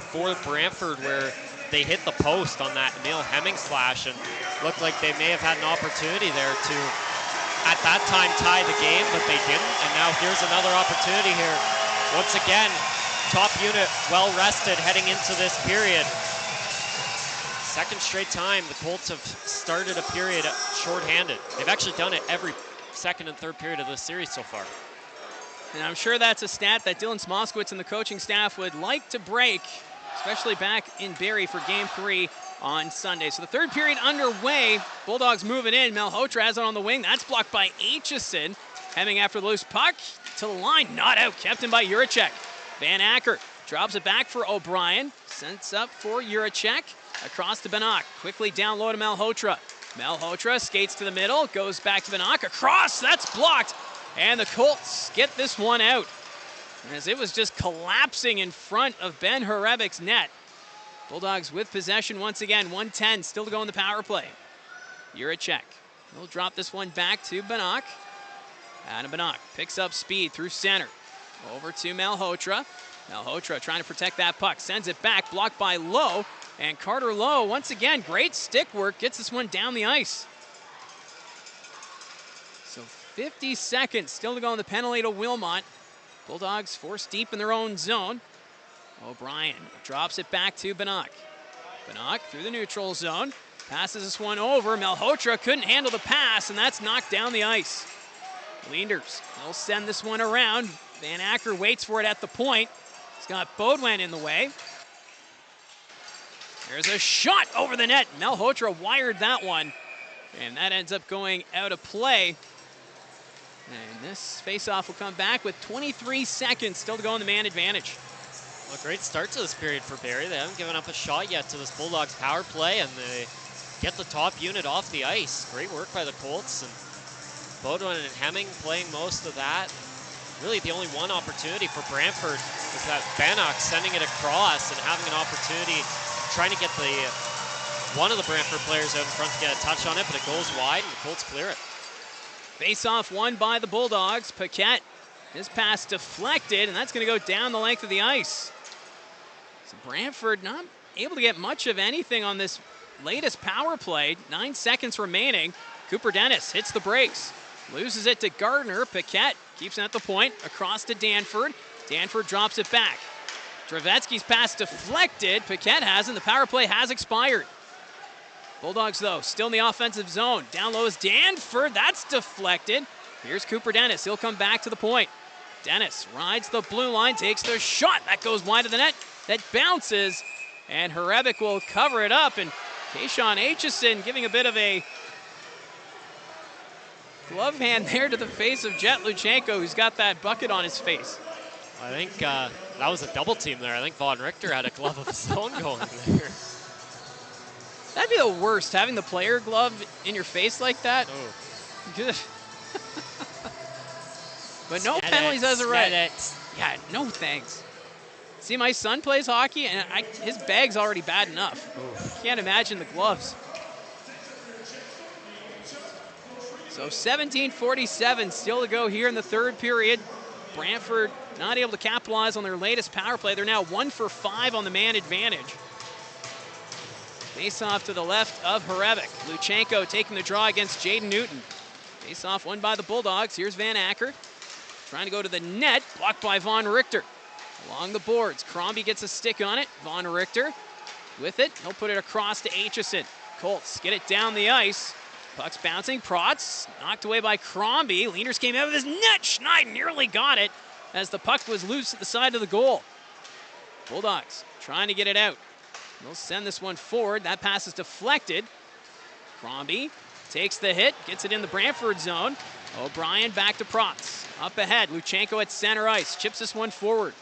for Brantford, where they hit the post on that Emil Hemmings flash, and looked like they may have had an opportunity there to at that time tie the game, but they didn't. And now here's another opportunity here. Once again, top unit well rested heading into this period. Second straight time the Colts have started a period shorthanded. They've actually done it every second and third period of this series so far. And I'm sure that's a stat that Dylan Smoskowitz and the coaching staff would like to break, especially back in Barrie for Game 3 on Sunday. So the third period underway. Bulldogs moving in. Malhotra has it on the wing. That's blocked by Aitchison. Hemming after the loose puck to the line. Not out. Kept in by Juracek. Van Acker drops it back for O'Brien. Sends up for Juracek. Across to Banach. Quickly down low to Malhotra. Malhotra skates to the middle. Goes back to Banach. Across. That's blocked. And the Colts get this one out, as it was just collapsing in front of Ben Horebek's net. Bulldogs with possession once again. 1:10 still to go in the power play. Juracek will drop this one back to Banach. Adam Banach picks up speed through center. Over to Malhotra. Malhotra trying to protect that puck. Sends it back. Blocked by Lowe. And Carter Lowe, once again, great stick work. Gets this one down the ice. So 50 seconds still to go in the penalty to Wilmot. Bulldogs forced deep in their own zone. O'Brien drops it back to Banach. Banach through the neutral zone. Passes this one over. Malhotra couldn't handle the pass, and that's knocked down the ice. Leanders will send this one around. Van Acker waits for it at the point. He's got Beaudoin in the way. There's a shot over the net. Malhotra wired that one, and that ends up going out of play. And this faceoff will come back with 23 seconds still to go in the man advantage. A great start to this period for Barrie. They haven't given up a shot yet to this Bulldogs power play, and they get the top unit off the ice. Great work by the Colts, and Beaudoin and Hemming playing most of that. Really the only one opportunity for Brantford is that Banach sending it across and having an opportunity, trying to get one of the Brantford players out in front to get a touch on it, but it goes wide and the Colts clear it. Face-off won by the Bulldogs. Paquette, his pass deflected, and that's going to go down the length of the ice. So Brantford not able to get much of anything on this latest power play. 9 seconds remaining. Cooper Dennis hits the brakes. Loses it to Gardner. Paquette keeps it at the point. Across to Danford. Danford drops it back. Dravetsky's pass deflected. Paquette hasn't. The power play has expired. Bulldogs, though, still in the offensive zone. Down low is Danford. That's deflected. Here's Cooper Dennis. He'll come back to the point. Dennis rides the blue line, takes the shot. That goes wide of the net. That bounces, and Horebek will cover it up. And Kayshawn Aitchison giving a bit of a glove hand there to the face of Jet Luchenko, who's got that bucket on his face. I think that was a double team there. I think Von Richter had a glove of his own going there. That'd be the worst, having the player glove in your face like that. Oh. But no penalties as a right. Yeah, no thanks. See, my son plays hockey, and his bag's already bad enough. Oof. Can't imagine the gloves. So 17:47 still to go here in the third period. Brantford not able to capitalize on their latest power play. They're now 1 for 5 on the man advantage. Face-off to the left of Horebek. Luchenko taking the draw against Jaden Newton. Face-off won by the Bulldogs. Here's Van Acker. Trying to go to the net. Blocked by Von Richter. Along the boards. Crombie gets a stick on it. Von Richter with it. He'll put it across to Aitchison. Colts get it down the ice. Puck's bouncing. Protz knocked away by Crombie. Leanders came out with his net. Schneid nearly got it as the puck was loose at the side of the goal. Bulldogs trying to get it out. They'll send this one forward. That pass is deflected. Crombie takes the hit, gets it in the Brantford zone. O'Brien back to Protz. Up ahead, Luchenko at center ice. Chips this one forward.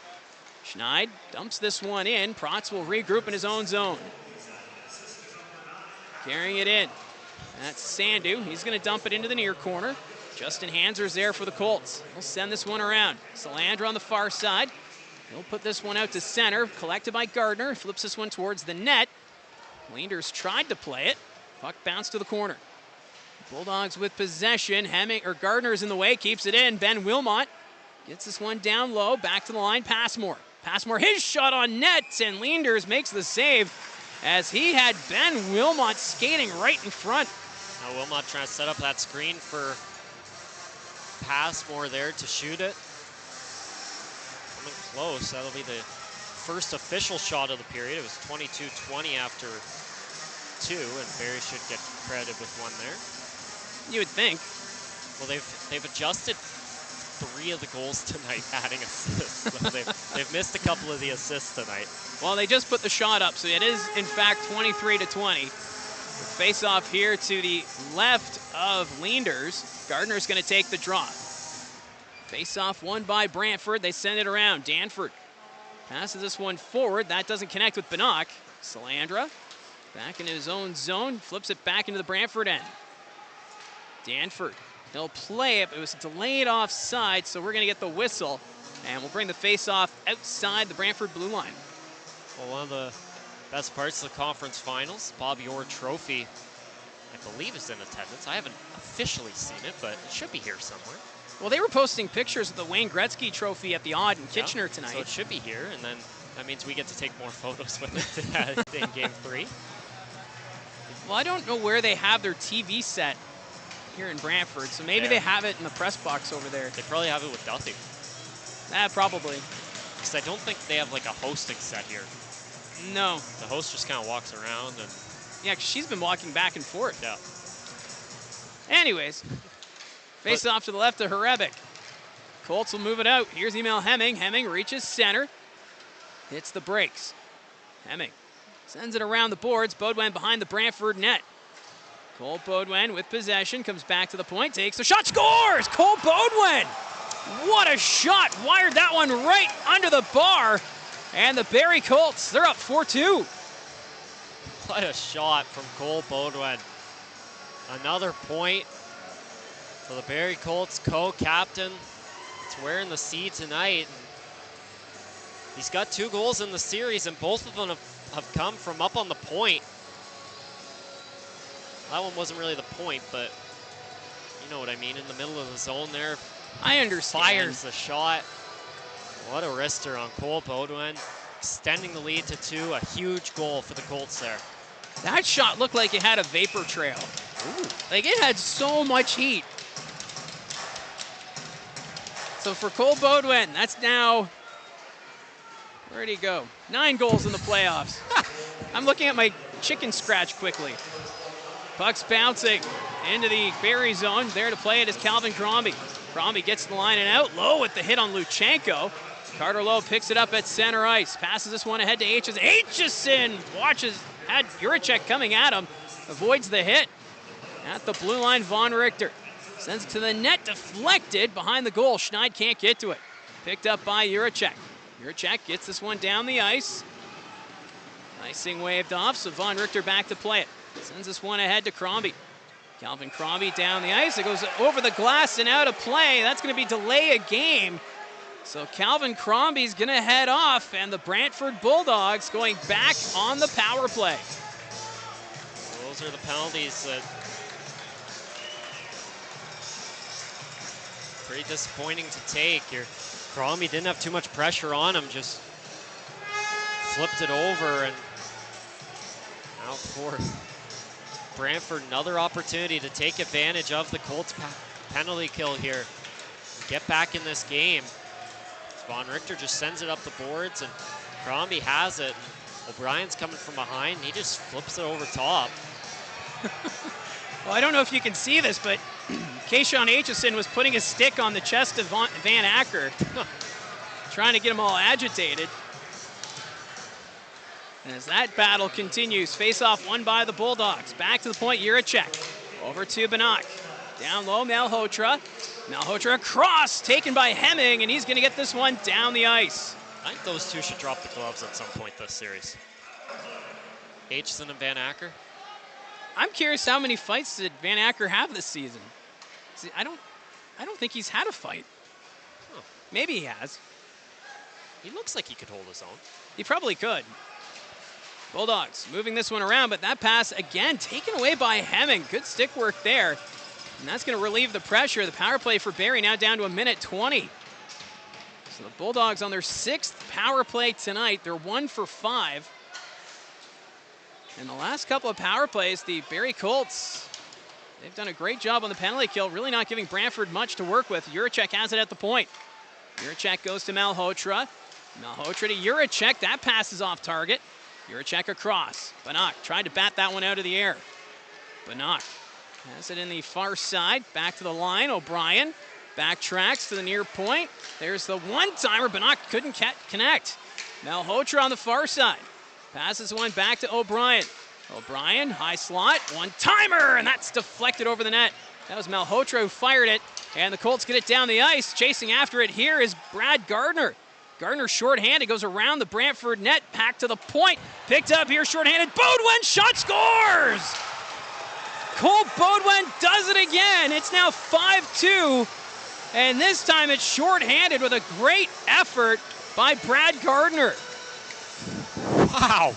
Schneid dumps this one in. Protz will regroup in his own zone. Carrying it in. That's Sandu. He's going to dump it into the near corner. Justin Hanser's there for the Colts. He'll send this one around. Salandra on the far side. He'll put this one out to center. Collected by Gardner. Flips this one towards the net. Leanders tried to play it. Puck bounced to the corner. Bulldogs with possession. Gardner's in the way. Keeps it in. Ben Wilmot gets this one down low. Back to the line. Passmore. Passmore, his shot on net. And Leanders makes the save as he had Ben Wilmot skating right in front. Now Wilmot trying to set up that screen for Passmore there to shoot it. Coming close. That'll be the first official shot of the period. It was 22-20 after 2, and Barrie should get credited with one there. You would think. Well, they've adjusted 3 of the goals tonight, adding assists. So they've missed a couple of the assists tonight. Well, they just put the shot up, so it is in fact 23-20. Face off here to the left of Leanders. Gardner's going to take the draw. Face off won by Brantford. They send it around. Danford passes this one forward. That doesn't connect with Bannock. Salandra back into his own zone. Flips it back into the Brantford end. Danford, he'll play it. It was delayed offside, so we're going to get the whistle. And we'll bring the face-off outside the Brantford blue line. Well, one of the best parts of the conference finals, Bobby Orr Trophy, I believe is in attendance. I haven't officially seen it, but it should be here somewhere. Well, they were posting pictures of the Wayne Gretzky Trophy at the Odd in Kitchener tonight. So it should be here, and then that means we get to take more photos with it in Game 3. Well, I don't know where they have their TV set here in Brantford, so maybe they have it in the press box over there. They probably have it with Duthie. Probably. Because I don't think they have like a hosting set here. No. The host just kind of walks around and... Yeah, because she's been walking back and forth. Yeah. Anyways, face off to the left of Herebeck. Colts will move it out. Here's Emil Hemming. Hemming reaches center. Hits the brakes. Hemming sends it around the boards. Baudouin behind the Brantford net. Cole Baudouin with possession. Comes back to the point. Takes the shot. Scores! Cole Baudouin! What a shot. Wired that one right under the bar. And the Barrie Colts, they're up 4-2. What a shot from Cole Baudouin. Another point for the Barrie Colts co-captain. It's wearing the C tonight. He's got 2 goals in the series, and both of them have come from up on the point. That one wasn't really the point, but you know what I mean. In the middle of the zone there. I understand. Fires the shot. What a wrister on Cole Baudouin. Extending the lead to 2. A huge goal for the Colts there. That shot looked like it had a vapor trail. Ooh. Like it had so much heat. So for Cole Baudouin, that's now, where'd he go? 9 goals in the playoffs. I'm looking at my chicken scratch quickly. Puck's bouncing into the Barrie zone. There to play it is Calvin Crombie. Crombie gets the line and out. Lowe with the hit on Luchenko. Carter Lowe picks it up at center ice. Passes this one ahead to Aitchison. Aitchison had Juracek coming at him. Avoids the hit. At the blue line, Von Richter. Sends it to the net, deflected behind the goal. Schneid can't get to it. Picked up by Juracek. Juracek gets this one down the ice. Icing waved off, so Von Richter back to play it. Sends this one ahead to Crombie. Calvin Crombie down the ice. It goes over the glass and out of play. That's going to be delay a game. So Calvin Crombie's going to head off, and the Brantford Bulldogs going back on the power play. Those are the penalties that pretty disappointing to take. Crombie didn't have too much pressure on him, just flipped it over, and now for Brantford, another opportunity to take advantage of the Colts penalty kill here. Get back in this game. Von Richter just sends it up the boards, and Crombie has it. O'Brien's coming from behind. He just flips it over top. Well, I don't know if you can see this, but Kayshawn Aitchison was putting his stick on the chest of Van Acker, trying to get him all agitated. And as that battle continues, face-off won by the Bulldogs. Back to the point, Juracek. Over to Bannock. Down low, Malhotra. Malhotra across, taken by Hemming, and he's going to get this one down the ice. I think those two should drop the gloves at some point this series. Aitchison and Van Acker. I'm curious how many fights did Van Acker have this season? See, I don't think he's had a fight. Huh. Maybe he has. He looks like he could hold his own. He probably could. Bulldogs moving this one around, but that pass again taken away by Hemming. Good stick work there. And that's going to relieve the pressure. The power play for Barrie now down to 1:20. So the Bulldogs on their 6th power play tonight. They're 1 for 5. In the last couple of power plays, the Barrie Colts, They've done a great job on the penalty kill, really not giving Brantford much to work with. Juracek has it at the point. Juracek goes to Malhotra. Malhotra to Juracek. That passes off target. Juracek across. Banach tried to bat that one out of the air. Banach has it in the far side. Back to the line. O'Brien backtracks to the near point. There's the one-timer. Banach couldn't connect. Malhotra on the far side. Passes one back to O'Brien. O'Brien, high slot, one-timer, and that's deflected over the net. That was Malhotra who fired it, and the Colts get it down the ice. Chasing after it here is Brad Gardner. Gardner shorthanded, goes around the Brantford net, back to the point. Picked up here, shorthanded. Beaudoin, shot, scores! Cole Beaudoin does it again. It's now 5-2, and this time it's shorthanded with a great effort by Brad Gardner. Wow.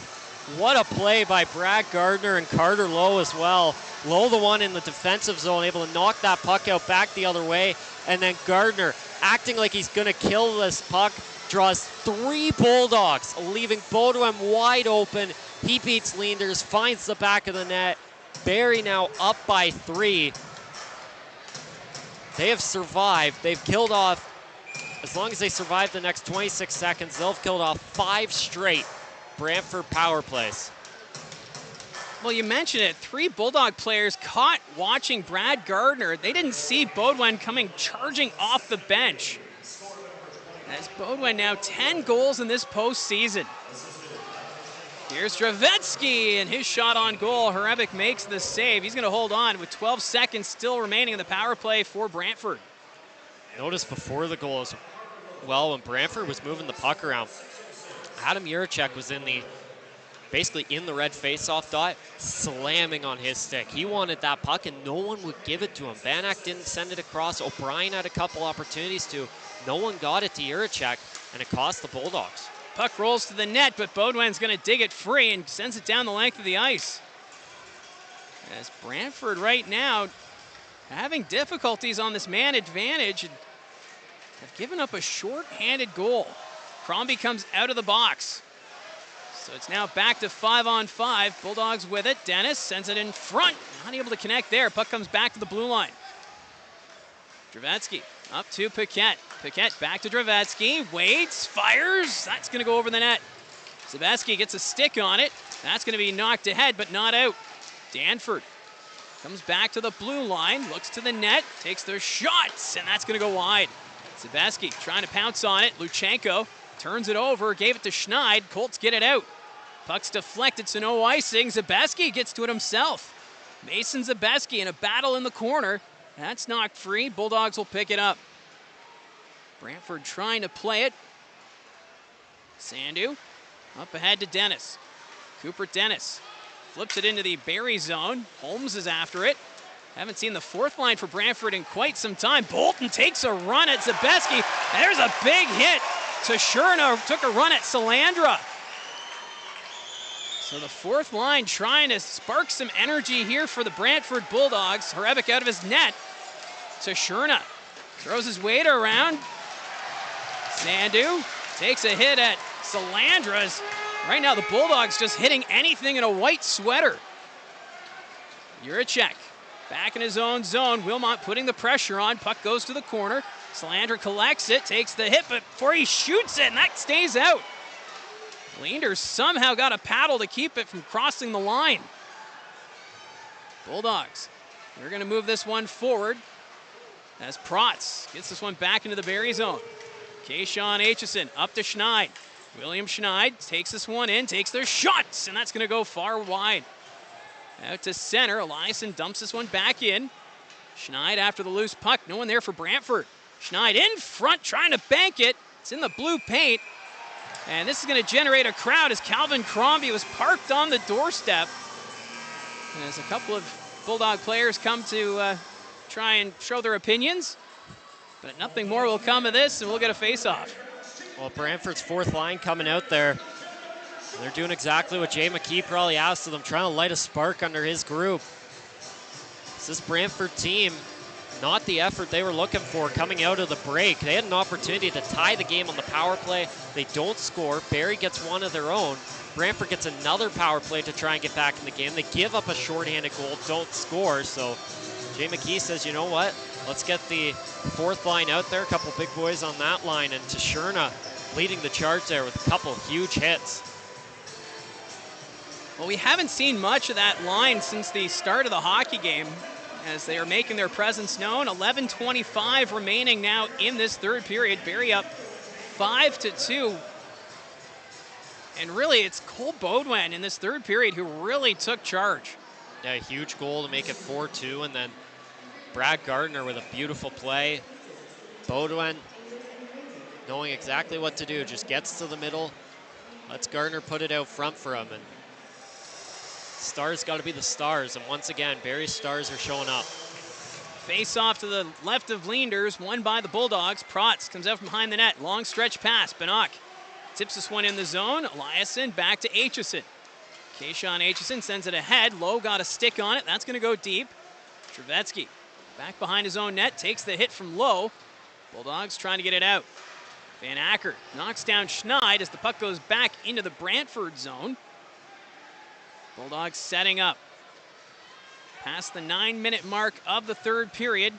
What a play by Brad Gardner and Carter Lowe as well. Lowe, the one in the defensive zone, able to knock that puck out back the other way. And then Gardner, acting like he's going to kill this puck, draws 3 Bulldogs, leaving Beaudoin wide open. He beats Leenders, finds the back of the net. Barrie now up by 3. They have survived. They've killed off, as long as they survive the next 26 seconds, they'll have killed off 5 straight Brantford power plays. Well, you mentioned it. 3 Bulldog players caught watching Brad Gardner. They didn't see Beaudoin coming charging off the bench. As Beaudoin now 10 goals in this postseason. Here's Dravetsky and his shot on goal. Hrebic makes the save. He's going to hold on with 12 seconds still remaining in the power play for Brantford. Notice before the goal as well, when Brantford was moving the puck around, Adam Juracek was basically in the red faceoff dot, slamming on his stick. He wanted that puck, and no one would give it to him. Banach didn't send it across. O'Brien had a couple opportunities to. No one got it to Juracek, and it cost the Bulldogs. Puck rolls to the net, but Beaudoin's going to dig it free and sends it down the length of the ice. As Brantford right now having difficulties on this man advantage and have given up a short-handed goal. Crombie comes out of the box. So it's now back to 5-on-5. Bulldogs with it. Dennis sends it in front. Not able to connect there. Puck comes back to the blue line. Dravetsky up to Paquette. Paquette back to Dravetsky. Waits, fires. That's going to go over the net. Sebeski gets a stick on it. That's going to be knocked ahead, but not out. Danford comes back to the blue line. Looks to the net. Takes their shots, and that's going to go wide. Sebeski trying to pounce on it. Luchenko turns it over, gave it to Schneid. Colts get it out. Puck's deflected, so no icing. Zabeski gets to it himself. Mason Zabeski in a battle in the corner. That's knocked free. Bulldogs will pick it up. Brantford trying to play it. Sandu up ahead to Dennis. Cooper Dennis flips it into the Barrie zone. Holmes is after it. Haven't seen the 4th line for Brantford in quite some time. Bolton takes a run at Zabeski. There's a big hit. Tashurna took a run at Salandra. So the 4th line trying to spark some energy here for the Brantford Bulldogs. Hrebic out of his net. Tashurna throws his weight around. Sandu takes a hit at Salandra's. Right now the Bulldogs just hitting anything in a white sweater. Juracek back in his own zone. Wilmot putting the pressure on. Puck goes to the corner. Salandra collects it, takes the hit, but before he shoots it, and that stays out. Leenders somehow got a paddle to keep it from crossing the line. Bulldogs, they're going to move this one forward as Protz gets this one back into the Barrie zone. Kayshawn Aitchison up to Schneid. William Schneid takes this one in, takes their shots, and that's going to go far wide. Out to center, Eliasson dumps this one back in. Schneid after the loose puck, no one there for Brantford. Schneid in front, trying to bank it. It's in the blue paint. And this is going to generate a crowd as Calvin Crombie was parked on the doorstep. And as a couple of Bulldog players come to try and show their opinions. But nothing more will come of this, and we'll get a face-off. Well, Brantford's 4th line coming out there. They're doing exactly what Jay McKee probably asked of them, trying to light a spark under his group. This Brantford team, not the effort they were looking for coming out of the break. They had an opportunity to tie the game on the power play. They don't score. Barrie gets one of their own. Brantford gets another power play to try and get back in the game. They give up a shorthanded goal, don't score. So Jay McKee says, you know what? Let's get the fourth line out there, a couple big boys on that line, and Tashurna leading the charge there with a couple huge hits. Well, we haven't seen much of that line since the start of the hockey game as they are making their presence known. 11:25 remaining now in this third period. Barrie up 5-2. And really, it's Cole Beaudoin in this third period who really took charge. Yeah, a huge goal to make it 4-2, and then Brad Gardner with a beautiful play. Beaudoin knowing exactly what to do, just gets to the middle, lets Gardner put it out front for him, and Stars got to be the Stars, and once again, Barrie's Stars are showing up. Face off to the left of Leanders, won by the Bulldogs. Protz comes out from behind the net, long stretch pass. Bannock tips this one in the zone. Eliasson back to Aitchison. Kayshawn Aitchison sends it ahead. Lowe got a stick on it. That's going to go deep. Trevetsky back behind his own net, takes the hit from Lowe. Bulldogs trying to get it out. Van Acker knocks down Schneid as the puck goes back into the Brantford zone. Bulldogs setting up. Past the 9-minute mark of the third period.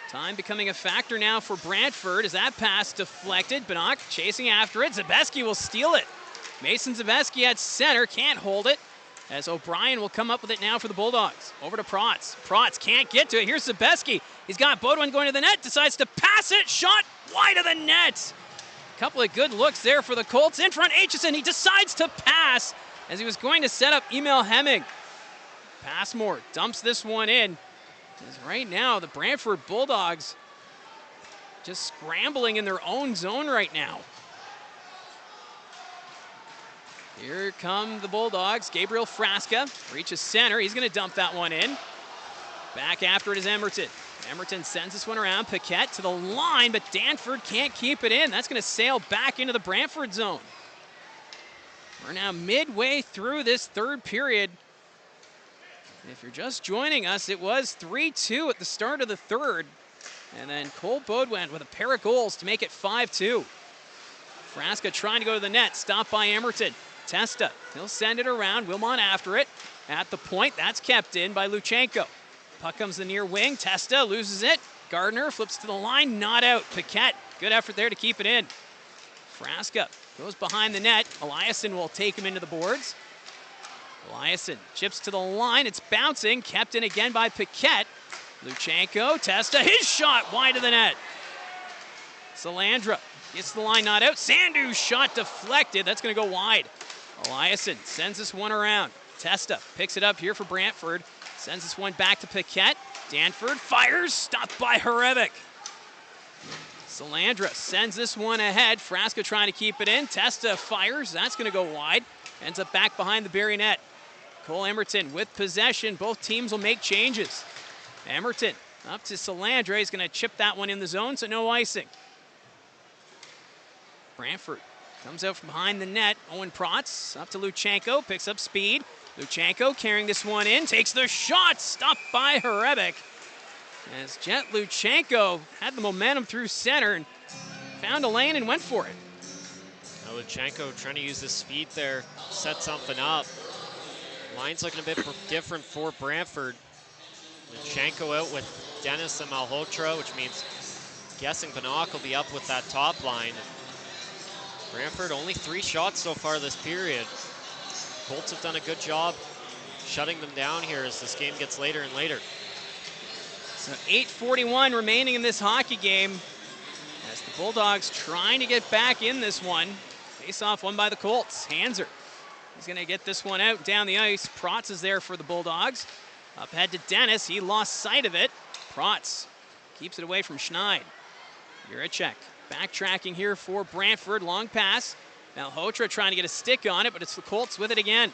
Time becoming a factor now for Brantford as that pass deflected. Bannock chasing after it. Zabeski will steal it. Mason Zabeski at center, can't hold it, as O'Brien will come up with it now for the Bulldogs. Over to Protz. Protz can't get to it. Here's Zabeski. He's got Beaudoin going to the net, decides to pass it. Shot wide of the net. A couple of good looks there for the Colts. In front, Aitchison. He decides to pass as he was going to set up Emil Hemming. Passmore dumps this one in. As right now, the Brantford Bulldogs just scrambling in their own zone right now. Here come the Bulldogs. Gabriel Frasca reaches center. He's going to dump that one in. Back after it is Emerton. Emerton sends this one around. Paquette to the line, but Danford can't keep it in. That's going to sail back into the Brantford zone. We're now midway through this third period. If you're just joining us, it was 3-2 at the start of the third. And then Cole Beaudoin with a pair of goals to make it 5-2. Frasca trying to go to the net, stopped by Emerton. Testa, he'll send it around. Wilmot after it. At the point, that's kept in by Luchenko. Puck comes the near wing. Testa loses it. Gardner flips to the line, not out. Paquette, good effort there to keep it in. Frasca goes behind the net. Eliasson will take him into the boards. Eliasson chips to the line. It's bouncing, kept in again by Paquette. Luchenko, Testa, his shot wide of the net. Salandra gets the line, not out. Sandu's shot deflected. That's going to go wide. Eliasson sends this one around. Testa picks it up here for Brantford. Sends this one back to Paquette. Danford fires, stopped by Horevic. Salandra sends this one ahead. Frasca trying to keep it in. Testa fires. That's going to go wide. Ends up back behind the Barrie net. Cole Emerton with possession. Both teams will make changes. Emerton up to Salandra. He's going to chip that one in the zone, so no icing. Brantford comes out from behind the net. Owen Protz up to Luchenko. Picks up speed. Luchenko carrying this one in. Takes the shot. Stopped by Horevic. As Jet Luchenko had the momentum through center and found a lane and went for it. Now Luchenko trying to use his speed there, set something up. Line's looking a bit different for Brantford. Luchenko out with Dennis and Malhotra, which means guessing Bannock will be up with that top line. Brantford only 3 shots so far this period. Colts have done a good job shutting them down here as this game gets later and later. So 8:41 remaining in this hockey game as the Bulldogs trying to get back in this one. Face-off won by the Colts. Hanser, he's going to get this one out down the ice. Protz is there for the Bulldogs. Up ahead to Dennis. He lost sight of it. Protz keeps it away from Schneid. Juracek backtracking here for Brantford. Long pass. Malhotra trying to get a stick on it, but it's the Colts with it again.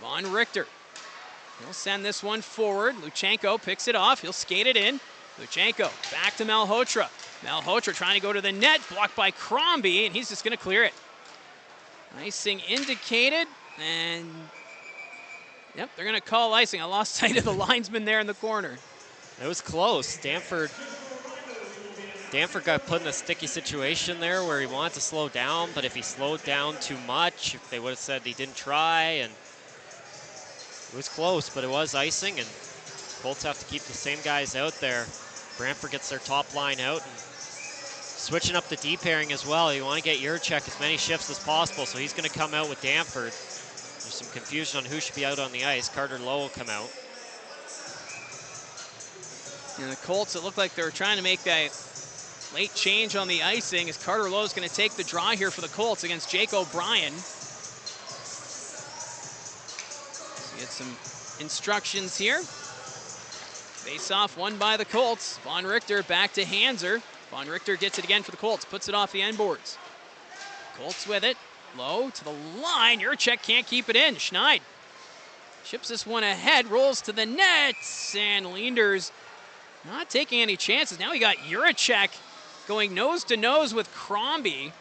Von Richter. He'll send this one forward. Luchenko picks it off. He'll skate it in. Luchenko back to Malhotra. Malhotra trying to go to the net. Blocked by Crombie, and he's just going to clear it. Icing indicated, and yep, they're going to call icing. I lost sight of the linesman there in the corner. It was close. Danford got put in a sticky situation there where he wanted to slow down, but if he slowed down too much, they would have said he didn't try, and it was close, but it was icing, and Colts have to keep the same guys out there. Brantford gets their top line out. And switching up the D pairing as well. You want to get Juracek as many shifts as possible, so he's going to come out with Danford. There's some confusion on who should be out on the ice. Carter Lowe will come out. And the Colts, it looked like they were trying to make that late change on the icing as Carter Lowe is going to take the draw here for the Colts against Jake O'Brien. So get some instructions here. Face-off won by the Colts. Von Richter back to Hanser. Von Richter gets it again for the Colts, puts it off the end boards. Colts with it. Low to the line. Juracek can't keep it in. Schneid chips this one ahead, rolls to the nets, and Leenders not taking any chances. Now we got Juracek going nose to nose with Crombie.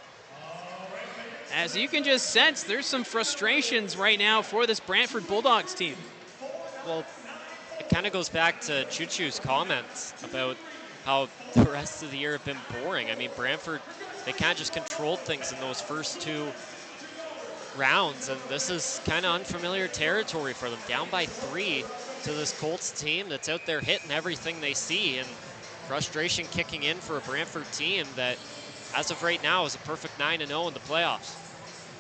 As you can just sense, there's some frustrations right now for this Brantford Bulldogs team. Well, it kind of goes back to Choo-Choo's comments about how the rest of the year have been boring. I mean, Brantford, they kind of just controlled things in those first 2 rounds, and this is kind of unfamiliar territory for them. Down by 3 to this Colts team that's out there hitting everything they see, and frustration kicking in for a Brantford team that, as of right now, is a perfect 9-0 in the playoffs.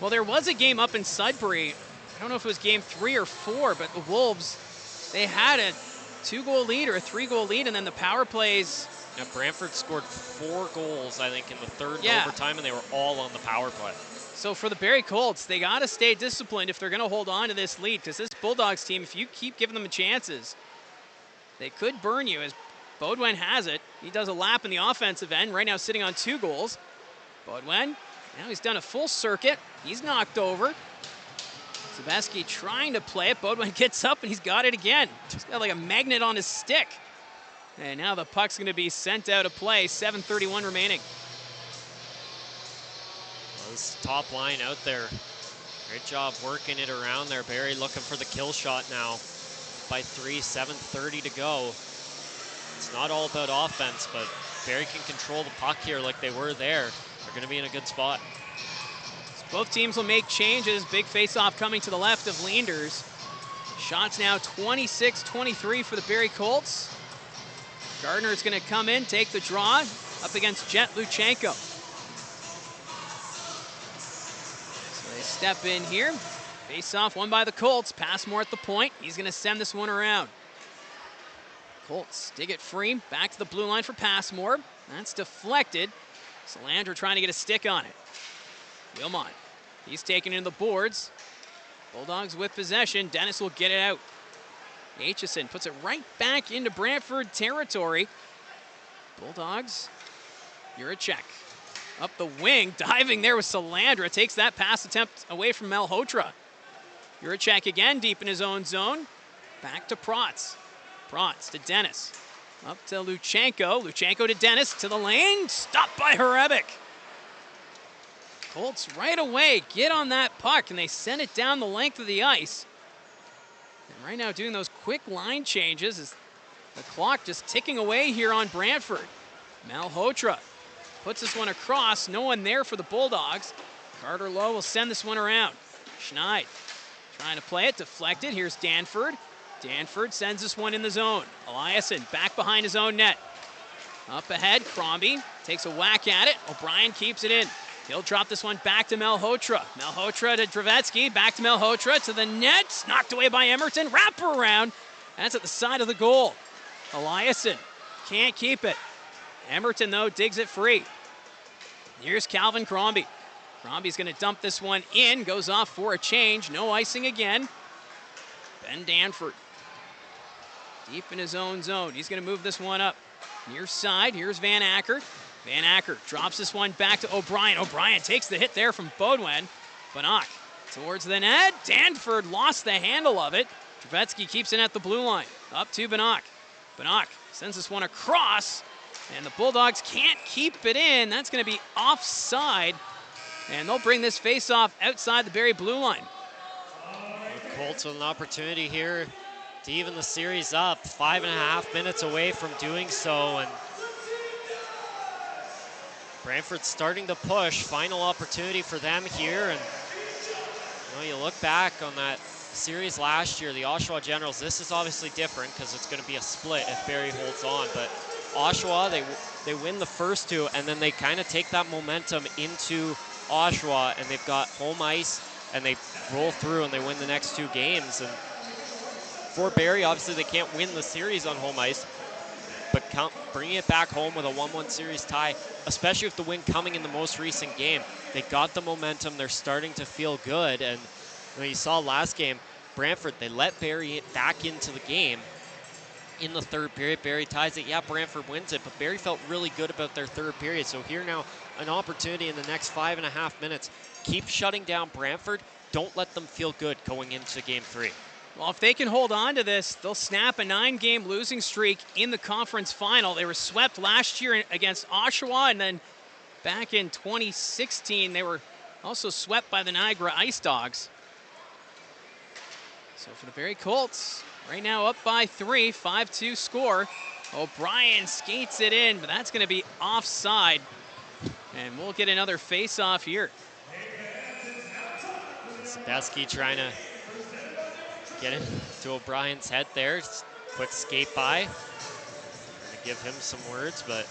Well, there was a game up in Sudbury. I don't know if it was game 3 or 4, but the Wolves, they had a 2-goal lead or a 3-goal lead, and then the power plays. Now, Brantford scored 4 goals, I think, in the third overtime, and they were all on the power play. So for the Barrie Colts, they got to stay disciplined if they're going to hold on to this lead, because this Bulldogs team, if you keep giving them chances, they could burn you, as Baudouin has it. He does a lap in the offensive end, right now sitting on 2 goals. Baudouin, now he's done a full circuit. He's knocked over. Sebeski trying to play it. Baudouin gets up, and he's got it again. He's got like a magnet on his stick. And now the puck's going to be sent out of play. 7:31 remaining. Well, this top line out there, great job working it around there. Barrie looking for the kill shot now. By 3, 7:30 to go. It's not all about offense, but Barrie can control the puck here like they were there. They're going to be in a good spot. So both teams will make changes. Big face-off coming to the left of Leenders. Shots now 26-23 for the Barrie Colts. Gardner is going to come in, take the draw, up against Jet Luchenko. So they step in here. Face-off won by the Colts. Passmore at the point. He's going to send this one around. Colts dig it free. Back to the blue line for Passmore. That's deflected. Salandra trying to get a stick on it. Wilmot. He's taking in the boards. Bulldogs with possession. Dennis will get it out. Aitchison puts it right back into Brantford territory. Bulldogs, Juracek up the wing, diving there with Salandra. Takes that pass attempt away from Malhotra. Juracek again, deep in his own zone. Back to Protz. Protz to Dennis. Up to Luchenko. Luchenko to Dennis, to the lane. Stopped by Hrebeck. Colts right away get on that puck, and they send it down the length of the ice. And right now doing those quick line changes is the clock just ticking away here on Brantford. Malhotra puts this one across. No one there for the Bulldogs. Carter Lowe will send this one around. Schneid trying to play it, deflected. Here's Danford. Danford sends this one in the zone. Eliasson back behind his own net. Up ahead, Crombie takes a whack at it. O'Brien keeps it in. He'll drop this one back to Malhotra. Malhotra to Dravetsky, back to Malhotra to the net. Knocked away by Emerton. Wraparound. That's at the side of the goal. Eliasson can't keep it. Emerton, though, digs it free. Here's Calvin Crombie. Crombie's going to dump this one in. Goes off for a change. No icing again. Ben Danford. Deep in his own zone. He's going to move this one up. Near side. Here's Van Acker. Van Acker drops this one back to O'Brien. O'Brien takes the hit there from Baudouin. Banach towards the net. Danford lost the handle of it. Trubetsky keeps it at the blue line. Up to Banach. Banach sends this one across, and the Bulldogs can't keep it in. That's going to be offside, and they'll bring this face-off outside the Barrie blue line. The Colts with an opportunity here to even the series up. 5.5 minutes away from doing so, and Brantford starting to push. Final opportunity for them here, and you look back on that series last year, the Oshawa Generals, this is obviously different because it's going to be a split if Barrie holds on. But Oshawa, they win the first two, and then they kind of take that momentum into Oshawa, and they've got home ice, and they roll through and they win the next two games. And for Barrie, obviously they can't win the series on home ice, but bringing it back home with a 1-1 series tie, especially with the win coming in the most recent game, they got the momentum. They're starting to feel good. And you saw last game, Brantford, they let Barrie back into the game in the third period. Barrie ties it. Yeah, Brantford wins it, but Barrie felt really good about their third period. So here now, an opportunity in the next 5.5 minutes. Keep shutting down Brantford. Don't let them feel good going into game 3. Well, if they can hold on to this, they'll snap a 9-game losing streak in the conference final. They were swept last year against Oshawa, and then back in 2016, they were also swept by the Niagara Ice Dogs. So for the Barrie Colts, right now up by 3, 5-2 score. O'Brien skates it in, but that's going to be offside. And we'll get another face-off here. Sebeski trying to get into O'Brien's head there. Just quick skate by. Trying to give him some words, but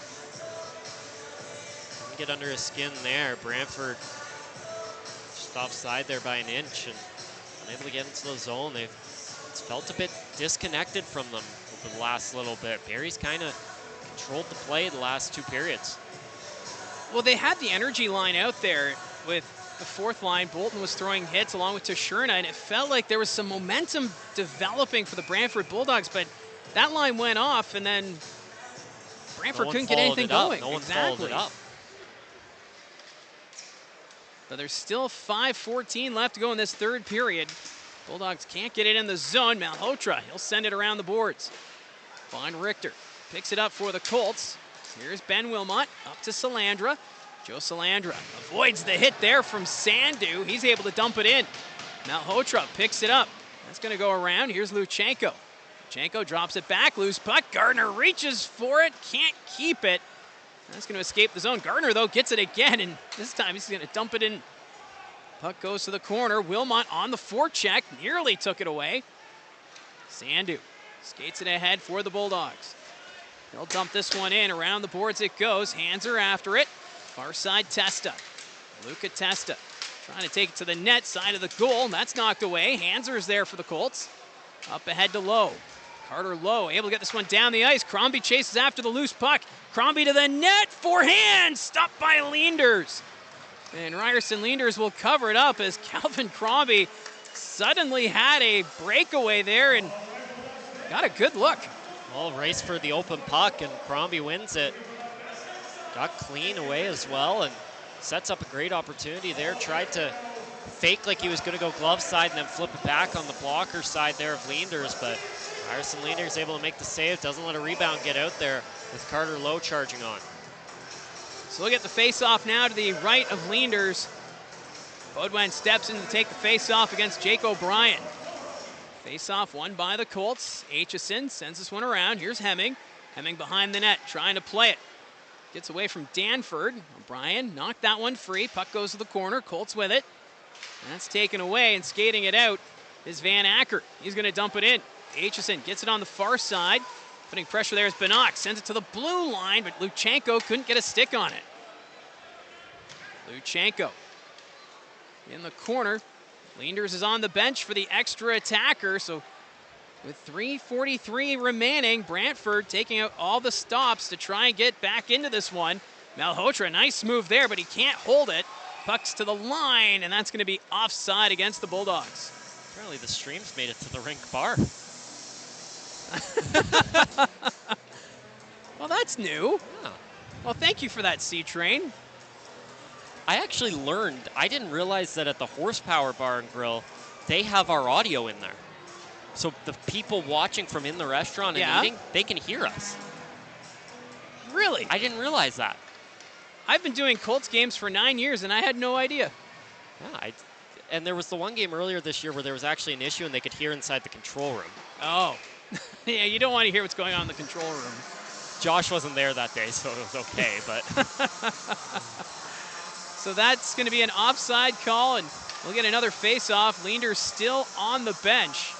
couldn't get under his skin there. Brantford just offside there by an inch and unable to get into the zone. It's felt a bit disconnected from them over the last little bit. Barrie's kind of controlled the play the last 2 periods. Well, they had the energy line out there with the fourth line. Bolton was throwing hits along with Tashurna, and it felt like there was some momentum developing for the Brantford Bulldogs, but that line went off, and then Brantford couldn't get anything going. No one followed it up. But there's still 5:14 left to go in this third period. Bulldogs can't get it in the zone. Malhotra, he'll send it around the boards. Von Richter picks it up for the Colts. Here's Ben Wilmot up to Salandra. Joe Salandra avoids the hit there from Sandu. He's able to dump it in. Malhotra picks it up. That's going to go around. Here's Luchenko. Luchenko drops it back. Loose puck. Gardner reaches for it. Can't keep it. That's going to escape the zone. Gardner, though, gets it again, and this time he's going to dump it in. Puck goes to the corner. Wilmot on the forecheck. Nearly took it away. Sandu skates it ahead for the Bulldogs. He'll dump this one in. Around the boards it goes. Hands are after it. Far side Testa. Luca Testa trying to take it to the net side of the goal. That's knocked away. Hanser's there for the Colts. Up ahead to Lowe. Carter Lowe able to get this one down the ice. Crombie chases after the loose puck. Crombie to the net. Forehand. Stopped by Leenders. And Ryerson Leenders will cover it up as Calvin Crombie suddenly had a breakaway there and got a good look. Well, race for the open puck, and Crombie wins it. Got clean away as well and sets up a great opportunity there. Tried to fake like he was going to go glove side and then flip it back on the blocker side there of Leenders, but Ryerson Leenders able to make the save. Doesn't let a rebound get out there with Carter Lowe charging on. So we'll get the face-off now to the right of Leenders. Baudouin steps in to take the face-off against Jake O'Brien. Face-off won by the Colts. Aitchison sends this one around. Here's Hemming. Hemming behind the net, trying to play it. Gets away from Danford. O'Brien knocked that one free. Puck goes to the corner. Colts with it. That's taken away, and skating it out is Van Acker. He's going to dump it in. Aitchison gets it on the far side. Putting pressure there is Banach. Sends it to the blue line, but Luchenko couldn't get a stick on it. Luchenko in the corner. Leenders is on the bench for the extra attacker, so with 3:43 remaining, Brantford taking out all the stops to try and get back into this one. Malhotra, nice move there, but he can't hold it. Puck's to the line, and that's going to be offside against the Bulldogs. Apparently the streams made it to the rink bar. Well, that's new. Yeah. Well, thank you for that, C-Train. I actually learned, I didn't realize that at the Horsepower Bar and Grill, they have our audio in there. So the people watching from in the restaurant and eating, they can hear us. Really? I didn't realize that. I've been doing Colts games for 9 years, and I had no idea. Yeah, and there was the one game earlier this year where there was actually an issue and they could hear inside the control room. Oh. Yeah, you don't want to hear what's going on in the control room. Josh wasn't there that day, so it was okay, but... So that's going to be an offside call, and we'll get another face-off. Leander still on the bench.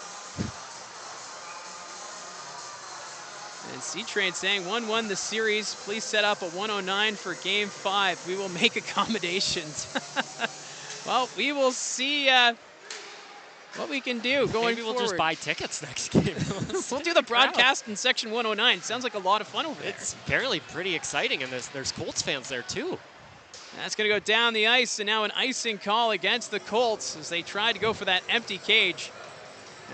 And C-Train saying 1-1 the series. Please set up a 109 for Game 5. We will make accommodations. Well, we will see what we can do going Maybe we'll forward. just buy tickets next game. We'll do the broadcast in section 109. Sounds like a lot of fun over there. It's apparently pretty exciting, and there's Colts fans there too. That's going to go down the ice, and now an icing call against the Colts as they tried to go for that empty cage.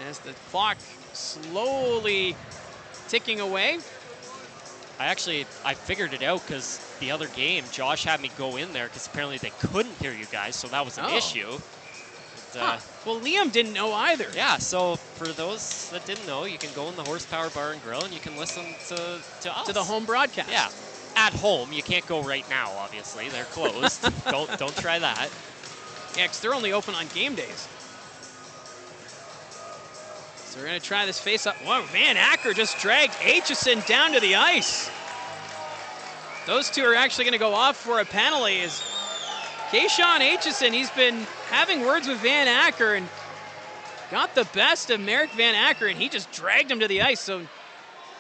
As the clock slowly ticking away. I figured it out because the other game, Josh had me go in there because apparently they couldn't hear you guys, so that was an issue. But, Well, Liam didn't know either. Yeah, so for those that didn't know, you can go in the Horsepower Bar and Grill and you can listen to us. To the home broadcast. Yeah. At home, you can't go right now, obviously. They're closed. don't try that. Yeah, because they're only open on game days. So we're going to try this face-up. Whoa, Van Acker just dragged Aitchison down to the ice. Those two are actually going to go off for a penalty. As Kayshawn Aitchison, he's been having words with Van Acker and got the best of Merrick Van Acker, and he just dragged him to the ice. So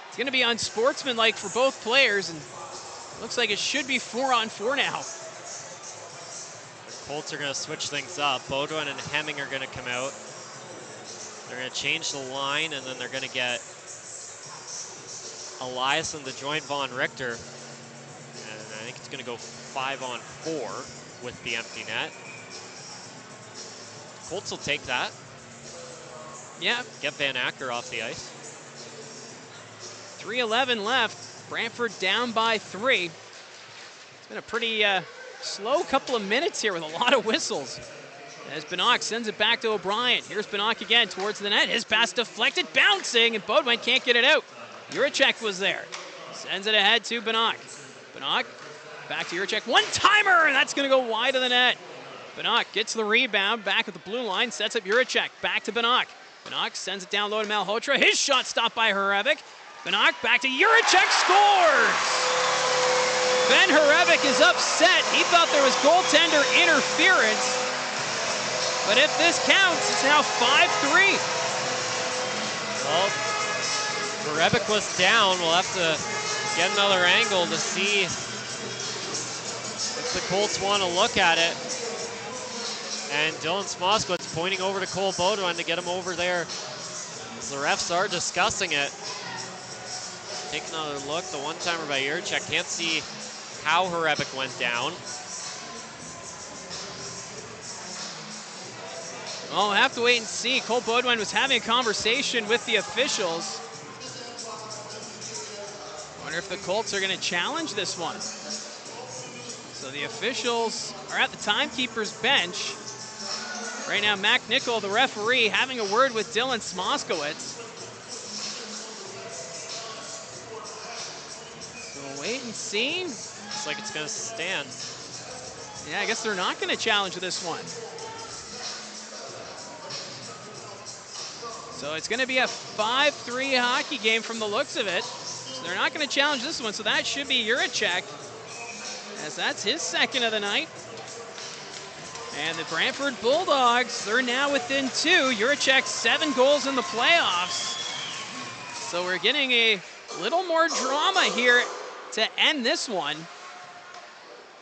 it's going to be unsportsmanlike for both players, and looks like it should be 4-on-4 now. The Colts are going to switch things up. Baudouin and Hemming are going to come out. They're going to change the line, and then they're going to get Eliason to join Von Richter. And I think it's going to go 5-on-4 with the empty net. Colts will take that. Yeah. Get Van Acker off the ice. 3:11 left. Brantford down by 3. It's been a pretty slow couple of minutes here with a lot of whistles. As Banach sends it back to O'Brien. Here's Banach again towards the net. His pass deflected, bouncing, and Baudouin can't get it out. Juracek was there. Sends it ahead to Banach. Banach back to Juracek. One-timer, and that's going to go wide of the net. Banach gets the rebound back at the blue line, sets up Juracek. Back to Banach. Banach sends it down low to Malhotra. His shot stopped by Hrebeck. Banach back to Juracek, scores! Ben Hrebeck is upset. He thought there was goaltender interference. But if this counts, it's now 5-3. Well, Hrebeck was down. We'll have to get another angle to see if the Colts want to look at it. And Dylan Smoskowitz pointing over to Cole Baudouin to get him over there. As the refs are discussing it. Take another look. The one-timer by Juracek. Can't see how Hrebeck went down. Well, we'll have to wait and see. Cole Baudouin was having a conversation with the officials. Wonder if the Colts are going to challenge this one. So the officials are at the timekeeper's bench. Right now, Mac Nichol, the referee, having a word with Dylan Smoskowitz. So we'll wait and see. Looks like it's going to stand. Yeah, I guess they're not going to challenge this one. So it's going to be a 5-3 hockey game from the looks of it. So they're not going to challenge this one, so that should be Juracek, as that's his second of the night. And the Brantford Bulldogs, they're now within 2. Juracek 7 goals in the playoffs. So we're getting a little more drama here to end this one.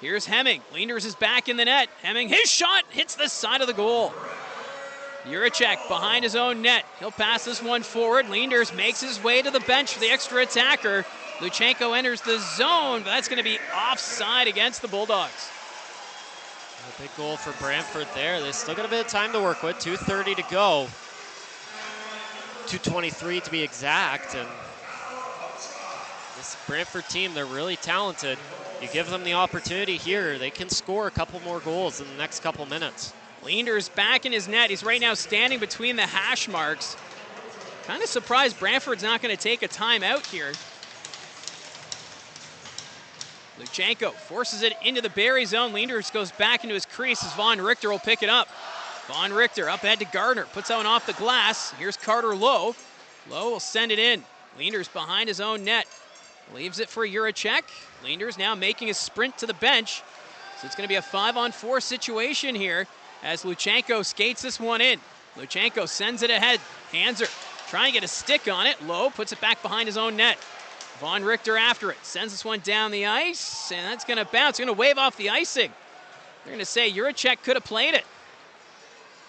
Here's Hemming. Leanders is back in the net. Hemming, his shot hits the side of the goal. Juracek behind his own net. He'll pass this one forward. Leanders makes his way to the bench for the extra attacker. Luchenko enters the zone, but that's going to be offside against the Bulldogs. A big goal for Brantford there. They still got a bit of time to work with. 2:30 to go. 2:23 to be exact. And this Brantford team, they're really talented. You give them the opportunity here, they can score a couple more goals in the next couple minutes. Leanders back in his net. He's right now standing between the hash marks. Kind of surprised Brantford's not going to take a timeout here. Luchenko forces it into the Barrie zone. Leanders goes back into his crease as Von Richter will pick it up. Von Richter up ahead to Gardner. Puts that one off the glass. Here's Carter Lowe. Lowe will send it in. Leanders behind his own net. Leaves it for Juracek. Leanders now making a sprint to the bench. So it's going to be a 5-on-4 situation here as Luchenko skates this one in. Luchenko sends it ahead. Hanser trying to get a stick on it. Lowe puts it back behind his own net. Von Richter after it. Sends this one down the ice, and that's going to bounce. Going to wave off the icing. They're going to say Juracek could have played it.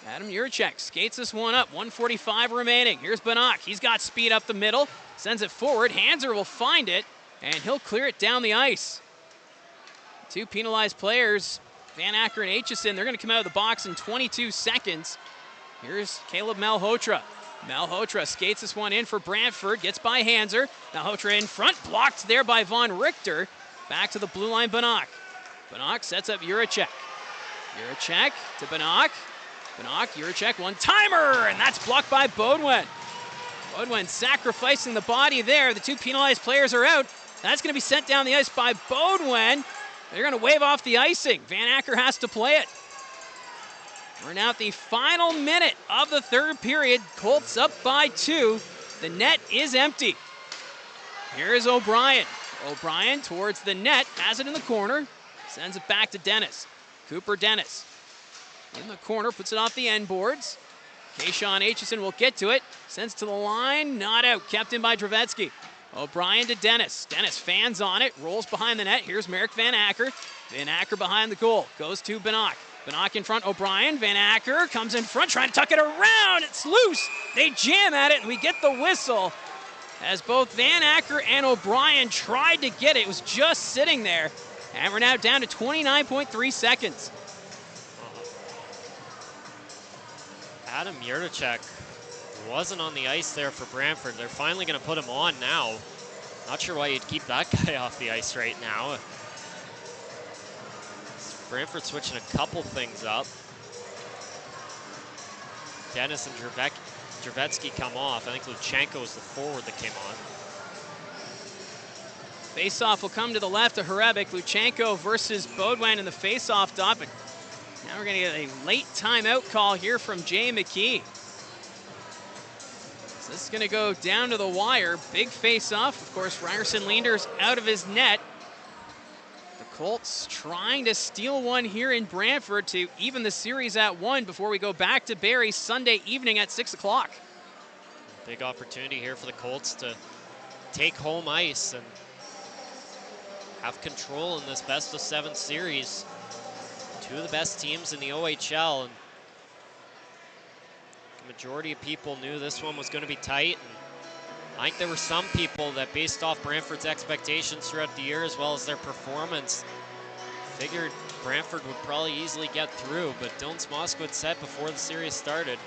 Adam Juracek skates this one up. 1:45 remaining. Here's Banach. He's got speed up the middle. Sends it forward. Hanser will find it, and he'll clear it down the ice. Two penalized players, Van Acker and Aitchison. They're going to come out of the box in 22 seconds. Here's Caleb Malhotra. Malhotra skates this one in for Brantford, gets by Hanser. Malhotra in front, blocked there by Von Richter. Back to the blue line, Banach. Banach sets up Juracek. Juracek to Banach. Banach, Juracek, one-timer, and that's blocked by Beaudoin. Beaudoin sacrificing the body there. The two penalized players are out. That's going to be sent down the ice by Beaudoin. They're going to wave off the icing. Van Acker has to play it. We're now at the final minute of the third period. Colts up by 2. The net is empty. Here is O'Brien. O'Brien towards the net, has it in the corner, sends it back to Dennis. Cooper Dennis in the corner, puts it off the end boards. Kayshawn Aitchison will get to it, sends to the line, not out, kept in by Dravetsky. O'Brien to Dennis. Dennis fans on it, rolls behind the net. Here's Merrick Van Acker. Van Acker behind the goal, goes to Banach. Banach in front, O'Brien. Van Acker comes in front, trying to tuck it around. It's loose. They jam at it, and we get the whistle as both Van Acker and O'Brien tried to get it. It was just sitting there, and we're now down to 29.3 seconds. Adam Juracek wasn't on the ice there for Brantford. They're finally going to put him on now. Not sure why you'd keep that guy off the ice right now. Brantford switching a couple things up. Dennis and Dravetsky come off. I think Luchenko is the forward that came on. Faceoff will come to the left of Hrebeck. Luchenko versus Beaudoin in the faceoff dot, but now we're going to get a late timeout call here from Jay McKee. So this is going to go down to the wire. Big faceoff. Of course, Ryerson Leander's out of his net. The Colts trying to steal one here in Brantford to even the series at 1 before we go back to Barrie Sunday evening at 6 o'clock. Big opportunity here for the Colts to take home ice and have control in this best of 7 series. Two of the best teams in the OHL, and the majority of people knew this one was going to be tight. And I think there were some people that, based off Brantford's expectations throughout the year as well as their performance, figured Brantford would probably easily get through. But Dylan Smoskowitz said before the series started,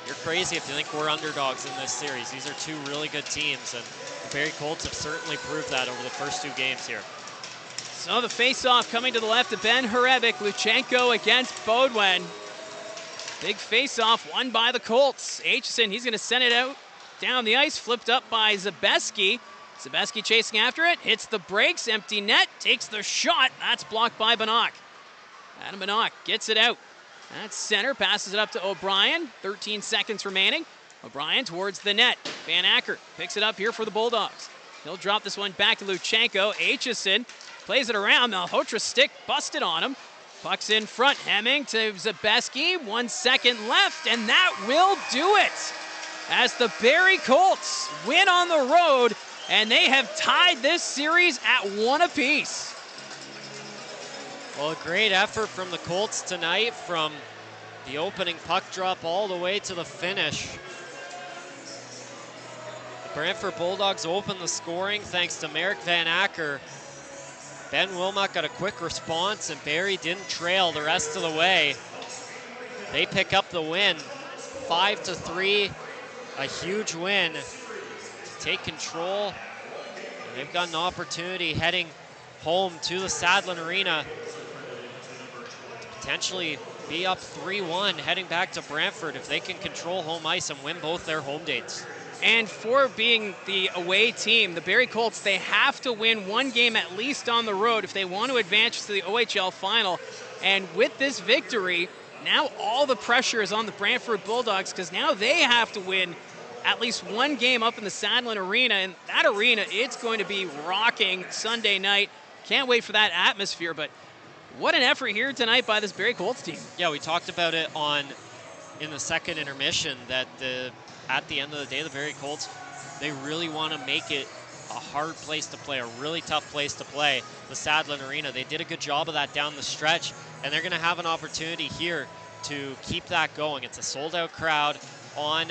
you're crazy if you think we're underdogs in this series. These are two really good teams, and the Barrie Colts have certainly proved that over the first 2 games here. So the face-off coming to the left of Ben Hrebeck. Luchenko against Beaudoin. Big face-off won by the Colts. Aitchison, he's going to send it out down the ice, flipped up by Zabeski. Zabeski chasing after it, hits the brakes, empty net, takes the shot. That's blocked by Banach. Adam Banach gets it out. That's center, passes it up to O'Brien. 13 seconds remaining. O'Brien towards the net. Van Acker picks it up here for the Bulldogs. He'll drop this one back to Luchenko. Aitchison plays it around. Malhotra's stick busted on him. Puck's in front. Hemming to Zabeski. 1 second left, and that will do it. As the Barrie Colts win on the road, and they have tied this series at 1 apiece. Well, a great effort from the Colts tonight, from the opening puck drop all the way to the finish. The Brantford Bulldogs opened the scoring thanks to Merrick Van Acker. Ben Wilmot got a quick response, and Barrie didn't trail the rest of the way. They pick up the win, 5-3, a huge win. Take control, and they've got an opportunity heading home to the Sadlin Arena to potentially be up 3-1 heading back to Brantford if they can control home ice and win both their home dates. And for being the away team, the Barrie Colts, they have to win 1 game at least on the road if they want to advance to the OHL final. And with this victory, now all the pressure is on the Brantford Bulldogs, because now they have to win at least 1 game up in the Sadlin Arena. And that arena, it's going to be rocking Sunday night. Can't wait for that atmosphere. But what an effort here tonight by this Barrie Colts team. Yeah, we talked about it in the second intermission that at the end of the day, the Barrie Colts, they really want to make it a hard place to play, a really tough place to play, the Sadlin Arena. They did a good job of that down the stretch, and they're going to have an opportunity here to keep that going. It's a sold-out crowd on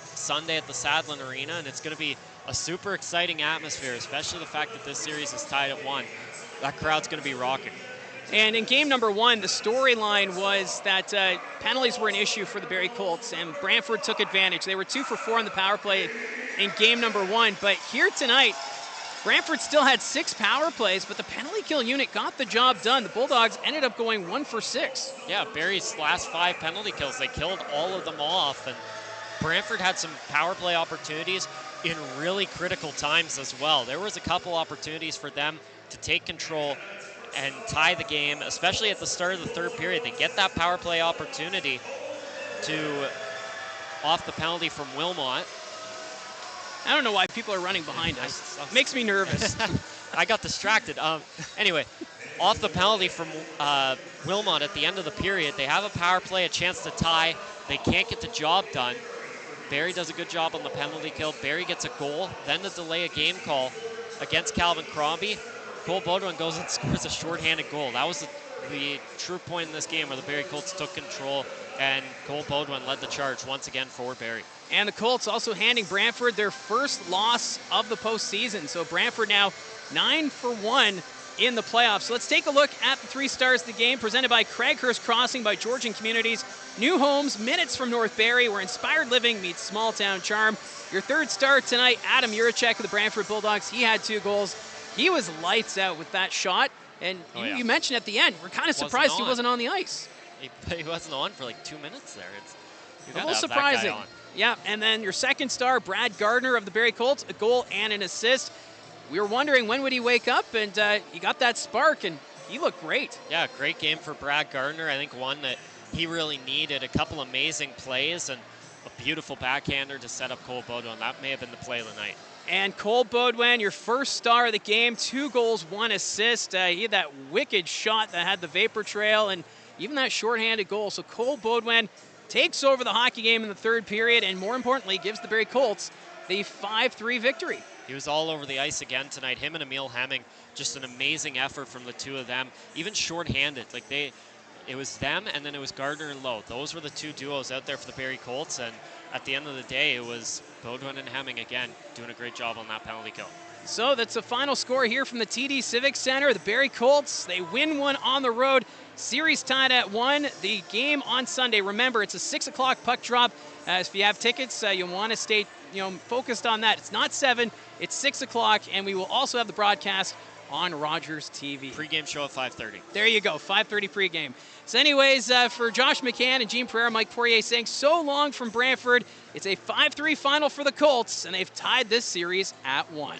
Sunday at the Sadlin Arena, and it's going to be a super exciting atmosphere, especially the fact that this series is tied at 1. That crowd's going to be rocking. And in game number 1, the storyline was that penalties were an issue for the Barrie Colts, and Brantford took advantage. They were 2 for 4 on the power play in game number 1. But here tonight, Brantford still had 6 power plays, but the penalty kill unit got the job done. The Bulldogs ended up going 1 for 6. Yeah, Barrie's last 5 penalty kills, they killed all of them off. And Brantford had some power play opportunities in really critical times as well. There was a couple opportunities for them to take control and tie the game, especially at the start of the third period. They get that power play opportunity off the penalty from Wilmot. I don't know why people are running behind us. Makes me nervous. I got distracted. Anyway, off the penalty from Wilmot at the end of the period, they have a power play, a chance to tie. They can't get the job done. Barrie does a good job on the penalty kill. Barrie gets a goal, then the delay a game call against Calvin Crombie. Cole Baudouin goes and scores a shorthanded goal. That was the true point in this game where the Barrie Colts took control, and Cole Baudouin led the charge once again for Barrie. And the Colts also handing Brantford their first loss of the postseason. So Brantford now 9 for 1 in the playoffs. So let's take a look at the 3 stars of the game, presented by Craighurst Crossing by Georgian Communities. New homes, minutes from North Barrie, where inspired living meets small town charm. Your 3rd star tonight, Adam Juracek of the Brantford Bulldogs. He had 2 goals. He was lights out with that shot. And you mentioned at the end, we're kind of surprised he wasn't on the ice. He wasn't on for like 2 minutes there. It's a little surprising. Yeah, and then your 2nd star, Brad Gardner of the Barrie Colts, a goal and an assist. We were wondering when would he wake up, and he got that spark, and he looked great. Yeah, great game for Brad Gardner. I think one that he really needed. A couple amazing plays and a beautiful backhander to set up Cole Baudouin. That may have been the play of the night. And Cole Baudouin, your 1st star of the game, 2 goals, 1 assist. He had that wicked shot that had the vapor trail and even that shorthanded goal. So Cole Baudouin takes over the hockey game in the 3rd period, and more importantly, gives the Barrie Colts the 5-3 victory. He was all over the ice again tonight. Him and Emil Hemming, just an amazing effort from the 2 of them. Even shorthanded, it was them and then it was Gardner and Lowe. Those were the 2 duos out there for the Barrie Colts, and at the end of the day, it was Baudouin and Hemming again doing a great job on that penalty kill. So that's the final score here from the TD Civic Center. The Barrie Colts, they win 1 on the road. Series tied at 1. The game on Sunday, remember, it's a 6 o'clock puck drop. If you have tickets, you'll want to stay focused on that. It's not 7, it's 6 o'clock, and we will also have the broadcast on Rogers TV. Pre-game show at 5:30. There you go, 5:30 pregame. So anyways, for Josh McCann and Gene Pereira, Mike Poirier saying so long from Brantford. It's a 5-3 final for the Colts, and they've tied this series at 1.